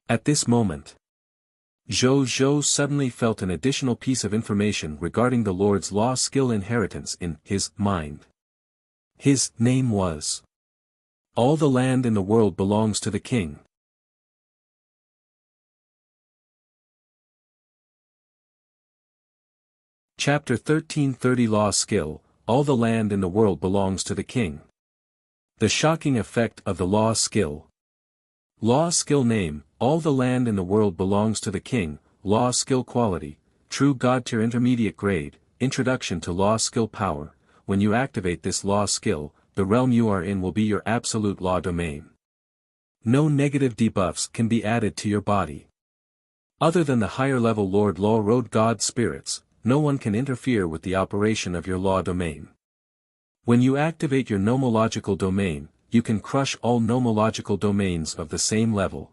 At this moment, Zhou Zhou suddenly felt an additional piece of information regarding the Lord's law skill inheritance in his mind. His name was. All the land in the world belongs to the king. Chapter 1330 Law Skill, All the land in the world belongs to the king. The shocking effect of the law skill. Law skill name: all the land in the world belongs to the king. Law skill quality: true god tier intermediate grade. Introduction to law skill power: when you activate this law skill, the realm you are in will be your absolute law domain. No negative debuffs can be added to your body. Other than the higher level Lord Law Road God spirits, no one can interfere with the operation of your law domain. When you activate your nomological domain, you can crush all nomological domains of the same level.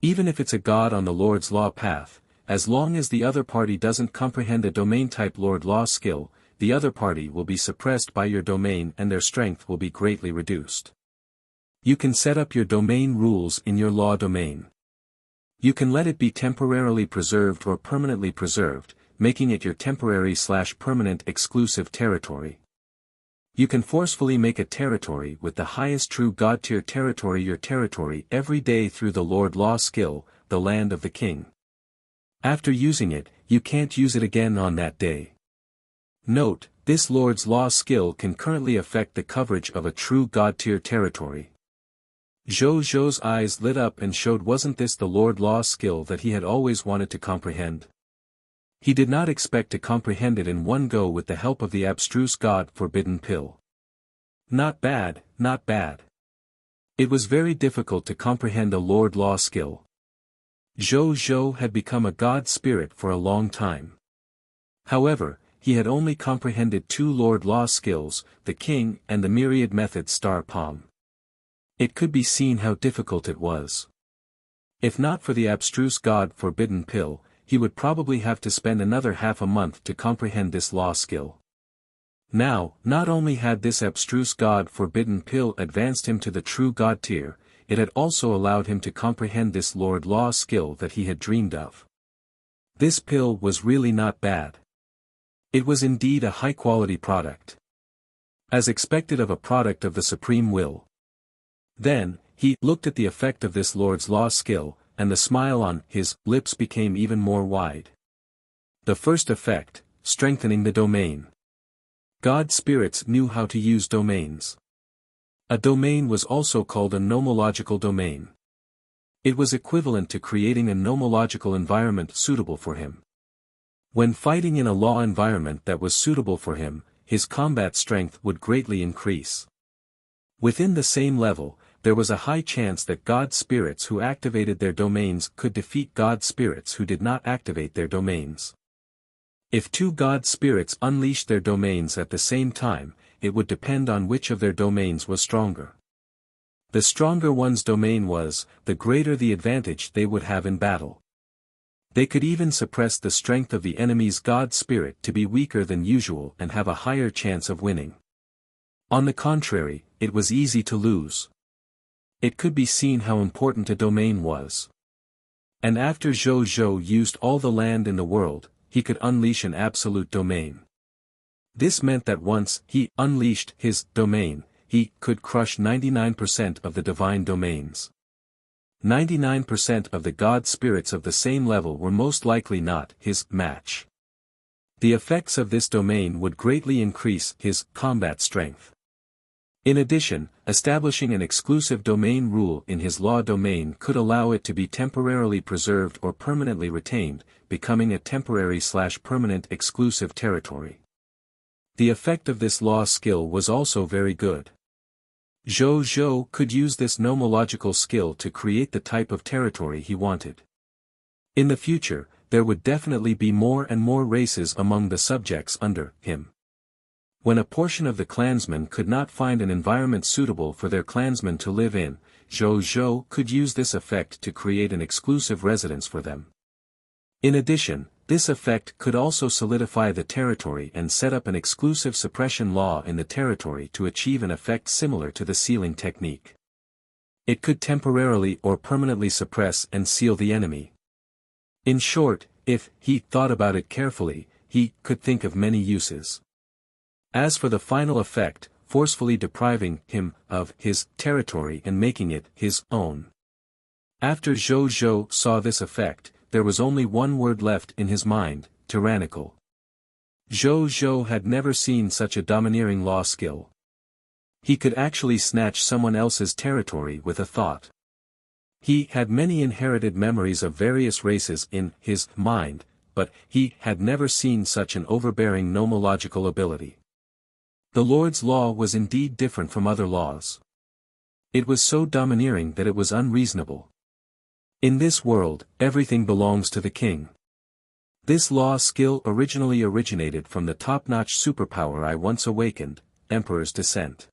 Even if it's a god on the Lord's Law path, as long as the other party doesn't comprehend a domain type Lord Law skill, the other party will be suppressed by your domain and their strength will be greatly reduced. You can set up your domain rules in your law domain. You can let it be temporarily preserved or permanently preserved, making it your temporary/permanent exclusive territory. You can forcefully make a territory with the highest true god tier territory your territory every day through the Lord Law skill, the Land of the King. After using it, you can't use it again on that day. Note, this Lord's Law skill can currently affect the coverage of a true god tier territory. Zhou Zhou's eyes lit up and showed wasn't this the Lord Law skill that he had always wanted to comprehend? He did not expect to comprehend it in one go with the help of the abstruse God Forbidden Pill. Not bad, not bad. It was very difficult to comprehend a Lord Law skill. Zhou Zhou had become a god spirit for a long time. However, he had only comprehended two Lord Law skills, the King and the Myriad Method Star Palm. It could be seen how difficult it was. If not for the abstruse God Forbidden Pill, he would probably have to spend another half a month to comprehend this law skill. Now, not only had this abstruse God Forbidden Pill advanced him to the true God tier, it had also allowed him to comprehend this Lord Law skill that he had dreamed of. This pill was really not bad. It was indeed a high-quality product. As expected of a product of the Supreme Will. Then, he looked at the effect of this Lord's Law skill, and the smile on his lips became even more wide. The first effect, strengthening the domain. God spirits knew how to use domains. A domain was also called a nomological domain. It was equivalent to creating a nomological environment suitable for him. When fighting in a law environment that was suitable for him, his combat strength would greatly increase. Within the same level, there was a high chance that god spirits who activated their domains could defeat god spirits who did not activate their domains. If two god spirits unleashed their domains at the same time, it would depend on which of their domains was stronger. The stronger one's domain was, the greater the advantage they would have in battle. They could even suppress the strength of the enemy's god spirit to be weaker than usual and have a higher chance of winning. On the contrary, it was easy to lose. It could be seen how important a domain was. And after Zhou Zhou used all the land in the world, he could unleash an absolute domain. This meant that once he unleashed his domain, he could crush 99% of the divine domains. 99% of the god spirits of the same level were most likely not his match. The effects of this domain would greatly increase his combat strength. In addition, establishing an exclusive domain rule in his law domain could allow it to be temporarily preserved or permanently retained, becoming a temporary/permanent exclusive territory. The effect of this law skill was also very good. Zhou Zhou could use this nomological skill to create the type of territory he wanted. In the future, there would definitely be more and more races among the subjects under him. When a portion of the clansmen could not find an environment suitable for their clansmen to live in, Zhou Zhou could use this effect to create an exclusive residence for them. In addition, this effect could also solidify the territory and set up an exclusive suppression law in the territory to achieve an effect similar to the sealing technique. It could temporarily or permanently suppress and seal the enemy. In short, if he thought about it carefully, he could think of many uses. As for the final effect, forcefully depriving him of his territory and making it his own. After Zhou Zhou saw this effect, there was only one word left in his mind, tyrannical. Zhou Zhou had never seen such a domineering law skill. He could actually snatch someone else's territory with a thought. He had many inherited memories of various races in his mind, but he had never seen such an overbearing nomological ability. The Lord's law was indeed different from other laws. It was so domineering that it was unreasonable. In this world, everything belongs to the king. This law skill originally originated from the top-notch superpower I once awakened, Emperor's Descent.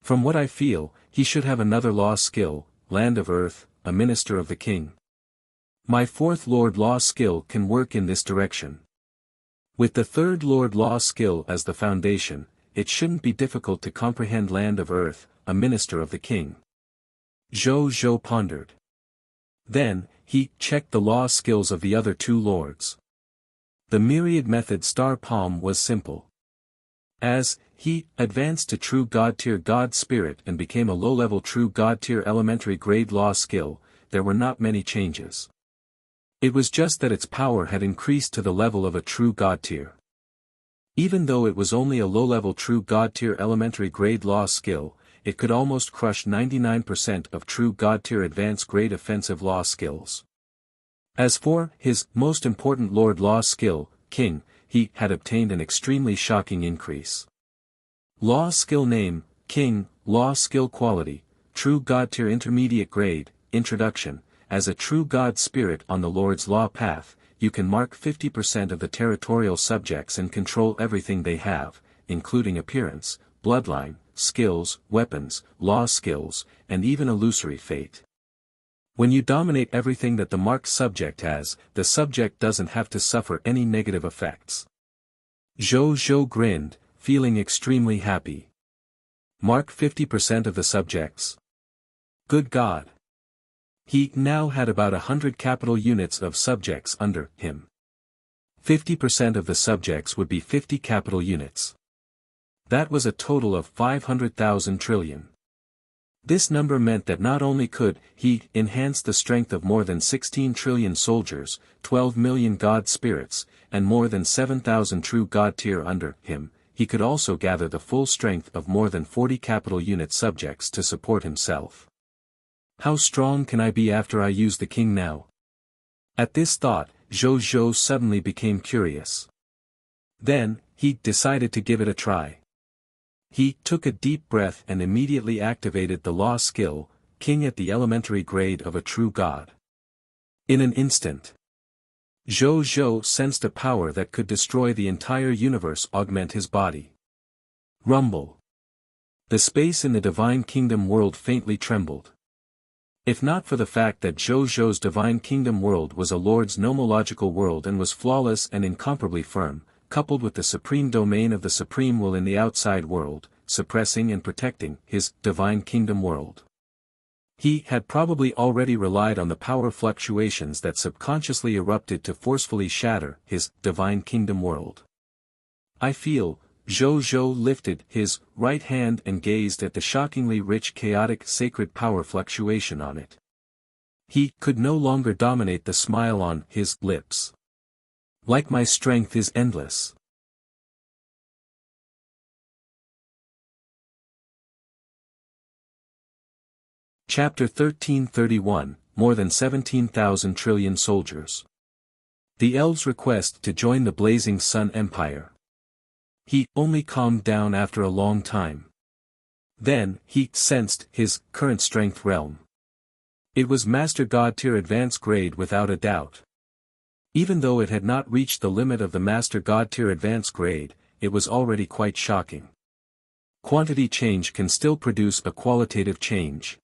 From what I feel, he should have another law skill, Land of Earth, a minister of the king. My fourth Lord Law skill can work in this direction. With the third Lord Law skill as the foundation, it shouldn't be difficult to comprehend Land of Earth, a minister of the king. Zhou pondered. Then, he checked the law skills of the other two lords. The myriad method star palm was simple. As he advanced to true God tier God spirit and became a low-level true God tier elementary grade law skill, there were not many changes. It was just that its power had increased to the level of a true God tier. Even though it was only a low-level true God tier elementary grade law skill, it could almost crush 99% of true God tier advanced grade offensive law skills. As for his most important Lord Law skill, King, he had obtained an extremely shocking increase. Law skill name, King, Law skill quality, True God tier intermediate grade, Introduction. As a true God spirit on the Lord's Law path, you can mark 50% of the territorial subjects and control everything they have, including appearance, bloodline, skills, weapons, law skills, and even illusory fate. When you dominate everything that the marked subject has, the subject doesn't have to suffer any negative effects. Zhou grinned, feeling extremely happy. Mark 50% of the subjects. Good God. He now had about 100 capital units of subjects under him. 50% of the subjects would be 50 capital units. That was a total of 500,000 trillion. This number meant that not only could he enhance the strength of more than 16 trillion soldiers, 12 million God spirits, and more than 7,000 true God tier under him, he could also gather the full strength of more than 40 capital unit subjects to support himself. How strong can I be after I use the king now? At this thought, Zhou suddenly became curious. Then, he decided to give it a try. He took a deep breath and immediately activated the law skill, King at the elementary grade of a true god. In an instant, Zhou sensed a power that could destroy the entire universe augment his body. Rumble. The space in the Divine Kingdom world faintly trembled. If not for the fact that Zhou's Divine Kingdom world was a Lord's nomological world and was flawless and incomparably firm, coupled with the supreme domain of the supreme will in the outside world, suppressing and protecting his Divine Kingdom world. He had probably already relied on the power fluctuations that subconsciously erupted to forcefully shatter his Divine Kingdom world. I feel, Zhou lifted his right hand and gazed at the shockingly rich chaotic sacred power fluctuation on it. He could no longer dominate the smile on his lips. Like my strength is endless. Chapter 1331, More than 17,000 trillion soldiers. The elves' request to join the Blazing Sun Empire. He only calmed down after a long time. Then, he sensed his current strength realm. It was Master God tier advanced grade without a doubt. Even though it had not reached the limit of the Master God tier advanced grade, it was already quite shocking. Quantity change can still produce a qualitative change.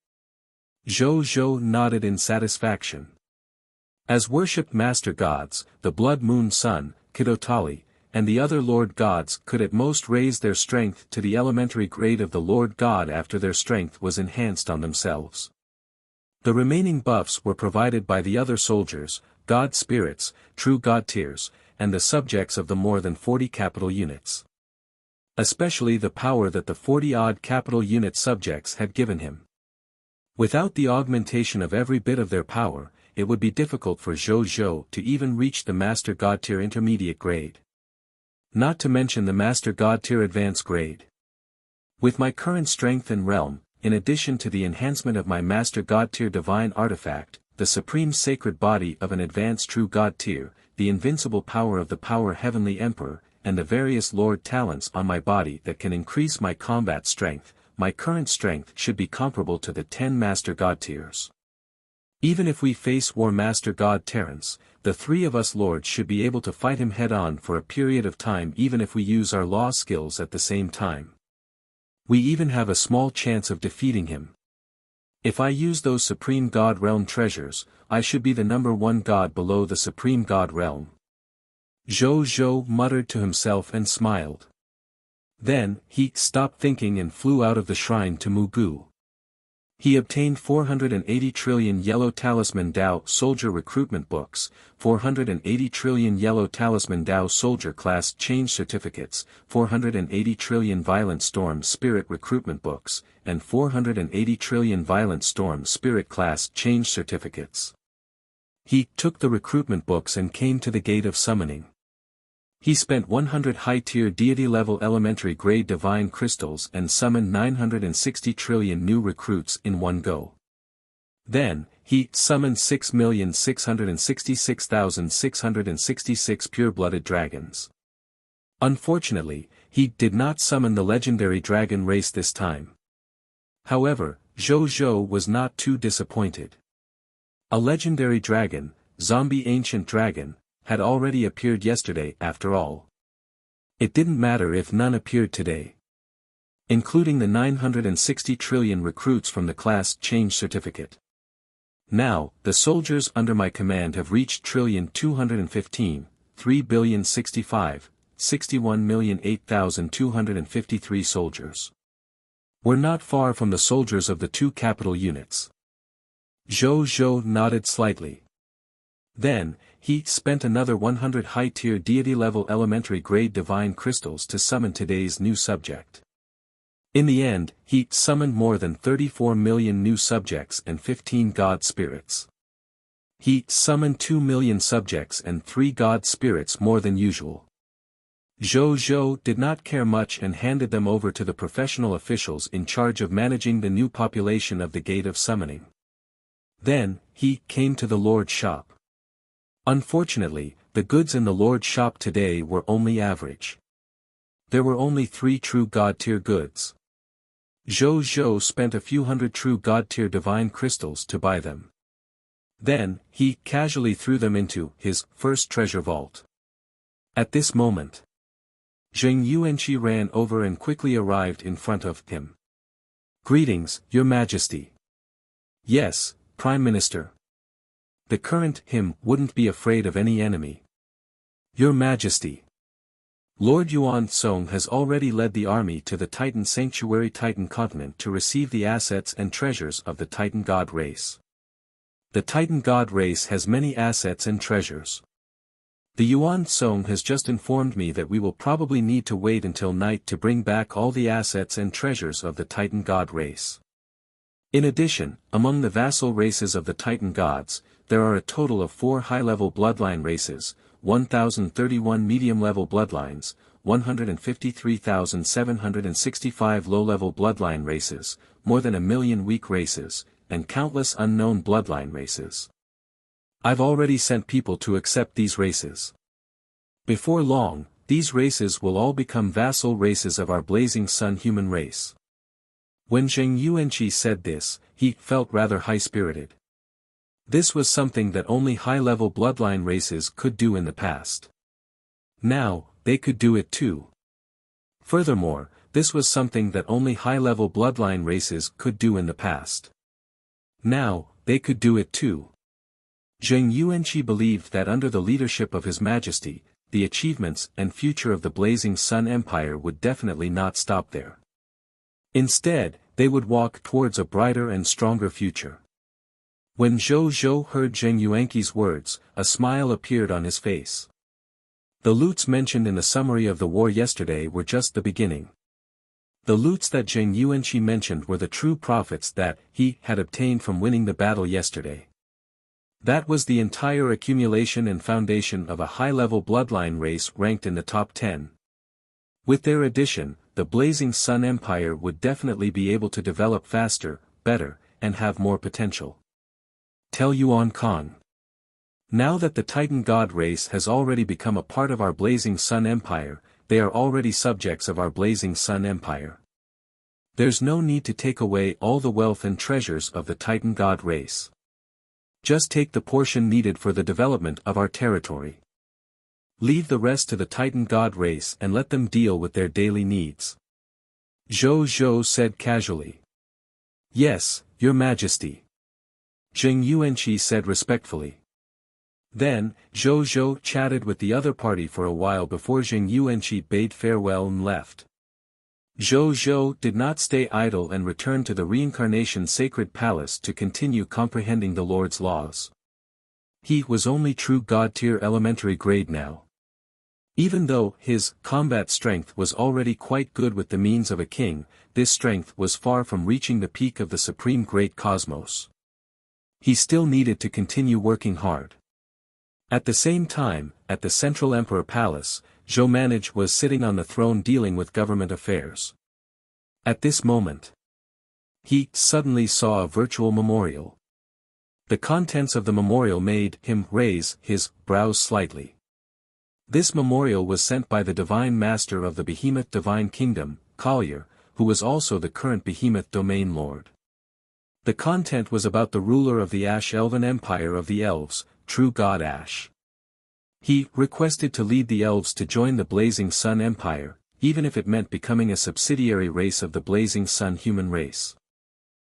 Zhou nodded in satisfaction. As worshipped Master Gods, the Blood Moon Sun, Kidotali, and the other Lord Gods could at most raise their strength to the elementary grade of the Lord God after their strength was enhanced on themselves. The remaining buffs were provided by the other soldiers, God spirits, true God tiers, and the subjects of the more than 40 capital units. Especially the power that the 40-odd capital unit subjects had given him. Without the augmentation of every bit of their power, it would be difficult for Zhou to even reach the Master God tier intermediate grade. Not to mention the Master God tier advanced grade. With my current strength and realm, in addition to the enhancement of my Master God Tier Divine Artifact, the Supreme Sacred Body of an Advanced True God Tier, the invincible power of the Power Heavenly Emperor, and the various Lord talents on my body that can increase my combat strength, my current strength should be comparable to the 10 Master God Tiers. Even if we face War Master God Terrence, the three of us lords should be able to fight him head-on for a period of time even if we use our law skills at the same time. We even have a small chance of defeating him. If I use those Supreme God Realm treasures, I should be the number 1 god below the Supreme God Realm. Zhou Zhou muttered to himself and smiled. Then, he stopped thinking and flew out of the shrine to Mugu. He obtained 480 trillion Yellow Talisman Dao Soldier Recruitment Books, 480 trillion Yellow Talisman Dao Soldier Class Change Certificates, 480 trillion Violent Storm Spirit Recruitment Books, and 480 trillion Violent Storm Spirit Class Change Certificates. He took the recruitment books and came to the Gate of Summoning. He spent 100 high-tier deity-level elementary-grade divine crystals and summoned 960 trillion new recruits in one go. Then, he summoned 6,666,666 pure-blooded dragons. Unfortunately, he did not summon the legendary dragon race this time. However, Zhou Zhou was not too disappointed. A legendary dragon, Zombie Ancient Dragon, had already appeared yesterday after all. It didn't matter if none appeared today. Including the 960 trillion recruits from the class change certificate. Now, the soldiers under my command have reached 1,215, 3,065, 61,008,253 soldiers. We're not far from the soldiers of the 2 capital units. Zhou Zhou nodded slightly. Then, he spent another 100 high-tier deity-level elementary-grade divine crystals to summon today's new subject. In the end, he summoned more than 34 million new subjects and 15 god spirits. He summoned 2 million subjects and 3 god spirits more than usual. Zhou Zhou did not care much and handed them over to the professional officials in charge of managing the new population of the Gate of Summoning. Then, he came to the Lord's shop. Unfortunately, the goods in the Lord's shop today were only average. There were only 3 true God-tier goods. Zhou Zhou spent a few hundred true God-tier divine crystals to buy them. Then, he casually threw them into his first treasure vault. At this moment, Zheng Yuanqi ran over and quickly arrived in front of him. "Greetings, Your Majesty." "Yes, Prime Minister." The current him wouldn't be afraid of any enemy. "Your Majesty. Lord Yuan Song has already led the army to the Titan Sanctuary Titan continent to receive the assets and treasures of the Titan God race. The Titan God race has many assets and treasures. The Yuan Song has just informed me that we will probably need to wait until night to bring back all the assets and treasures of the Titan God race. In addition, among the vassal races of the Titan gods, there are a total of 4 high-level bloodline races, 1,031 medium-level bloodlines, 153,765 low-level bloodline races, more than 1 million weak races, and countless unknown bloodline races. I've already sent people to accept these races. Before long, these races will all become vassal races of our Blazing Sun human race. When Zheng Yuanqi said this, he felt rather high-spirited. This was something that only high-level bloodline races could do in the past. Now, they could do it too. Furthermore, this was something that only high-level bloodline races could do in the past. Now, they could do it too. Zheng Yuanqi believed that under the leadership of His Majesty, the achievements and future of the Blazing Sun Empire would definitely not stop there. Instead, they would walk towards a brighter and stronger future. When Zhou Zhou heard Zheng Yuanqi's words, a smile appeared on his face. The loots mentioned in the summary of the war yesterday were just the beginning. The loots that Zheng Yuanqi mentioned were the true profits that he had obtained from winning the battle yesterday. That was the entire accumulation and foundation of a high-level bloodline race ranked in the top 10. With their addition, the Blazing Sun Empire would definitely be able to develop faster, better, and have more potential. Tell Yuan Khan. Now that the Titan God race has already become a part of our Blazing Sun Empire, they are already subjects of our Blazing Sun Empire. There's no need to take away all the wealth and treasures of the Titan God race. Just take the portion needed for the development of our territory. Leave the rest to the Titan God race and let them deal with their daily needs. Zhou Zhou said casually. Yes, Your Majesty. Zheng Yuanqi said respectfully. Then, Zhou Zhou chatted with the other party for a while before Zheng Yuanqi bade farewell and left. Zhou Zhou did not stay idle and returned to the Reincarnation Sacred Palace to continue comprehending the Lord's laws. He was only true God tier elementary grade now. Even though his combat strength was already quite good with the means of a king, this strength was far from reaching the peak of the supreme great cosmos. He still needed to continue working hard. At the same time, at the Central Emperor Palace, Zhou Manage was sitting on the throne dealing with government affairs. At this moment, he suddenly saw a virtual memorial. The contents of the memorial made him raise his brows slightly. This memorial was sent by the Divine Master of the Behemoth Divine Kingdom, Collier, who was also the current Behemoth Domain Lord. The content was about the ruler of the Ash Elven Empire of the Elves, True God Ash. He requested to lead the elves to join the Blazing Sun Empire, even if it meant becoming a subsidiary race of the Blazing Sun human race.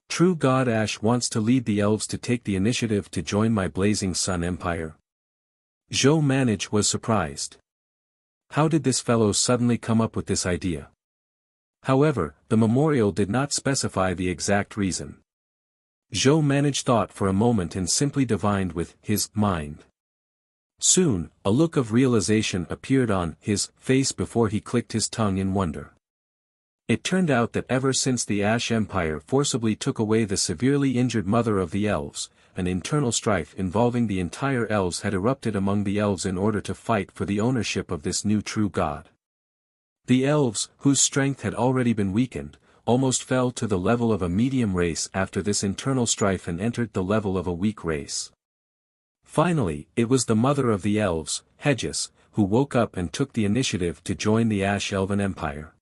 True God Ash wants to lead the elves to take the initiative to join my Blazing Sun Empire. Zhou Manage was surprised. How did this fellow suddenly come up with this idea? However, the memorial did not specify the exact reason. Zhou Manage thought for a moment and simply divined with his mind. Soon, a look of realization appeared on his face before he clicked his tongue in wonder. It turned out that ever since the Ash Empire forcibly took away the severely injured mother of the elves, an internal strife involving the entire elves had erupted among the elves in order to fight for the ownership of this new true god. The elves, whose strength had already been weakened, almost fell to the level of a medium race after this internal strife and entered the level of a weak race. Finally, it was the mother of the elves, Hedges, who woke up and took the initiative to join the Ash Elven Empire.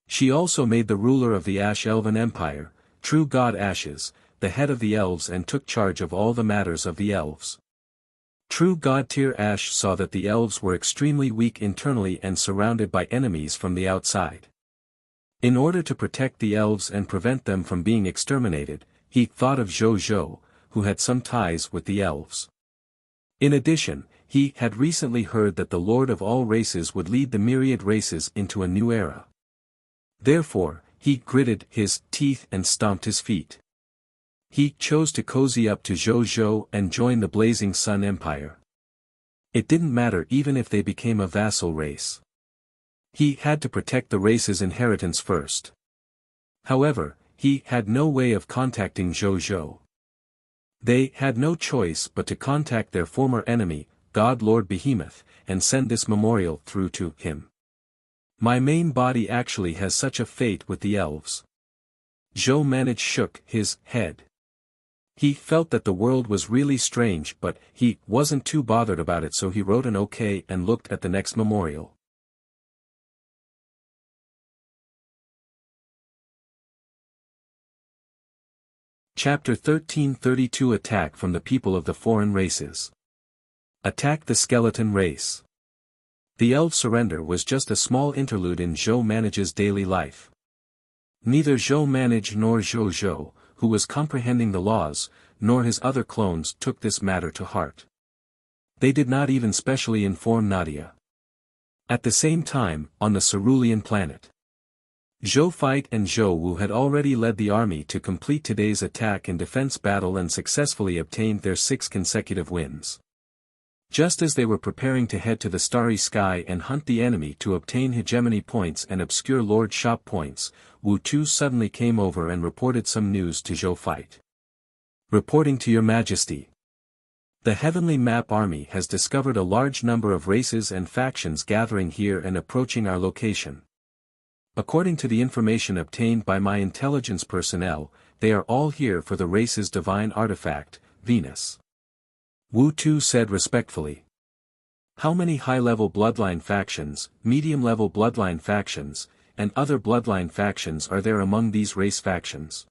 She also made the ruler of the Ash Elven Empire, True God Ashes, the head of the elves and took charge of all the matters of the elves. True God Tier Ash saw that the elves were extremely weak internally and surrounded by enemies from the outside. In order to protect the elves and prevent them from being exterminated, he thought of Zhou Zhou, who had some ties with the elves. In addition, he had recently heard that the Lord of all races would lead the myriad races into a new era. Therefore, he gritted his teeth and stomped his feet. He chose to cozy up to Zhou Zhou and join the Blazing Sun Empire. It didn't matter even if they became a vassal race. He had to protect the race's inheritance first. However, he had no way of contacting Zhou Zhou. They had no choice but to contact their former enemy, God Lord Behemoth, and send this memorial through to him. My main body actually has such a fate with the elves. Zhou Manage shook his head. He felt that the world was really strange, but he wasn't too bothered about it, so he wrote an okay and looked at the next memorial. Chapter 1332 Attack from the People of the Foreign Races. Attack the Skeleton Race. The elf surrender was just a small interlude in Zhou Manage's daily life. Neither Zhou Manage nor Zhou Zhou, who was comprehending the laws, nor his other clones took this matter to heart. They did not even specially inform Nadia. At the same time, on the Cerulean planet, Zhou Fight and Zhou Wu had already led the army to complete today's attack and defense battle and successfully obtained their 6 consecutive wins. Just as they were preparing to head to the starry sky and hunt the enemy to obtain hegemony points and obscure lord shop points, Wu Tu suddenly came over and reported some news to Zhou Fight. Reporting to Your Majesty. The Heavenly Map Army has discovered a large number of races and factions gathering here and approaching our location. According to the information obtained by my intelligence personnel, they are all here for the race's divine artifact, Venus. Wu Tu said respectfully. How many high-level bloodline factions, medium-level bloodline factions, and other bloodline factions are there among these race factions?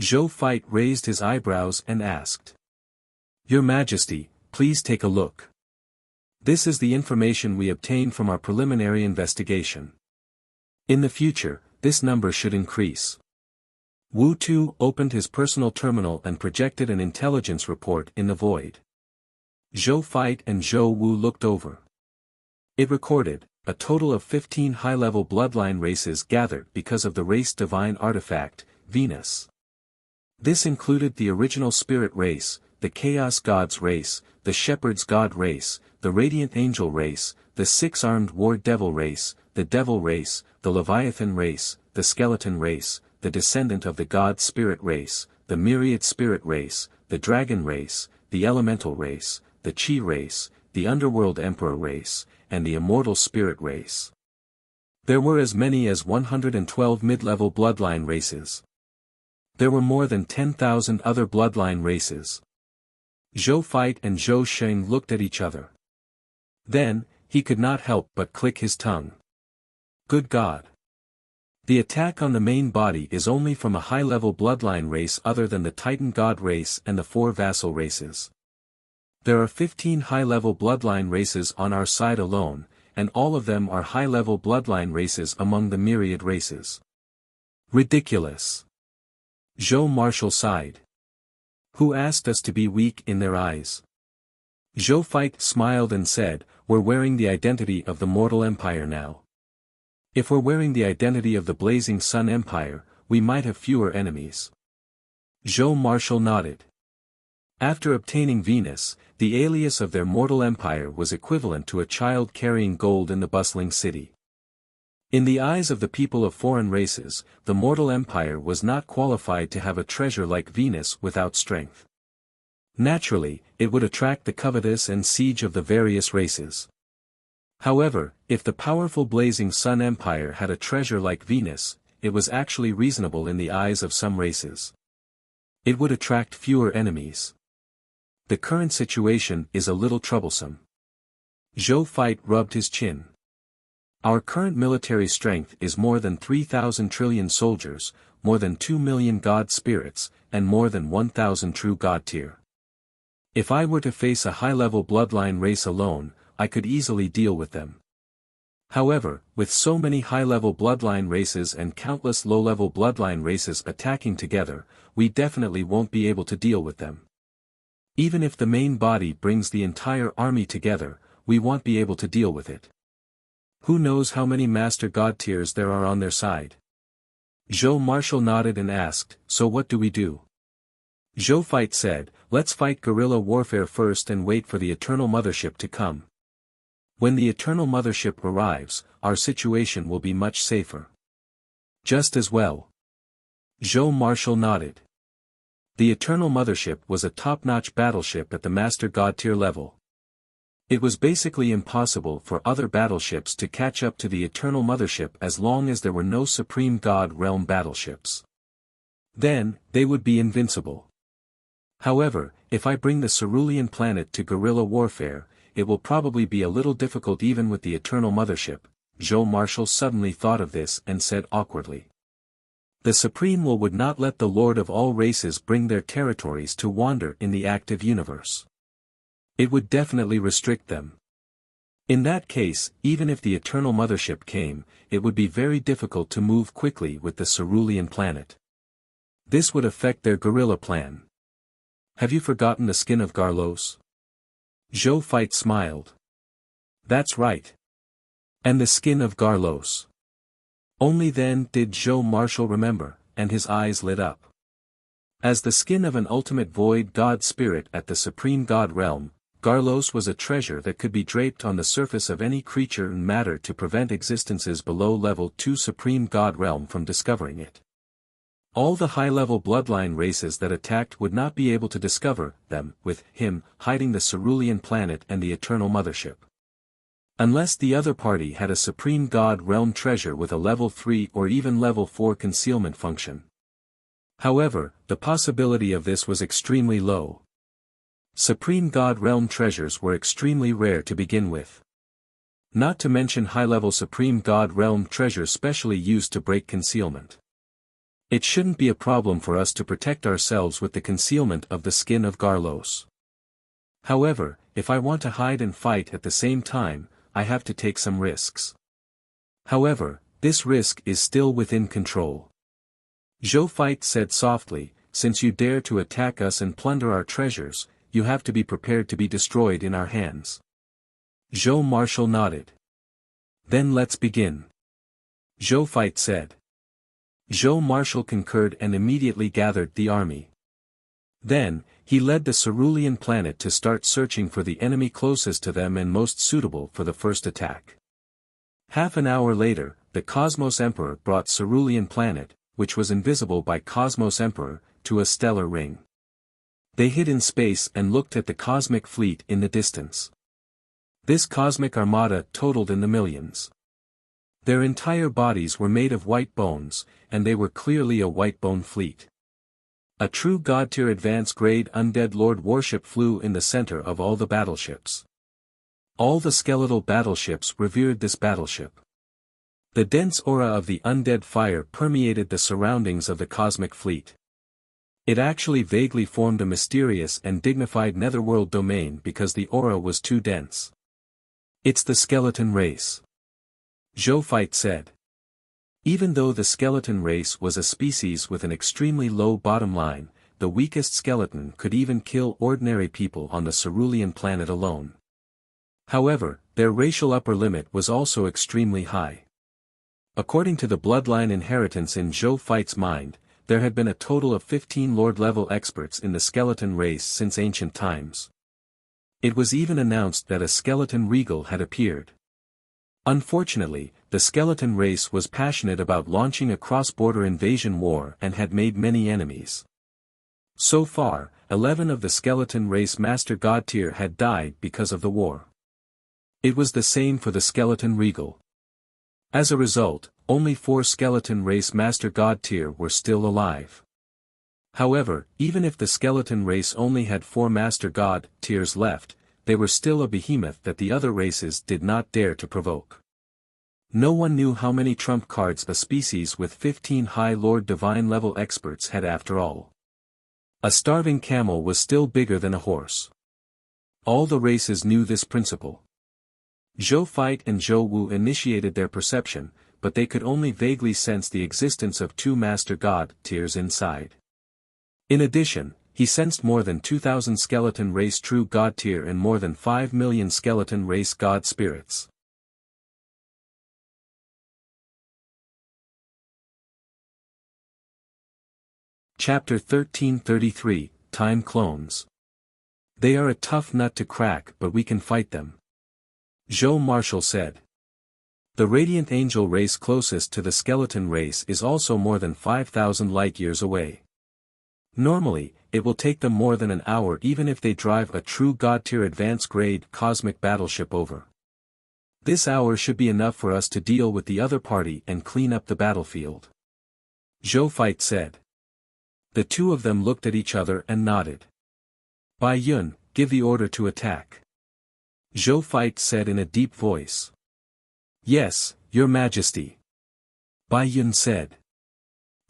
Zhou Feit raised his eyebrows and asked. Your Majesty, please take a look. This is the information we obtained from our preliminary investigation. In the future, this number should increase. Wu Tu opened his personal terminal and projected an intelligence report in the void. Zhou Feit and Zhou Wu looked over. It recorded, a total of 15 high-level bloodline races gathered because of the race divine artifact, Venus. This included the original spirit race, the Chaos Gods race, the Shepherd's God race, the Radiant Angel race, the Six-Armed War Devil race, the Devil race, the Leviathan race, the Skeleton race, the Descendant of the God Spirit race, the Myriad Spirit race, the Dragon race, the Elemental race, the Chi race, the Underworld Emperor race, and the Immortal Spirit race. There were as many as 112 mid-level bloodline races. There were more than 10,000 other bloodline races. Zhou Feit and Zhou Sheng looked at each other. Then, he could not help but click his tongue. Good God! The attack on the main body is only from a high-level bloodline race other than the Titan God race and the 4 vassal races. There are 15 high-level bloodline races on our side alone, and all of them are high-level bloodline races among the myriad races. Ridiculous! Zhou Marshal sighed. Who asked us to be weak in their eyes? Zhou Feit smiled and said, We're wearing the identity of the Mortal Empire now. If we're wearing the identity of the Blazing Sun Empire, we might have fewer enemies. Zhou Marshal nodded. After obtaining Venus, the alias of their mortal empire was equivalent to a child carrying gold in the bustling city. In the eyes of the people of foreign races, the mortal empire was not qualified to have a treasure like Venus without strength. Naturally, it would attract the covetous and siege of the various races. However, if the powerful Blazing Sun Empire had a treasure like Venus, it was actually reasonable in the eyes of some races. It would attract fewer enemies. The current situation is a little troublesome. Zhou Feit rubbed his chin. Our current military strength is more than 3,000 trillion soldiers, more than 2 million god spirits, and more than 1,000 true god tier. If I were to face a high-level bloodline race alone, I could easily deal with them. However, with so many high-level bloodline races and countless low-level bloodline races attacking together, we definitely won't be able to deal with them. Even if the main body brings the entire army together, we won't be able to deal with it. Who knows how many master god tiers there are on their side? Zhou Marshal nodded and asked, So what do we do? Zhou Feit said, Let's fight guerrilla warfare first and wait for the Eternal Mothership to come. When the Eternal Mothership arrives, our situation will be much safer. Just as well. Zhou Marshal nodded. The Eternal Mothership was a top-notch battleship at the Master God tier level. It was basically impossible for other battleships to catch up to the Eternal Mothership as long as there were no Supreme God Realm battleships. Then, they would be invincible. However, if I bring the Cerulean planet to guerrilla warfare, it will probably be a little difficult even with the Eternal Mothership. Zhou Marshal suddenly thought of this and said awkwardly. The Supreme Will would not let the Lord of all races bring their territories to wander in the active universe. It would definitely restrict them. In that case, even if the Eternal Mothership came, it would be very difficult to move quickly with the Cerulean planet. This would affect their guerrilla plan. Have you forgotten the skin of Garlos? Zhou Feit smiled. That's right. And the skin of Garlos. Only then did Zhou Marshal remember, and his eyes lit up. As the skin of an ultimate void god spirit at the Supreme God realm, Garlos was a treasure that could be draped on the surface of any creature and matter to prevent existences below level 2 Supreme God realm from discovering it. All the high-level bloodline races that attacked would not be able to discover them, with him hiding the Cerulean planet and the Eternal Mothership. Unless the other party had a Supreme God Realm treasure with a level 3 or even level 4 concealment function. However, the possibility of this was extremely low. Supreme God Realm treasures were extremely rare to begin with. Not to mention high-level Supreme God Realm treasures specially used to break concealment. It shouldn't be a problem for us to protect ourselves with the concealment of the skin of Garlos. However, if I want to hide and fight at the same time, I have to take some risks. However, this risk is still within control. Zhou Fight said softly, since you dare to attack us and plunder our treasures, you have to be prepared to be destroyed in our hands. Zhou Marshal nodded. Then let's begin. Zhou Fight said. Zhou Marshal concurred and immediately gathered the army. Then, he led the Cerulean planet to start searching for the enemy closest to them and most suitable for the first attack. Half an hour later, the Cosmos Emperor brought Cerulean planet, which was invisible by Cosmos Emperor, to a stellar ring. They hid in space and looked at the cosmic fleet in the distance. This cosmic armada totaled in the millions. Their entire bodies were made of white bones, and they were clearly a white bone fleet. A true God-tier advance-grade undead lord warship flew in the center of all the battleships. All the skeletal battleships revered this battleship. The dense aura of the undead fire permeated the surroundings of the cosmic fleet. It actually vaguely formed a mysterious and dignified netherworld domain because the aura was too dense. It's the skeleton race. Zhou Fight said. Even though the skeleton race was a species with an extremely low bottom line, the weakest skeleton could even kill ordinary people on the Cerulean planet alone. However, their racial upper limit was also extremely high. According to the bloodline inheritance in Zhou Fight's mind, there had been a total of 15 Lord-level experts in the skeleton race since ancient times. It was even announced that a skeleton regal had appeared. Unfortunately, the skeleton race was passionate about launching a cross-border invasion war and had made many enemies. So far, 11 of the skeleton race Master God tier had died because of the war. It was the same for the skeleton regal. As a result, only 4 skeleton race Master God tier were still alive. However, even if the skeleton race only had 4 Master God tiers left, they were still a behemoth that the other races did not dare to provoke. No one knew how many trump cards a species with 15 High Lord Divine level experts had after all. A starving camel was still bigger than a horse. All the races knew this principle. Zhou Fight and Zhou Wu initiated their perception, but they could only vaguely sense the existence of 2 Master God tiers inside. In addition, he sensed more than 2,000 skeleton race true God tier and more than 5 million skeleton race God spirits. Chapter 1333, Time Clones. They are a tough nut to crack, but we can fight them. Zhou Marshal said. The Radiant Angel race closest to the skeleton race is also more than 5,000 light-years away. Normally, it will take them more than an hour even if they drive a true God-tier advance-grade cosmic battleship over. This hour should be enough for us to deal with the other party and clean up the battlefield. Zhou Fight said. The two of them looked at each other and nodded. Bai Yun, give the order to attack. Zhou Fight said in a deep voice. Yes, Your Majesty. Bai Yun said.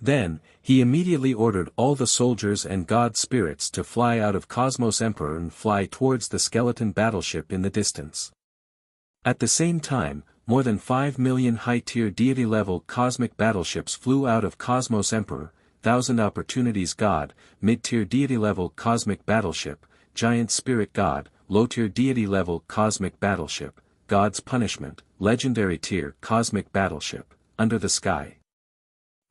Then, he immediately ordered all the soldiers and god spirits to fly out of Cosmos Emperor and fly towards the skeleton battleship in the distance. At the same time, more than 5 million high-tier deity-level cosmic battleships flew out of Cosmos Emperor, 1,000 Opportunities God, mid-tier deity-level cosmic battleship, giant spirit god, low-tier deity-level cosmic battleship, God's Punishment, legendary tier cosmic battleship, under the sky.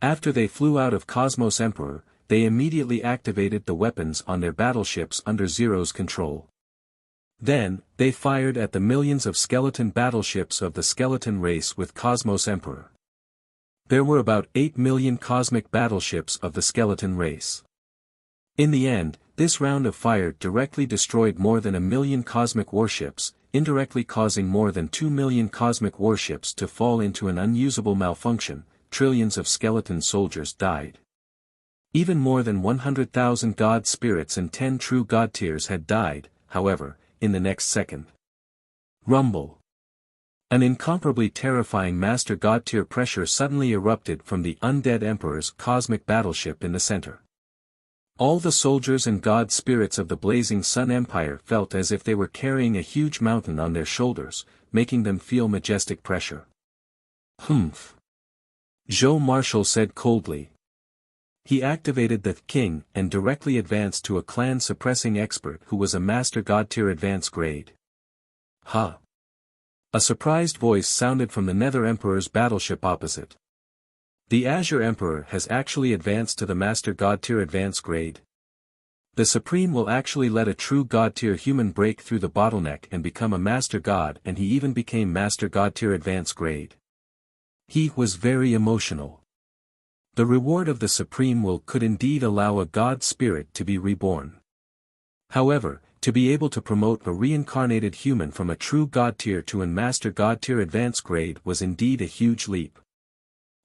After they flew out of Cosmos Emperor, they immediately activated the weapons on their battleships under Zero's control. Then, they fired at the millions of skeleton battleships of the skeleton race with Cosmos Emperor. There were about 8 million cosmic battleships of the skeleton race. In the end, this round of fire directly destroyed more than 1 million cosmic warships, indirectly causing more than 2 million cosmic warships to fall into an unusable malfunction. Trillions of skeleton soldiers died. Even more than 100,000 god spirits and 10 true god tiers had died, however, in the next second. Rumble. An incomparably terrifying Master God tier pressure suddenly erupted from the Undead Emperor's cosmic battleship in the center. All the soldiers and god spirits of the Blazing Sun Empire felt as if they were carrying a huge mountain on their shoulders, making them feel majestic pressure. Humph. Zhou Marshal said coldly. He activated the King and directly advanced to a clan-suppressing expert who was a Master God tier advance grade. Huh. A surprised voice sounded from the Nether Emperor's battleship opposite. The Azure Emperor has actually advanced to the Master God tier advance grade. The Supreme will actually let a true God tier human break through the bottleneck and become a Master God, and he even became Master God tier advance grade. He was very emotional. The reward of the Supreme will could indeed allow a God spirit to be reborn. However, to be able to promote a reincarnated human from a true God tier to an Master God tier advance grade was indeed a huge leap.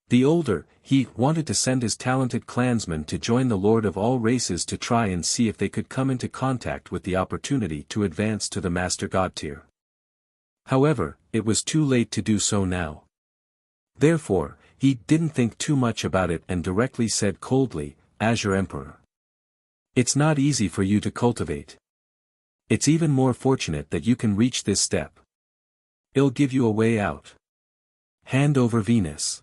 The older, he wanted to send his talented clansmen to join the Lord of all races to try and see if they could come into contact with the opportunity to advance to the Master God tier. However, it was too late to do so now. Therefore, he didn't think too much about it and directly said coldly, Azure Emperor. It's not easy for you to cultivate. It's even more fortunate that you can reach this step. It'll give you a way out. Hand over Venus.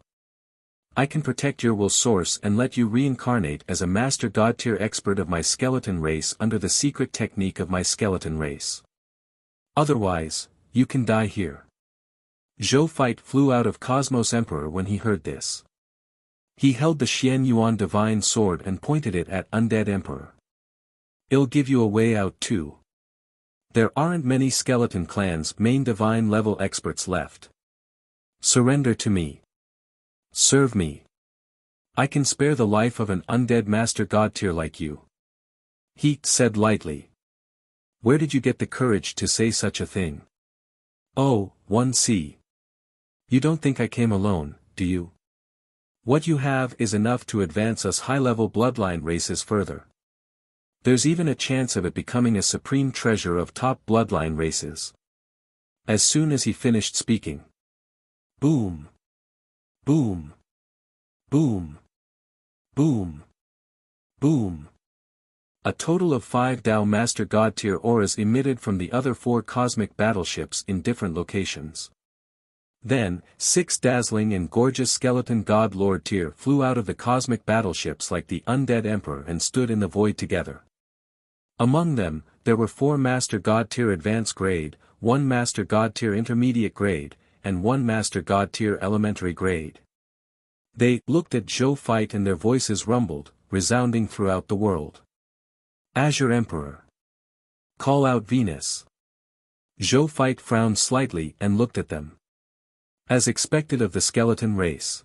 I can protect your will source and let you reincarnate as a Master God tier expert of my skeleton race under the secret technique of my skeleton race. Otherwise, you can die here. Zhou Fight flew out of Cosmos Emperor when he heard this. He held the Xian Yuan divine sword and pointed it at Undead Emperor. It'll give you a way out too. There aren't many skeleton clans main divine level experts left. Surrender to me. Serve me. I can spare the life of an undead Master God tier like you. He said lightly. Where did you get the courage to say such a thing? Oh, 1C. You don't think I came alone, do you? What you have is enough to advance us high-level bloodline races further. There's even a chance of it becoming a supreme treasure of top bloodline races. As soon as he finished speaking. Boom. Boom. Boom. Boom. Boom. A total of 5 Dao Master God tier auras emitted from the other 4 cosmic battleships in different locations. Then, 6 dazzling and gorgeous skeleton God Lord tier flew out of the cosmic battleships like the Undead Emperor and stood in the void together. Among them, there were 4 Master God tier advanced grade, 1 Master God tier intermediate grade, and 1 Master God tier elementary grade. They looked at Zhou Fight and their voices rumbled, resounding throughout the world. Azure Emperor. Call out Venus. Zhou Fight frowned slightly and looked at them. As expected of the skeleton race.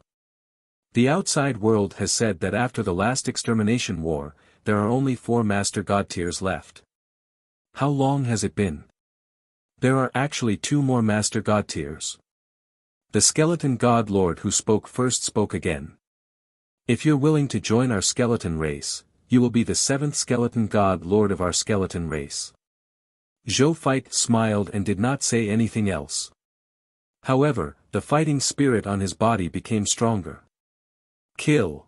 The outside world has said that after the last extermination war, there are only 4 Master God tiers left. How long has it been? There are actually 2 more Master God tiers. The skeleton God Lord who spoke first spoke again. If you're willing to join our skeleton race, you will be the 7th skeleton God Lord of our skeleton race. Zhou Fight smiled and did not say anything else. However, the fighting spirit on his body became stronger. Kill.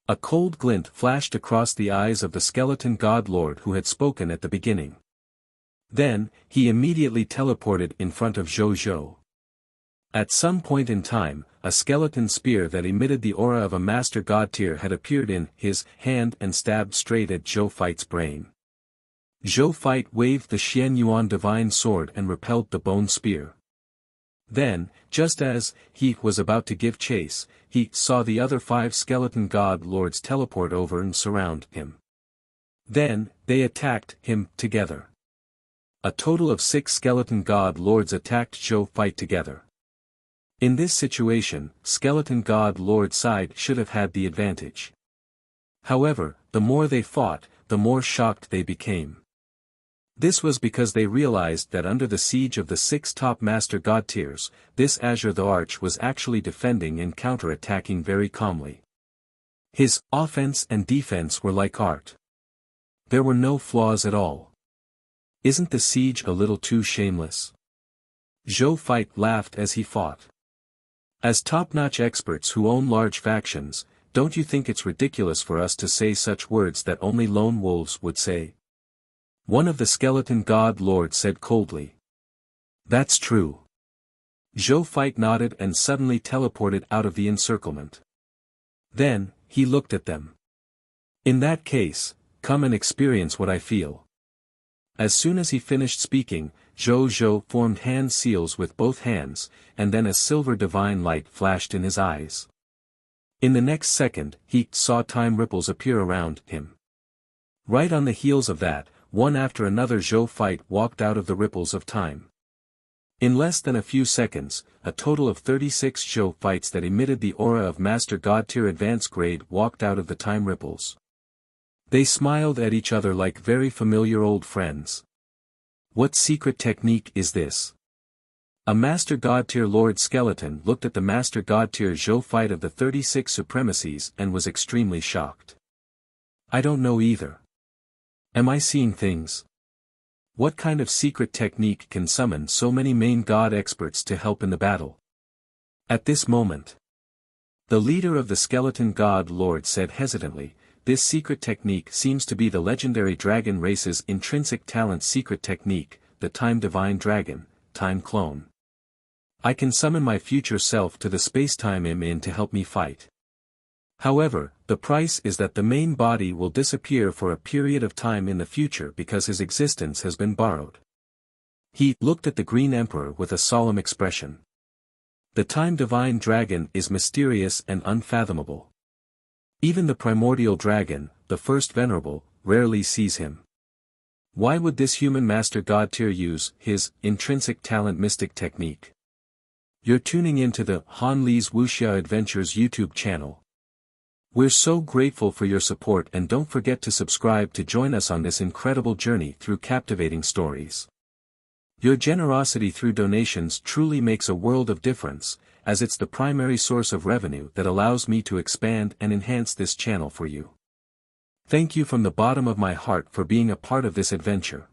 A cold glint flashed across the eyes of the skeleton God Lord who had spoken at the beginning. Then, he immediately teleported in front of Zhou. At some point in time, a skeleton spear that emitted the aura of a Master God tier had appeared in his hand and stabbed straight at Zhou Fight's brain. Zhou Fight waved the Xian Yuan divine sword and repelled the bone spear. Then, just as he was about to give chase, he saw the other 5 skeleton God Lords teleport over and surround him. Then, they attacked him together. A total of 6 skeleton God Lords attacked Zhou Fight together. In this situation, skeleton God Lord side should have had the advantage. However, the more they fought, the more shocked they became. This was because they realized that under the siege of the 6 top Master God tiers, this Azure the Arch was actually defending and counter-attacking very calmly. His offense and defense were like art. There were no flaws at all. Isn't the siege a little too shameless? Zhou Feit laughed as he fought. As top-notch experts who own large factions, don't you think it's ridiculous for us to say such words that only lone wolves would say? One of the skeleton god lords said coldly. That's true. Zhou Feit nodded and suddenly teleported out of the encirclement. Then, he looked at them. In that case, come and experience what I feel. As soon as he finished speaking, Zhou formed hand seals with both hands, and then a silver divine light flashed in his eyes. In the next second, he saw time ripples appear around him. Right on the heels of that, one after another Zhou Feit walked out of the ripples of time. In less than a few seconds, a total of 36 Zhou Feits that emitted the aura of Master God tier advanced grade walked out of the time ripples. They smiled at each other like very familiar old friends. What secret technique is this? A Master God tier Lord Skeleton looked at the Master God tier Zhou Feit of the 36 supremacies and was extremely shocked. I don't know either. Am I seeing things? What kind of secret technique can summon so many main god experts to help in the battle? At this moment, the leader of the skeleton god lord said hesitantly, this secret technique seems to be the legendary dragon race's intrinsic talent secret technique, the Time Divine Dragon, Time Clone. I can summon my future self to the space-time I'm in to help me fight. However, the price is that the main body will disappear for a period of time in the future because his existence has been borrowed. He looked at the Green Emperor with a solemn expression. The Time Divine Dragon is mysterious and unfathomable. Even the primordial dragon, the first venerable, rarely sees him. Why would this human Master God tier use his intrinsic talent mystic technique? You're tuning into the Han Li's Wuxia Adventures YouTube channel. We're so grateful for your support and don't forget to subscribe to join us on this incredible journey through captivating stories. Your generosity through donations truly makes a world of difference, as it's the primary source of revenue that allows me to expand and enhance this channel for you. Thank you from the bottom of my heart for being a part of this adventure.